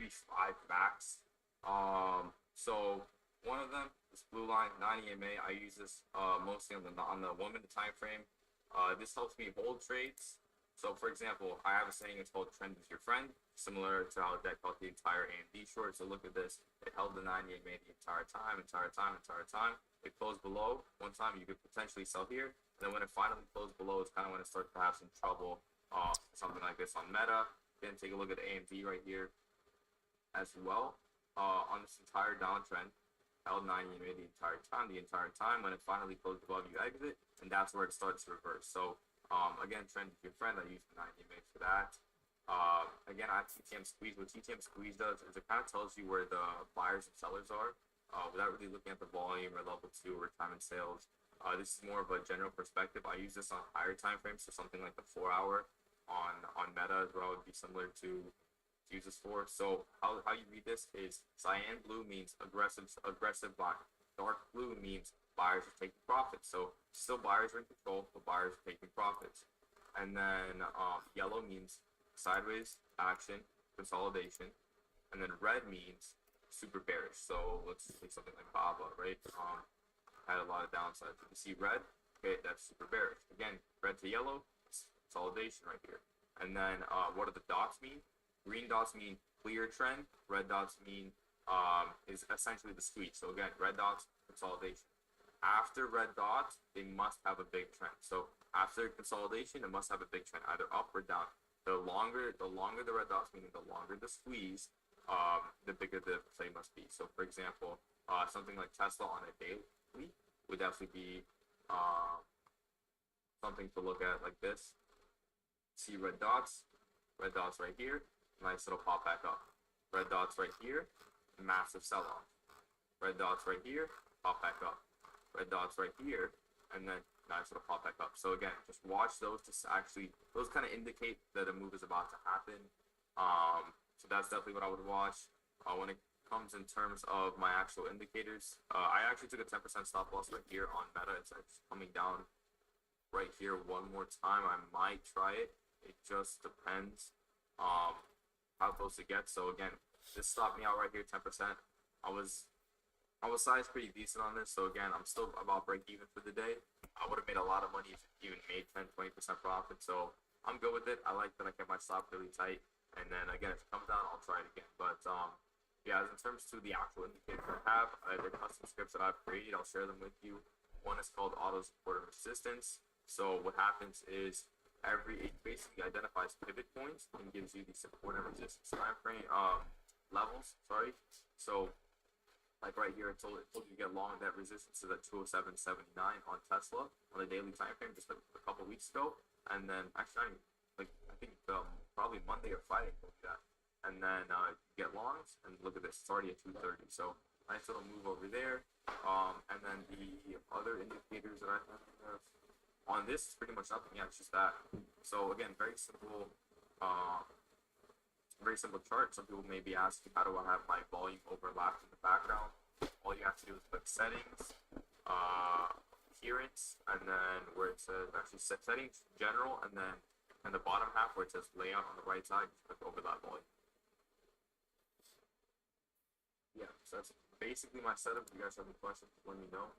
5 max. So one of them, this blue line, 90 EMA. I use this mostly on the 1 minute time frame. This helps me hold trades. So for example, I have a saying, it's called trend is your friend, similar to how Deck held the entire AMD short. So look at this, it held the 90 EMA the entire time. It closed below. One time you could potentially sell here, and then when it finally closed below, it's kind of when it starts to have some trouble. Something like this on Meta. Then take a look at AMD right here as well. On this entire downtrend, held 90 EMA the entire time. When it finally closed above, you exit, and that's where it starts to reverse. So again, trend with your friend. I use the 90 EMA for that. Again, I have TTM squeeze. What TTM squeeze does is it kind of tells you where the buyers and sellers are without really looking at the volume or level 2 or time and sales. This is more of a general perspective. I use this on higher time frames, so something like the 4 hour on Meta is what I would be similar to use this for. So how you read this is cyan blue means aggressive buying. Dark blue means buyers are taking profits. So still buyers are in control, but buyers are taking profits. And then yellow means sideways action, consolidation. And then red means super bearish. So let's take something like BABA, right? Had a lot of downsides. You can see red, okay, that's super bearish. Again, red to yellow, consolidation right here. And then what do the dots mean? Green dots mean clear trend. Red dots mean is essentially the squeeze. So again, red dots, consolidation. After red dots, they must have a big trend. So after consolidation, it must have a big trend, either up or down. The longer the red dots, meaning the longer the squeeze, the bigger the play must be. So for example, something like Tesla on a daily would definitely be something to look at like this. See red dots right here, nice little pop back up. Red dots right here, massive sell-off. Red dots right here, pop back up. Red dots right here, and then nice little pop back up. So again, just watch those to actually, those kind of indicate that a move is about to happen. So that's definitely what I would watch. When it comes in terms of my actual indicators, I actually took a 10% stop loss right here on Meta. It's coming down right here one more time. I might try it. It just depends how close it gets. So again, this stopped me out right here, 10%. I was sized pretty decent on this, so again, I'm still about break even for the day. I would have made a lot of money if it even made 10-20% profit, so I'm good with it. I like that I kept my stop really tight, and then again, if it comes down, I'll try it again. But yeah, as in terms to the actual indicators I have, the custom scripts that I've created, I'll share them with you. One is called auto support and resistance. So what happens is it basically identifies pivot points and gives you the support and resistance time frame levels. Sorry, so like right here, it told you to get long that resistance to the 207.79 on Tesla on the daily time frame just like a couple weeks ago, and then actually I think probably Monday or Friday told you that, and then you get longs and look at this, it's already at 230, so nice little move over there. And then the other indicators that I have on this is pretty much nothing. Yeah, it's just that. So again, very simple chart. Some people may be asking, how do I have my volume overlapped in the background? All you have to do is click settings, appearance, and then where it says actually set settings, general, and then in the bottom half where it says layout on the right side, just click overlap volume. Yeah, so that's basically my setup. If you guys have any questions, let me know.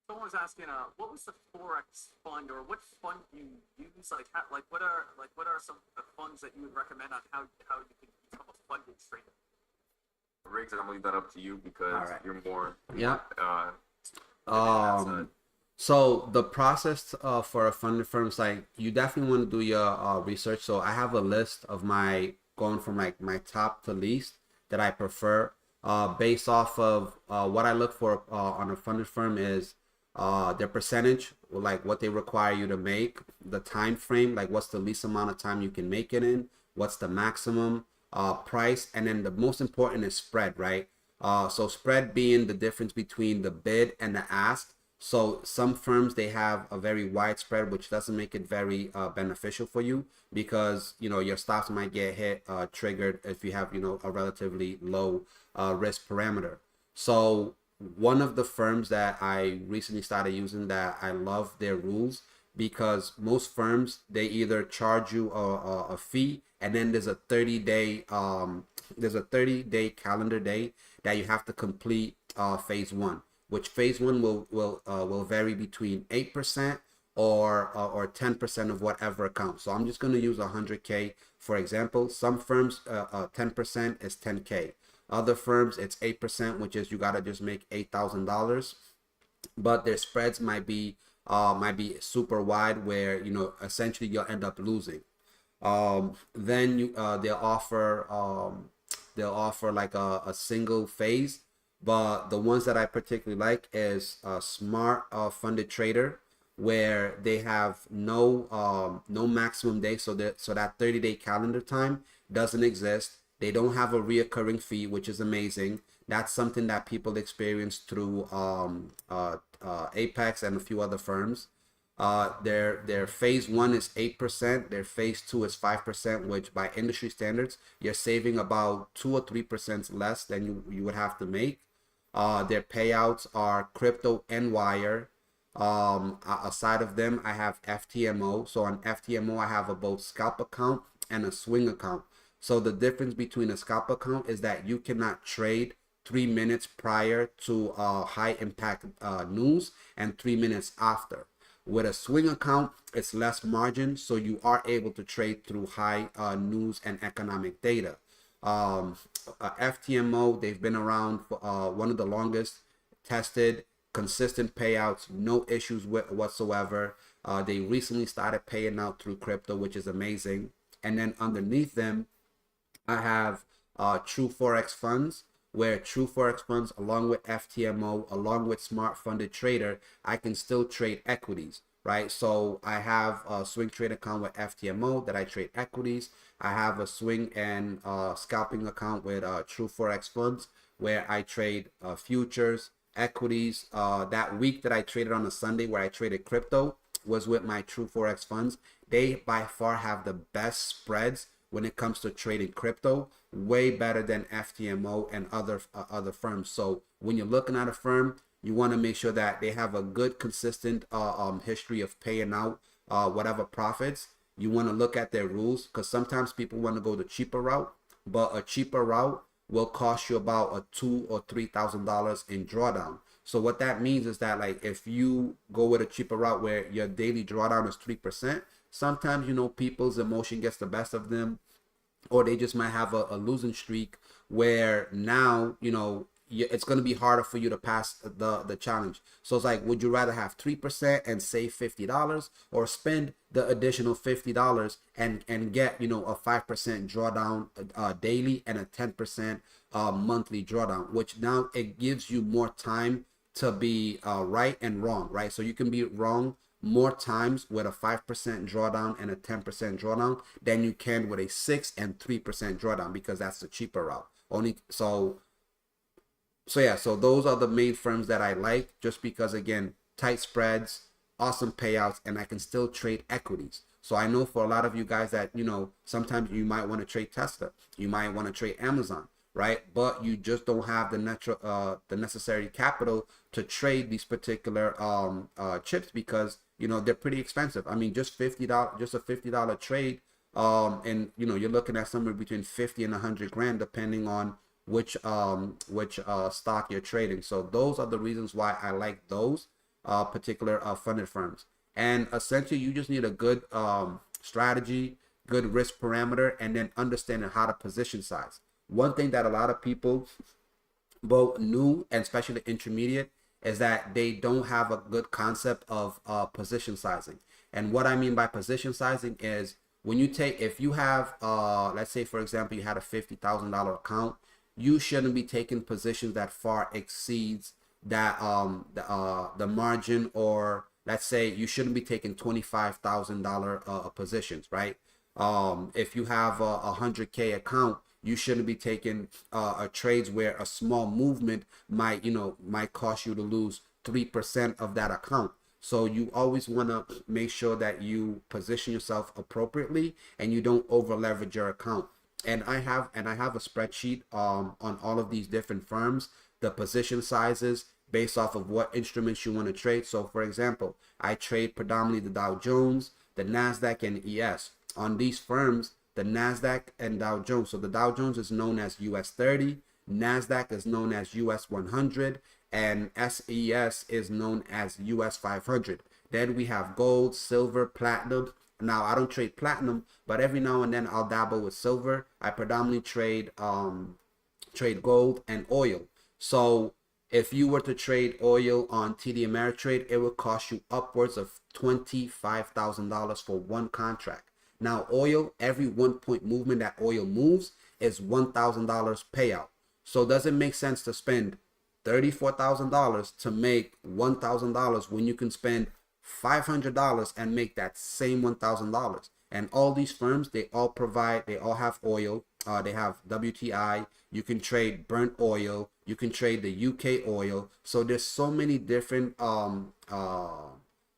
Someone was asking, what was the Forex fund, or what fund do you use? What are some funds that you would recommend on how you can become a funded trader? Riggs, I'm gonna leave that up to you because you're more. Yeah. So the process for a funded firm is like you definitely want to do your research. So I have a list of going from like my top to least that I prefer based off of what I look for on a funded firm is their percentage, like what they require you to make, the time frame, like what's the least amount of time you can make it in, what's the maximum price, and then the most important is spread, right? So spread being the difference between the bid and the ask. So some firms, they have a very wide spread, which doesn't make it very beneficial for you because, you know, your stops might get hit, triggered if you have, you know, a relatively low risk parameter. So one of the firms that I recently started using that I love their rules because most firms, they either charge you a fee and then there's a 30-day calendar day that you have to complete phase one, which phase one will vary between 8% or 10% of whatever account. So I'm just going to use 100K for example. Some firms 10% is 10K. Other firms it's 8%, which is you gotta just make $8,000, but their spreads might be super wide where, you know, essentially you'll end up losing. Then they'll offer like a single phase, but the ones that I particularly like is a smart funded trader where they have no maximum day, so that 30-day calendar time doesn't exist. They don't have a reoccurring fee, which is amazing. That's something that people experience through Apex and a few other firms. Their phase one is 8%. Their phase two is 5%, which by industry standards, you're saving about 2 or 3% less than you would have to make. Their payouts are crypto and wire. Aside of them, I have FTMO. So on FTMO, I have a both scalp account and a swing account. So the difference between a scalp account is that you cannot trade 3 minutes prior to high impact news and 3 minutes after. With a swing account, it's less margin, so you are able to trade through high news and economic data. FTMO, they've been around for one of the longest, tested, consistent payouts, no issues whatsoever. They recently started paying out through crypto, which is amazing. And then underneath them, I have True Forex Funds, where True Forex Funds, along with FTMO, along with Smart Funded Trader, I can still trade equities, right? So I have a swing trade account with FTMO that I trade equities. I have a swing and scalping account with True Forex Funds where I trade futures, equities. That week that I traded on a Sunday where I traded crypto was with my True Forex Funds. They by far have the best spreads when it comes to trading crypto, way better than FTMO and other firms. So when you're looking at a firm, you want to make sure that they have a good, consistent history of paying out whatever profits. You want to look at their rules because sometimes people want to go the cheaper route, but a cheaper route will cost you about a $2,000 or $3,000 in drawdown. So what that means is that, like, if you go with a cheaper route where your daily drawdown is 3%, sometimes, you know, people's emotion gets the best of them, or they just might have a losing streak where now, you know, it's going to be harder for you to pass the challenge. So it's like, would you rather have 3% and save $50, or spend the additional $50 and get, you know, a 5% drawdown daily and a 10% monthly drawdown, which now it gives you more time to be right and wrong, right? So you can be wrong more times with a 5% drawdown and a 10% drawdown than you can with a 6 and 3% drawdown, because that's the cheaper route. So those are the main firms that I like, just because, again, tight spreads, awesome payouts, and I can still trade equities. So I know for a lot of you guys that, you know, sometimes you might want to trade Tesla, you might want to trade Amazon, right? But you just don't have the necessary capital to trade these particular chips, because, you know, they're pretty expensive. I mean, just $50, just a $50 trade, and, you know, you're looking at somewhere between 50 and 100 grand, depending on which stock you're trading. So those are the reasons why I like those particular funded firms. And essentially, you just need a good strategy, good risk parameter, and then understanding how to position size. One thing that a lot of people, both new and especially intermediate, is that they don't have a good concept of position sizing. And what I mean by position sizing is, when you take, if you have, let's say, for example, you had a $50,000 account, you shouldn't be taking positions that far exceeds that the margin, or let's say you shouldn't be taking $25,000 positions, right? If you have a 100K account, you shouldn't be taking trades where a small movement might cost you to lose 3% of that account. So you always want to make sure that you position yourself appropriately and you don't over leverage your account. And I have a spreadsheet on all of these different firms, the position sizes based off of what instruments you want to trade. So for example, I trade predominantly the Dow Jones, the Nasdaq, and ES. On these firms, the Nasdaq and Dow Jones. So the Dow Jones is known as US 30, Nasdaq is known as US 100, and SES is known as US 500. Then we have gold, silver, platinum. Now, I don't trade platinum, but every now and then I'll dabble with silver. I predominantly trade gold and oil. So if you were to trade oil on TD Ameritrade, it would cost you upwards of $25,000 for one contract. Now, oil, every 1 point movement that oil moves is $1,000 payout. So does it make sense to spend $34,000 to make $1,000 when you can spend $500 and make that same $1,000? And all these firms, they all have oil. They have WTI. You can trade Brent oil. You can trade the UK oil. So there's so many different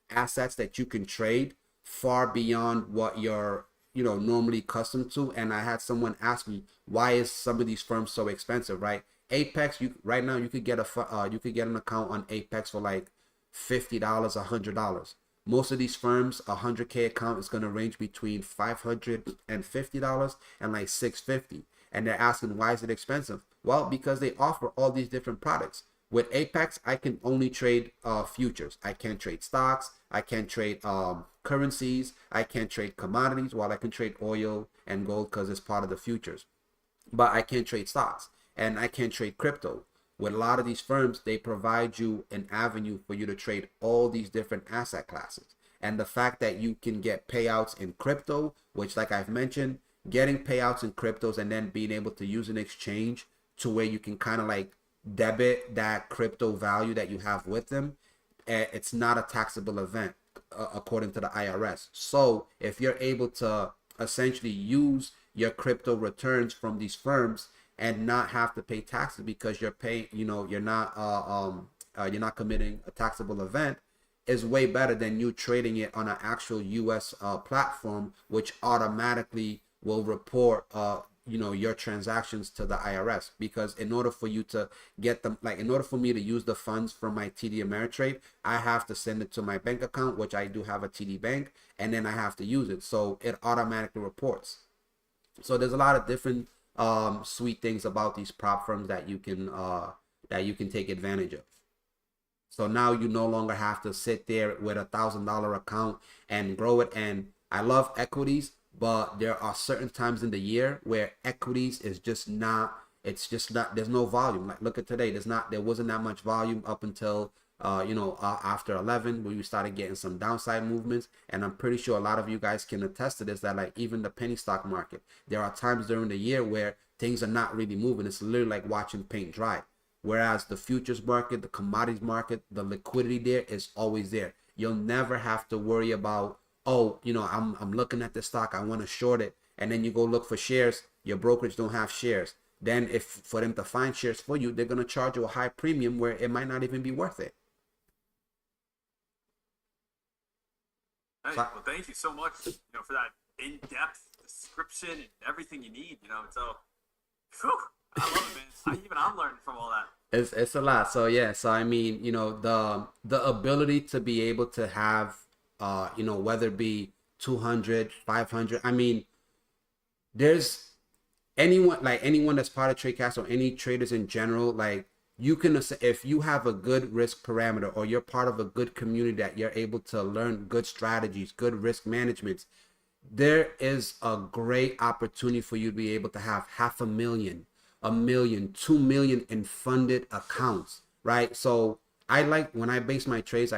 assets that you can trade, far beyond what you're normally accustomed to. And I had someone ask me, why is some of these firms so expensive, right? Apex, right now you could get an account on Apex for like $50, $100. Most of these firms, a 100K account is going to range between $550 and like $650. And they're asking, why is it expensive? Well, because they offer all these different products. With Apex, I can only trade futures. I can't trade stocks. I can't trade currencies. I can't trade commodities. While I can trade oil and gold because it's part of the futures. But I can't trade stocks. And I can't trade crypto. With a lot of these firms, they provide you an avenue for you to trade all these different asset classes. And the fact that you can get payouts in crypto, which, like I've mentioned, getting payouts in cryptos and then being able to use an exchange to where you can kind of like debit that crypto value that you have with them, it's not a taxable event according to the IRS. So if you're able to essentially use your crypto returns from these firms and not have to pay taxes because you're paying, you're not committing a taxable event, is way better than you trading it on an actual U.S. Platform, which automatically will report, your transactions to the IRS. Because in order for you to get them, like in order for me to use the funds from my TD Ameritrade, I have to send it to my bank account, which I do have a TD Bank, and then I have to use it. So it automatically reports. So there's a lot of different sweet things about these prop firms that you can take advantage of. So now you no longer have to sit there with $1,000 account and grow it. And I love equities, but there are certain times in the year where equities is just not. It's just not. There's no volume. Like look at today. There wasn't that much volume up until after 11 where we started getting some downside movements. And I'm pretty sure a lot of you guys can attest to this, that like even the penny stock market, there are times during the year where things are not really moving. It's literally like watching paint dry. Whereas the futures market, the commodities market, the liquidity there is always there. You'll never have to worry about, oh, I'm looking at this stock, I want to short it, and then you go look for shares, your brokerage don't have shares. Then if for them to find shares for you, they're going to charge you a high premium where it might not even be worth it. Hey, well, thank you so much, for that in-depth description and everything you need. So, whew, I love it, man. I'm learning from all that. It's a lot. So yeah. So I mean, the ability to be able to have, whether it be 200, 500. I mean, there's anyone that's part of TradeCast or any traders in general, like you can, if you have a good risk parameter or you're part of a good community that you're able to learn good strategies, good risk management, there is a great opportunity for you to be able to have 500,000, 1,000,000, 2 million in funded accounts, right? So when I base my trades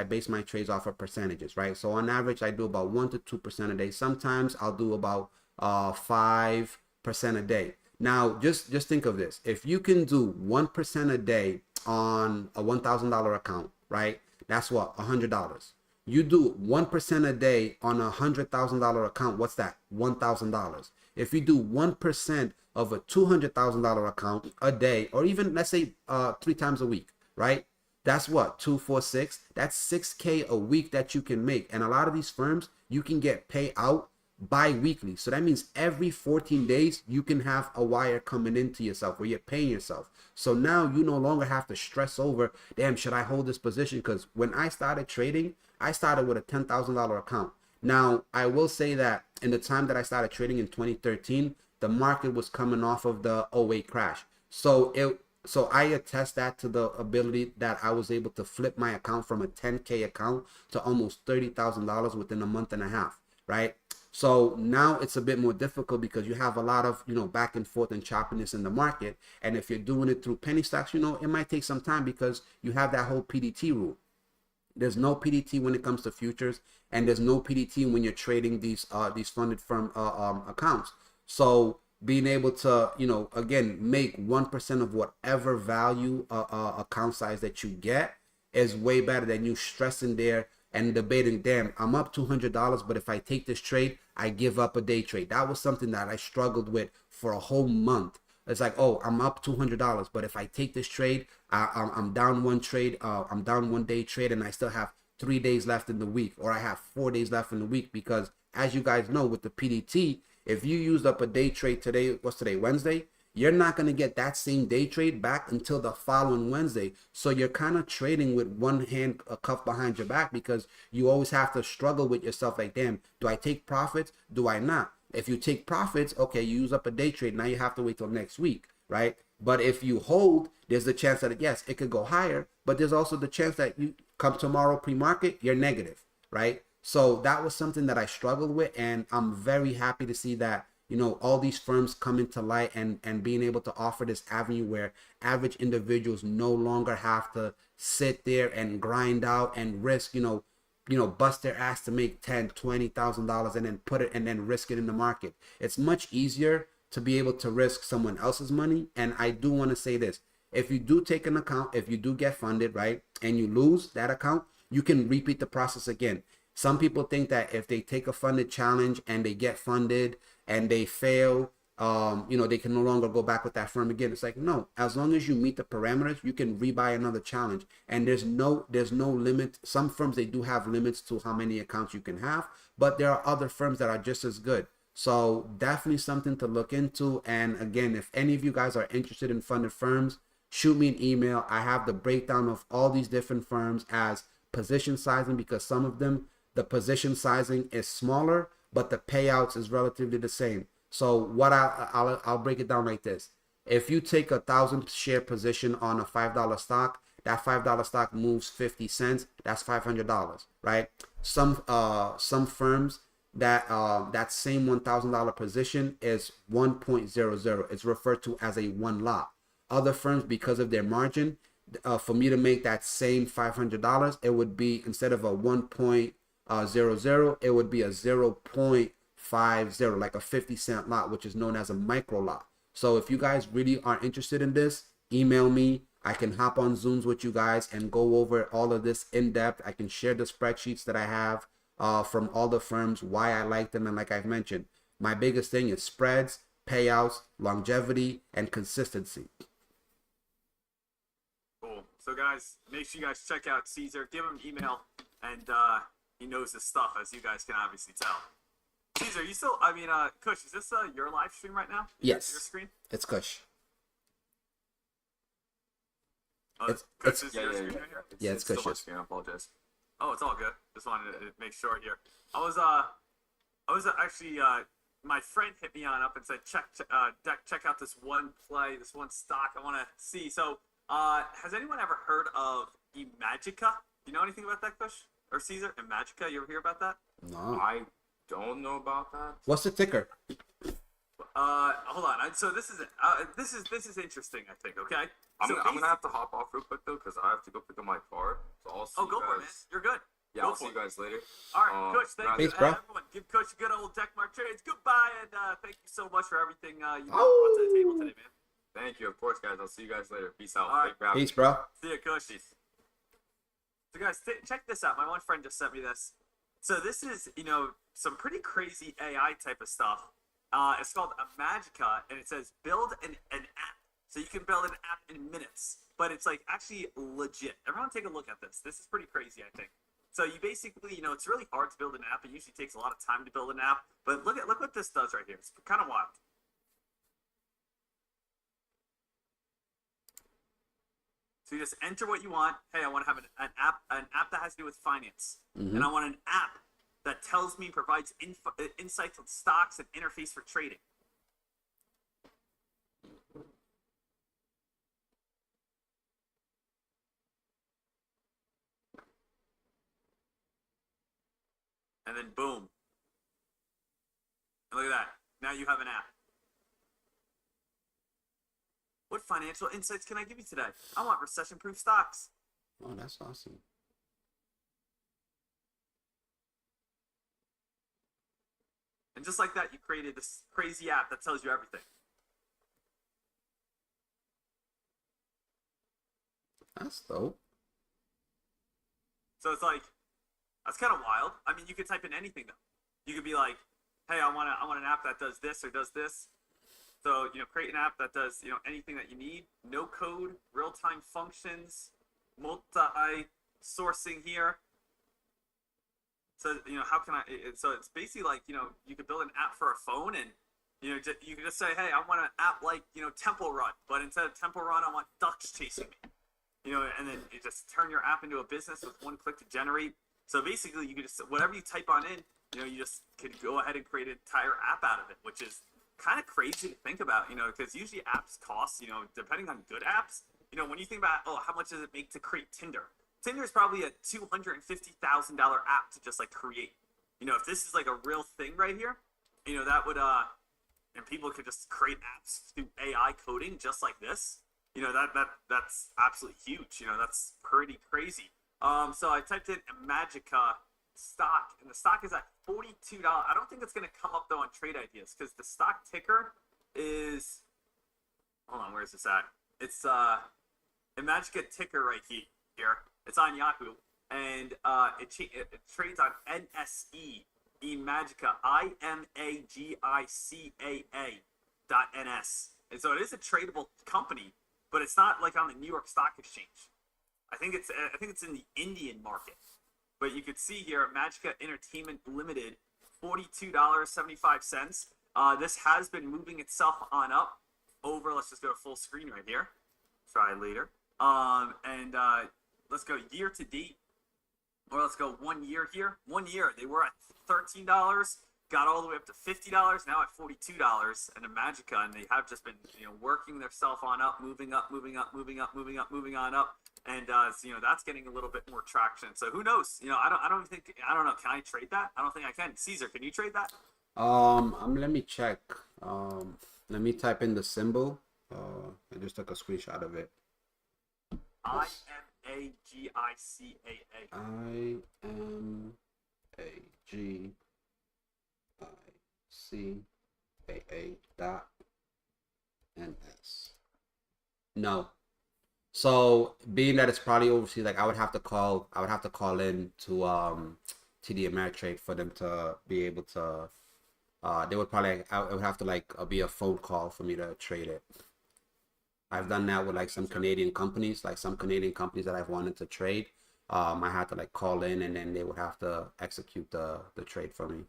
off of percentages, right? So on average, I do about 1 to 2% a day. Sometimes I'll do about 5% a day. Now, just think of this. If you can do 1% a day on a $1,000 account, right? That's what, $100. You do 1% a day on a $100,000 account. What's that? $1,000. If you do 1% of a $200,000 account a day, or even let's say 3 times a week, right? That's what, 2, 4, 6. That's $6K a week that you can make. And a lot of these firms, you can get paid out bi-weekly. So that means every 14 days you can have a wire coming into yourself where you're paying yourself. So now you no longer have to stress over, damn, should I hold this position? Because when I started trading, I started with a $10,000 account. Now, I will say that in the time that I started trading in 2013, the market was coming off of the '08 crash. So I attest that to the ability that I was able to flip my account from a 10K account to almost $30,000 within a month and a half, right? So now it's a bit more difficult because you have a lot of, back and forth and choppiness in the market. And if you're doing it through penny stocks, it might take some time because you have that whole PDT rule. There's no PDT when it comes to futures, and there's no PDT when you're trading these funded firm accounts. So being able to, again, make 1% of whatever value account size that you get is way better than you stressing there and debating, damn, I'm up $200, but if I take this trade, I give up a day trade. That was something that I struggled with for a whole month. It's like, oh, I'm up $200, but if I take this trade, I'm down one trade, I'm down 1 day trade, and I still have 3 days left in the week, or I have 4 days left in the week, because as you guys know, with the PDT, if you used up a day trade today, what's today, Wednesday? You're not going to get that same day trade back until the following Wednesday. So you're kind of trading with one hand cuffed behind your back, because you always have to struggle with yourself like, damn, do I take profits? Do I not? If you take profits, okay, you use up a day trade. Now you have to wait till next week, right? But if you hold, there's the chance that, yes, it could go higher, but there's also the chance that you come tomorrow pre-market, you're negative, right? So that was something that I struggled with, and I'm very happy to see that, all these firms come into light and being able to offer this avenue where average individuals no longer have to sit there and grind out and risk, bust their ass to make $10,000, $20,000 and then put it and then risk it in the market. It's much easier to be able to risk someone else's money. And I do want to say this: if you do take an account, if you do get funded, right, and you lose that account, you can repeat the process again. Some people think that if they take a funded challenge and they get funded and they fail, they can no longer go back with that firm again. It's like, no, as long as you meet the parameters, you can rebuy another challenge. And there's no limit. Some firms, they do have limits to how many accounts you can have, but there are other firms that are just as good. So definitely something to look into. And again, if any of you guys are interested in funded firms, shoot me an email. I have the breakdown of all these different firms as position sizing, because some of them, the position sizing is smaller, but the payouts is relatively the same. So I'll break it down like this. If you take 1,000 share position on a $5 stock, that $5 stock moves 50 cents. That's $500, right? Some firms that same $1,000 position is 1.00. It's referred to as a one lot. Other firms, because of their margin, for me to make that same $500, it would be, instead of a 1.00, it would be a 0.50, like a 50-cent lot, which is known as a micro lot. So if you guys really are interested in this, email me. I can hop on Zooms with you guys and go over all of this in depth. I can share the spreadsheets that I have from all the firms, why I like them. And like I've mentioned, my biggest thing is spreads, payouts, longevity, and consistency. Cool. So guys, make sure you guys check out Caesar. Give him an email, and he knows his stuff, as you guys can obviously tell. Caesar, you still? I mean, Kush, is this your live stream right now? Yes. Your screen? It's Kush. Kush is your screen right here? Yeah, it's Kush. I apologize. Oh, it's all good. Just wanted to make sure here. I was actually my friend hit me on up and said check out this one play, this one stock I want to see. So has anyone ever heard of Imagica? You know anything about that, Kush or Caesar? Imagica, you ever hear about that? No. I don't know about that. What's the ticker? Hold on. So this is interesting, I think. Okay. I'm So gonna have to hop off real quick though, because I have to go pick up my car. So I'll see Oh, go you for it, man. guys. You're good. Yeah, Go I'll for see you it. guys later. All right, Kush, thank you. Peace, bro. Everyone, give Kush a good old Deckmark trades. Goodbye, and thank you so much for everything you brought to the table today, man. Thank you, of course, guys. I'll see you guys later. Peace out. All right. Thank you for having Peace, me. bro. See ya, Kush. So guys, check this out. My one friend just sent me this. So this is, some pretty crazy AI type of stuff. It's called Imagica, and it says build an app. So you can build an app in minutes, but it's like actually legit. Everyone take a look at this. This is pretty crazy, I think. So you basically, it's really hard to build an app. It usually takes a lot of time to build an app, but look what this does right here. It's kind of wild. So you just enter what you want. Hey, I want to have an app that has to do with finance, and I want an app that tells me, provides insights on stocks and interface for trading. And then boom. And look at that. Now you have an app. What financial insights can I give you today? I want recession-proof stocks. Oh, that's awesome. And just like that, you created this crazy app that tells you everything. That's dope. So it's like, that's kind of wild. I mean, you could type in anything though. You could be like, hey, I want an app that does this or does this. So, create an app that does, anything that you need. No code, real-time functions, multi-sourcing here. So, how can I, so it's basically like, you could build an app for a phone and, you can just say, hey, I want an app like, Temple Run, but instead of Temple Run, I want ducks chasing me. And then you just turn your app into a business with one click to generate. So basically, you could just, whatever you type on in, you just could go ahead and create an entire app out of it, which is kind of crazy to think about, because usually apps cost, depending on good apps, when you think about, how much does it make to create Tinder? Tinder is probably a $250,000 app to just like create. If this is like a real thing right here, that would, and people could just create apps through AI coding just like this. That's absolutely huge. That's pretty crazy. So I typed in Imagica stock, and the stock is at $42. I don't think it's going to come up though on Trade Ideas, because the stock ticker is, hold on, where's this at? It's Imagica ticker right here. It's on Yahoo, and it trades on NSE, Imagica, IMAGICAA.NS. And so it is a tradable company, but it's not like on the New York Stock Exchange. I think it's in the Indian market. But you could see here, Magica Entertainment Limited, $42.75. This has been moving itself on up over. Let's just go to full screen right here. Try later. Let's go year to date, or let's go 1 year here. 1 year, they were at $13. got all the way up to $50, now at $42, and a Magica, and they have just been, working themselves on up, moving up, moving up, moving up, moving up, moving on up, and that's getting a little bit more traction. So who knows? I don't know. Can I trade that? I don't think I can. Caesar, can you trade that? Let me check. Let me type in the symbol. I just took a screenshot of it. IMAGICAA. IMAGICAA dot NS. No. So being that it's probably overseas, like I would have to call in to TD Ameritrade for them to be able to. They would probably, it would have to be a phone call for me to trade it. I've done that with some Canadian companies, that I've wanted to trade. I had to call in, and then they would have to execute the trade for me.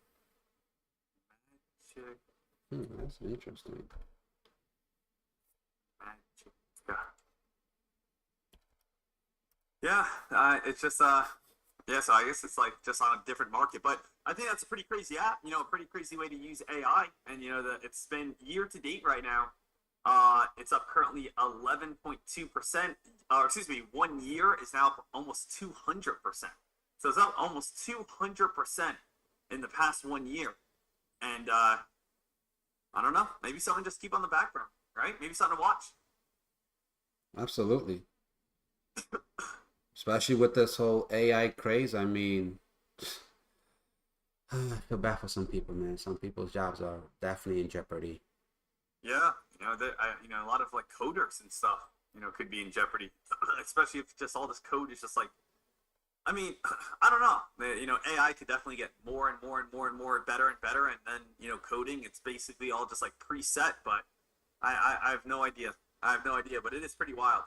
That's interesting. Yeah, it's just yeah. So I guess it's just on a different market, but I think that's a pretty crazy app. A pretty crazy way to use AI, and it's been year to date right now. It's up currently 11.2%. Or excuse me, 1 year is now almost 200%. So it's up almost 200% in the past 1 year. And I don't know, maybe something just keep on the background, right? Maybe something to watch. Absolutely. Especially with this whole AI craze. I mean, I feel bad for some people, man. Some people's jobs are definitely in jeopardy. Yeah, a lot of coders and stuff, could be in jeopardy, especially if just all this code is just I mean, I don't know. AI could definitely get more and more and more and more better and better, and then coding, it's basically all just preset. But I have no idea. But it is pretty wild.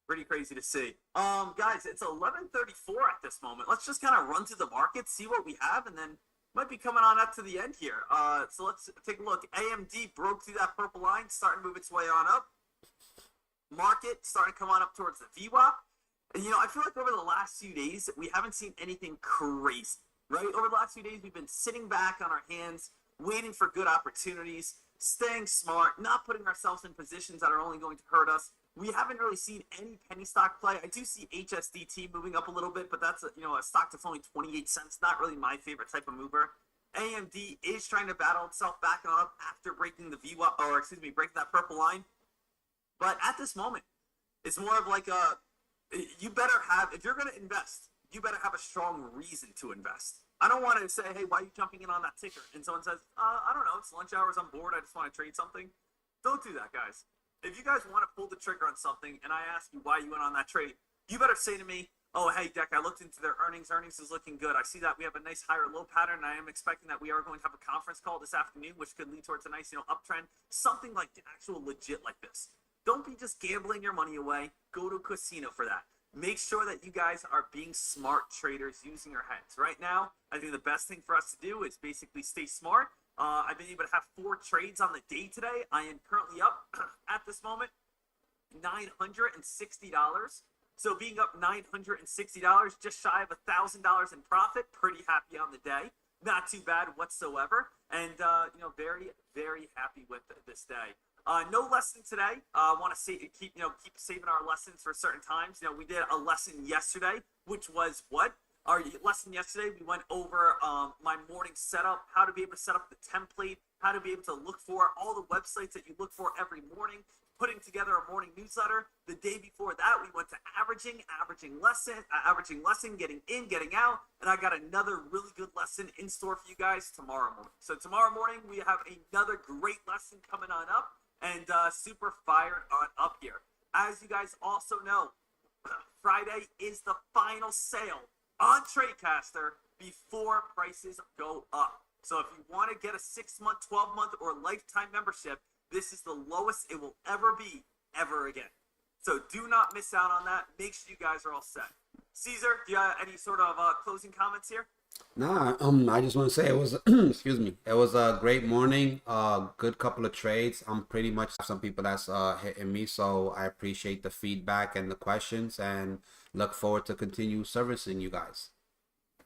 Pretty crazy to see. Guys, it's 11:34 at this moment. Let's just kind of run through the market, see what we have, and then might be coming on up to the end here. So let's take a look. AMD broke through that purple line, starting to move its way on up. Market starting to come on up towards the VWAP. And, I feel like over the last few days, we haven't seen anything crazy, right? Over the last few days, we've been sitting back on our hands, waiting for good opportunities, staying smart, not putting ourselves in positions that are only going to hurt us. We haven't really seen any penny stock play. I do see HSDT moving up a little bit, but that's a stock that's only 28 cents. Not really my favorite type of mover. AMD is trying to battle itself back up after breaking the VWAP, breaking that purple line. But at this moment, it's more of you better have, if you're going to invest, you better have a strong reason to invest. I don't want to say, hey, why are you jumping in on that ticker? And someone says, I don't know, it's lunch hours, I'm bored, I just want to trade something. Don't do that, guys. If you guys want to pull the trigger on something and I ask you why you went on that trade, you better say to me, oh, hey, Deck, I looked into their earnings. Earnings is looking good. I see that we have a nice higher low pattern. I am expecting that we are going to have a conference call this afternoon, which could lead towards a nice, uptrend. Something actual legit like this. Don't be just gambling your money away. Go to a casino for that. Make sure that you guys are being smart traders using your heads. Right now, I think the best thing for us to do is basically stay smart. I've been able to have 4 trades on the day today. I am currently up at this moment $960. So being up $960, just shy of $1,000 in profit. Pretty happy on the day. Not too bad whatsoever. And very, very happy with this day. No lesson today. I want to keep saving our lessons for certain times. We did a lesson yesterday, which was what? Our lesson yesterday, we went over my morning setup, how to be able to set up the template, how to be able to look for all the websites that you look for every morning, putting together a morning newsletter. The day before that, we went to averaging lesson, getting in, getting out, and I got another really good lesson in store for you guys tomorrow morning. So tomorrow morning, we have another great lesson coming on up, and super fired on up here. As you guys also know, Friday is the final sale on TradeCaster before prices go up. So if you want to get a 6-month, 12-month, or lifetime membership, this is the lowest it will ever be, ever again. So do not miss out on that. Make sure you guys are all set. Caesar, do you have any sort of closing comments here? Nah, I just want to say it was, excuse me, it was a great morning, good couple of trades. I'm pretty much some people that's hitting me, so I appreciate the feedback and the questions, and look forward to continue servicing you guys.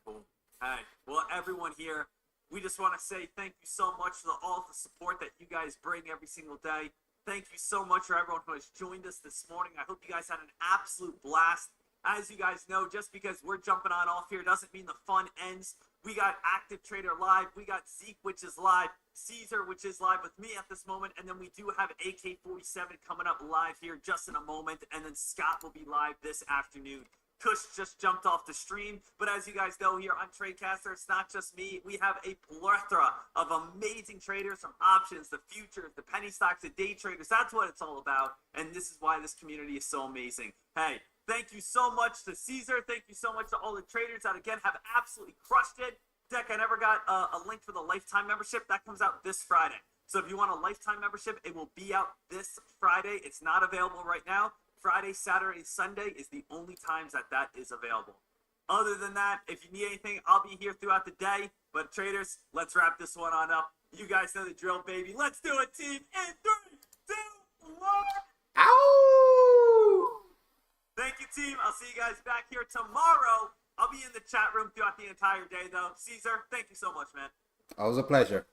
Cool. Hey, Well, everyone here, we just want to say thank you so much for all the support that you guys bring every single day. Thank you so much for everyone who has joined us this morning. I hope you guys had an absolute blast. As you guys know, just because we're jumping on off here doesn't mean the fun ends. We got Active Trader live. We got Zeke, which is live. Caesar, which is live with me at this moment. And then we do have AK-47 coming up live here just in a moment. And then Scott will be live this afternoon. Kush just jumped off the stream. But as you guys know here on Tradecaster, it's not just me. We have a plethora of amazing traders from options, the futures, the penny stocks, the day traders. That's what it's all about. And this is why this community is so amazing. Hey, thank you so much to Caesar. Thank you so much to all the traders that, again, have absolutely crushed it. Deck, I never got a link for the lifetime membership. That comes out this Friday. So if you want a lifetime membership, it will be out this Friday. It's not available right now. Friday, Saturday, Sunday is the only times that that is available. Other than that, if you need anything, I'll be here throughout the day. But traders, let's wrap this one on up. You guys know the drill, baby. Let's do it, team. In 3, 2, 1. Ow! Thank you, team. I'll see you guys back here tomorrow. I'll be in the chat room throughout the entire day, though. Caesar, thank you so much, man. Always a pleasure.